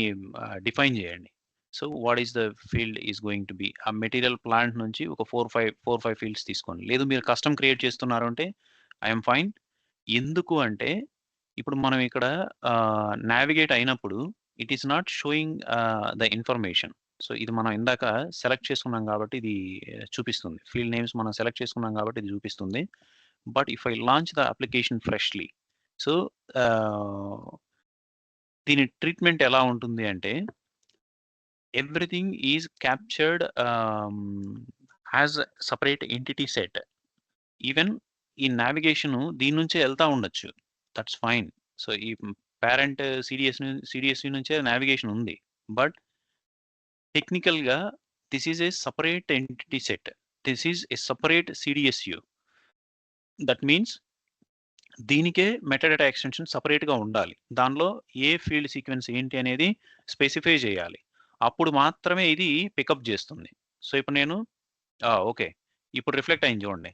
డిఫైన్ చేయండి. So, what is the field is going to B. ఆ మెటీరియల్ ప్లాంట్ నుంచి ఒక 4, 5 ఫీల్డ్స్ తీసుకోండి. లేదు మీరు కస్టమ్ క్రియేట్ చేస్తున్నారు అంటే ఐ యామ్ ఫైన్. ఎందుకు అంటే, ఇప్పుడు మనం ఇక్కడ నావిగేట్ అయినప్పుడు it is not showing the information. So, ఇది మనం ఇందాక సెలెక్ట్ చేసుకున్నాం కాబట్టి ఇది చూపిస్తుంది. ఫీల్డ్ నేమ్స్ మనం సెలెక్ట్ చేసుకున్నాం కాబట్టి ఇది చూపిస్తుంది. But if I launch the application freshly. So, ah, దీని ట్రీట్‌మెంట్ ఎలా ఉంటుంది అంటే, everything is captured as separate entity set. Even ఈ నావిగేషను దీని నుంచే ఎళ్తా ఉండొచ్చు. That's fine. సో, ఈ పేరెంట్ సీడీఎస్‌వి నుంచే నావిగేషన్ ఉంది. బట్ టెక్నికల్‌గా this is a separate entity set. This is a separate CDSU. That means దీనికే మెటాడేటా ఎక్స్‌టెన్షన్ సెపరేట్‌గా ఉండాలి. దానిలో ఏ ఫీల్డ్ సీక్వెన్స్ ఏంటి అనేది స్పెసిఫై చేయాలి. అప్పుడు మాత్రమే ఇది పికప్ జేస్తుంది. సో, ఇప్పుడు నేను ఓకే. ఇప్పుడు రిఫ్లెక్ట్ అయింది చూడండి.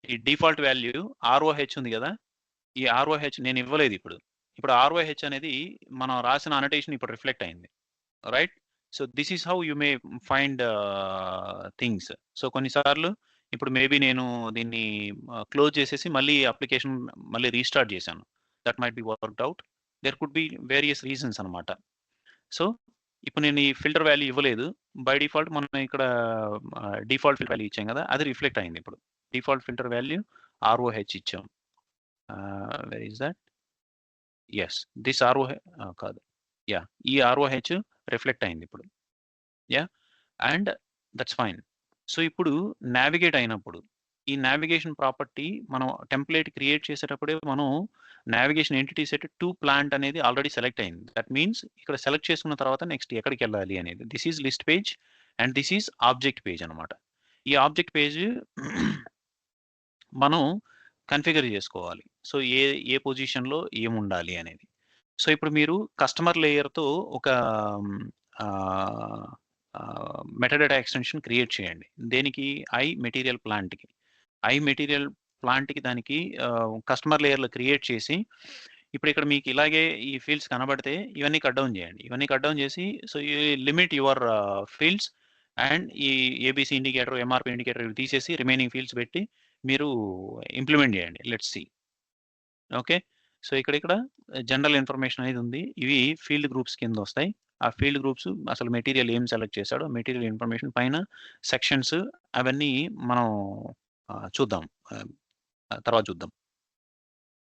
ఈ డిఫాల్ట్ వాల్యూ ఆర్‌ఓహెచ్ ఉంది గదా! ఈ ఆర్‌ఓహెచ్ నేను ఇవ్వలేదిప్పుడు. ఇప్పుడు ఆర్‌ఓహెచ్ అనేది మనం రాసిన అనోటేషన్ ఇప్పుడు రిఫ్లెక్ట్ అయింది. Right? So, this is how you may find things. So, కొన్ని సార్లు ఇప్పుడు మేబీ నేను దీన్ని క్లోజ్ చేసేసి మళ్ళీ అప్లికేషన్ మళ్ళీ రీస్టార్ట్ చేశాను. That might be worked out. There could be various reasons అనమాట. సో ఇప్పుడు నేను ఈ ఫిల్టర్ వాల్యూ ఇవ్వలేదు. బై డిఫాల్ట్ మనం ఇక్కడ డిఫాల్ట్ ఫిల్టర్ వాల్యూ ఇచ్చాం కదా, అది రిఫ్లెక్ట్ అయింది. ఇప్పుడు డిఫాల్ట్ ఫిల్టర్ వాల్యూ ROH ఇచ్చాం. Where is that? Yes, this ROH కాదు, యా, ఈ ROH రిఫ్లెక్ట్ అయింది ఇప్పుడు. Yeah, and that's fine. So ఇప్పుడు నావిగేట్ అయినప్పుడు ఈ నావిగేషన్ ప్రాపర్టీ మనం టెంప్లేట్ క్రియేట్ చేసేటప్పుడే మనం navigation entity set to plant అనేది ఆల్రెడీ సెలెక్ట్ అయింది. దట్ మీన్స్ ఇక్కడ సెలెక్ట్ చేసుకున్న తర్వాత నెక్స్ట్ ఎక్కడికి వెళ్ళాలి అనేది, this is list page and this is object page అనమాట. ఈ ఆబ్జెక్ట్ పేజ్ మనం కన్ఫిగర్ చేసుకోవాలి. సో ఏ పొజిషన్లో ఏముండాలి అనేది. సో ఇప్పుడు మీరు కస్టమర్ లేయర్తో ఒక మెటాడేటా ఎక్స్టెన్షన్ క్రియేట్ చేయండి. దేనికి? ఐ మెటీరియల్ ప్లాంట్కి. ఐ మెటీరియల్ ప్లాంట్కి దానికి కస్టమర్ లేయర్లో క్రియేట్ చేసి, ఇప్పుడు ఇక్కడ మీకు ఇలాగే ఈ ఫీల్డ్స్ కనబడితే ఇవన్నీ కట్ డౌన్ చేయండి. ఇవన్నీ కట్ డౌన్ చేసి, so you limit your fields and ఈ ఏబిసి ఇండికేటర్, ఎంఆర్పి ఇండికేటర్ ఇవి తీసేసి రిమైనింగ్ ఫీల్డ్స్ పెట్టి మీరు ఇంప్లిమెంట్ చేయండి. Let's see. ఓకే, సో ఇక్కడ జనరల్ ఇన్ఫర్మేషన్ అనేది ఉంది. ఇవి ఫీల్డ్ గ్రూప్స్ కింద వస్తాయి. ఆ ఫీల్డ్ గ్రూప్స్ అసలు మెటీరియల్ ఏం సెలెక్ట్ చేశాడో, మెటీరియల్ ఇన్ఫర్మేషన్ పైన సెక్షన్స్, అవన్నీ మనం చూద్దాం, తర్వాత చూద్దాం.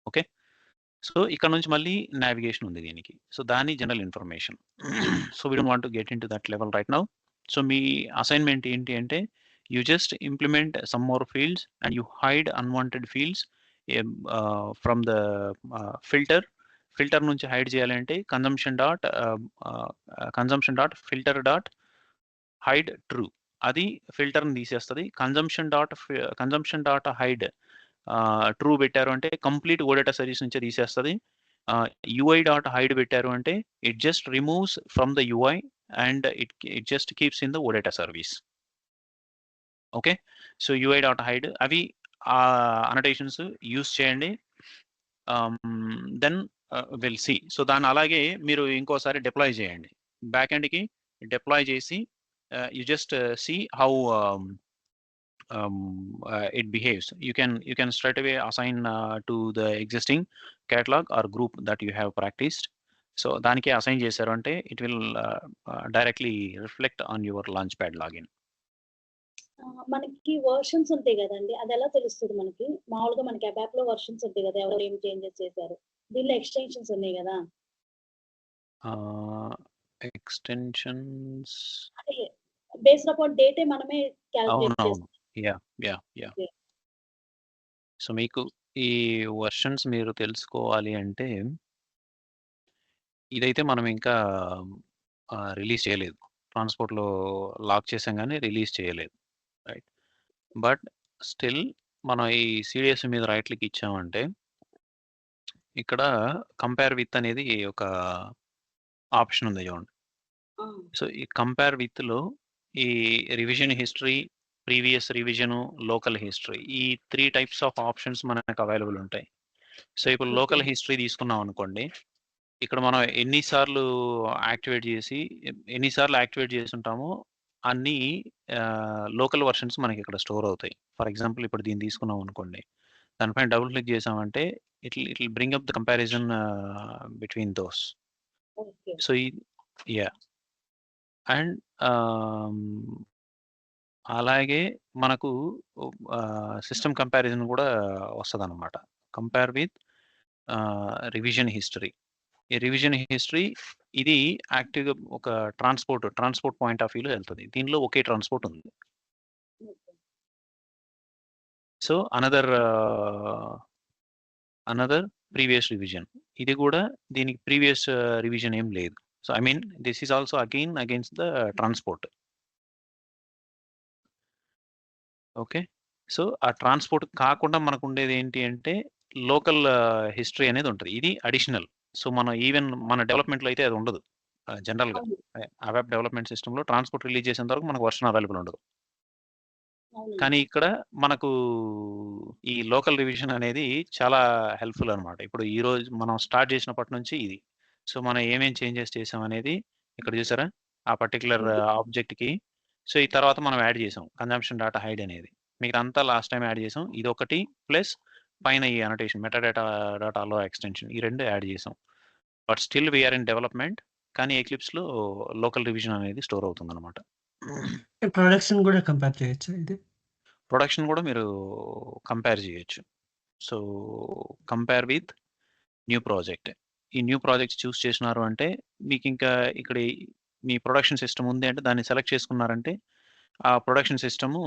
ఓకే, సో ఇక్కడ నుంచి మళ్ళీ నావిగేషన్ ఉంది దీనికి. సో దాని general information. So we don't want to get in to that level right now. So me assignment ఏంటి అంటే, you just implement some more fields and you hide unwanted fields from the filter నుంచి hide చేయాలంటే consumption dot filter dot hide true, అది ఫిల్టర్ని తీసేస్తుంది. consumption dot hide true పెట్టారు అంటే complete OData service నుంచి తీసేస్తుంది. UI dot hide పెట్టారు అంటే it just removes from the UI and it just keeps in the OData service. Okay, so UI dot hide అవి annotations use చేయండి. Then will see. So దాన్ని అలాగే మీరు ఇంకోసారి డిప్లాయ్ చేయండి. బ్యాక్ ఎండ్కి డిప్లాయ్ చేసి you just see how it behaves. You can straight away assign to the existing catalog or group that you have practiced. So దానికి assign చేశారు అంటే it will directly reflect on your Launchpad login. మనకి versions ఉంటాయి కదండి, అది ఎలా తెలుస్తుంది మనకి? మామూలుగా మనకి అబాప్ లో వర్షన్స్ ఉంటాయి కదా, ఎవరు ఏం చేంజెస్ చేశారు. దీనిలో ఎక్స్టెన్షన్స్ ఉన్నాయి కదా, ఎక్స్టెన్షన్స్ బేస్డ్ అపాన్ డేటే మనమే క్యాలిక్యులేట్ చేస్తాం. యా. సో మీకు ఈ వర్షన్స్ మీరు తెలుసుకోవాలి అంటే, ఇదైతే మనం ఇంకా రిలీజ్ చేయలేదు. ట్రాన్స్పోర్ట్లో లాక్ చేసాం కానీ రిలీజ్ చేయలేదు, రైట్? బట్ స్టిల్ మనం ఈ సిడిఎస్ మీద రైట్ క్లిక్ ఇచ్చామంటే ఇక్కడ కంపేర్ విత్ అనేది ఒక ఆప్షన్ ఉంది చూడండి. సో ఈ కంపేర్ విత్లో ఈ revision history, previous revision, local history, ఈ 3 టైప్స్ ఆఫ్ ఆప్షన్స్ మనకు అవైలబుల్ ఉంటాయి. సో ఇప్పుడు లోకల్ హిస్టరీ తీసుకున్నాం అనుకోండి, ఇక్కడ మనం ఎన్నిసార్లు యాక్టివేట్ చేసి ఉంటామో అన్ని లోకల్ వర్షన్స్ మనకి ఇక్కడ స్టోర్ అవుతాయి. ఫర్ ఎగ్జాంపుల్ ఇప్పుడు దీన్ని తీసుకున్నాం అనుకోండి, దానిపైన డబుల్ క్లిక్ చేసామంటే it will bring up the comparison between those. So yeah, and అలాగే మనకు సిస్టమ్ కంపారిజన్ కూడా వస్తుంది అనమాట. Compare with revision history. ఈ రివిజన్ హిస్టరీ ఇది యాక్టివ్గా ఒక ట్రాన్స్పోర్ట్ పాయింట్ ఆఫ్ వ్యూలో వెళ్తుంది. దీనిలో ఒకే ట్రాన్స్పోర్ట్ ఉంది. సో అనదర్ ప్రీవియస్ రివిజన్, ఇది కూడా దీనికి ప్రీవియస్ రివిజన్ ఏం లేదు. So I mean this is also against the transport. Okay, so ఆ ట్రాన్స్పోర్ట్ కాకుండా మనకు ఉండేది ఏంటి అంటే లోకల్ హిస్టరీ అనేది ఉంటుంది. ఇది అడిషనల్. సో మనం ఈవెన్ మన డెవలప్మెంట్లో అయితే అది ఉండదు. జనరల్గా వెబ్ డెవలప్మెంట్ సిస్టంలో ట్రాన్స్పోర్ట్ రిలీజ్ చేసేంత వరకు మనకు వర్షన్ అవైలబుల్ ఉండదు. కానీ ఇక్కడ మనకు ఈ లోకల్ రివిజన్ అనేది చాలా హెల్ప్ఫుల్ అనమాట. ఇప్పుడు ఈ రోజు మనం స్టార్ట్ చేసినప్పటి నుంచి ఇది. సో మనం ఏమేం చేంజెస్ చేసాం అనేది ఇక్కడ చూసారా, ఆ పర్టికులర్ ఆబ్జెక్ట్కి. సో ఈ తర్వాత మనం యాడ్ చేసాం కన్జంప్షన్ డాటా హైడ్ అనేది. మిగతాదంతా లాస్ట్ టైమ్ యాడ్ చేసాం. ఇదొకటి ప్లస్ పైన ఈ అనోటేషన్ మెటాడాటాలో ఎక్స్టెన్షన్ ఈ 2 యాడ్ చేసాం. But still we're in development. కానీ ఎక్లిప్స్‌లో లోకల్ రివిజన్ అనేది స్టోర్ అవుతుందన్నమాట. ప్రొడక్షన్ కూడా కంపేర్ చేయొచ్చా ఇది? ప్రొడక్షన్ కూడా మీరు కంపేర్ చేయొచ్చు. So, compare with new project. ఈ న్యూ ప్రాజెక్ట్ చూస్ చేసినారు అంటే మీకింకా ఇక్కడ మీ ప్రొడక్షన్ సిస్టమ్ ఉంది అంటే దాన్ని సెలెక్ట్ చేసుకున్నారంటే ఆ ప్రొడక్షన్ సిస్టము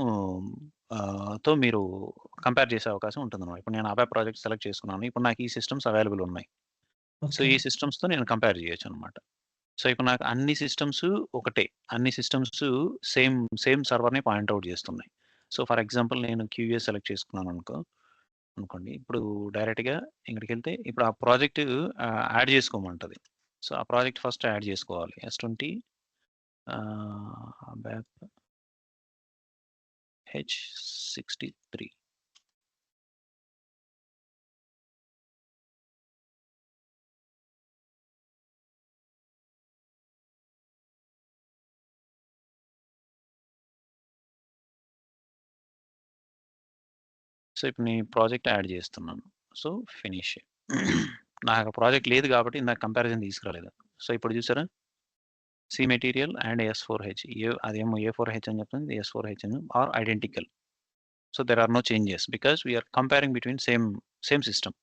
తో మీరు కంపేర్ చేసే అవకాశం ఉంటుందన్నమాట. ఇప్పుడు నేను ABAP ప్రాజెక్ట్ సెలెక్ట్ చేసుకున్నాను. ఇప్పుడు నాకు ఈ సిస్టమ్స్ అవైలబుల్ ఉన్నాయి. So, okay. ఈ సిస్టమ్స్‌తో నేను కంపేర్ చేయొచ్చనమాట. సో, ఇప్పుడు నాకు అన్ని సిస్టమ్స్ ఒకటే. అన్ని సిస్టమ్స్ సేమ్ సర్వర్‌ని పాయింట్ ఔట్ చేస్తున్నాయి. సో, ఫర్ ఎగ్జాంపుల్ నేను QA సెలెక్ట్ చేసుకున్నాననుకోండి. ఇప్పుడు డైరెక్ట్‌గా ఇక్కడికెళ్తే ఇప్పుడు ఆ ప్రాజెక్ట్ యాడ్ చేసుకోమంటది. సో, ఆ ప్రాజెక్ట్ ఫస్ట్ యాడ్ చేసుకోవాలి. S20 ABAP H63. సో, ఇప్పుడు నేను ప్రాజెక్ట్ యాడ్ చేస్తున్నాను. So, finish. నాకు ఆ ప్రాజెక్ట్ లేదు కాబట్టి ఇందాక కంపారిజన్ తీసుకురాలేదు. సో, ఇప్పుడు చూసారా? సి మెటీరియల్ అండ్ S4H అదేమో A4H అని చెప్తుంది. S4H are identical. So, there are no changes because we are comparing between same system.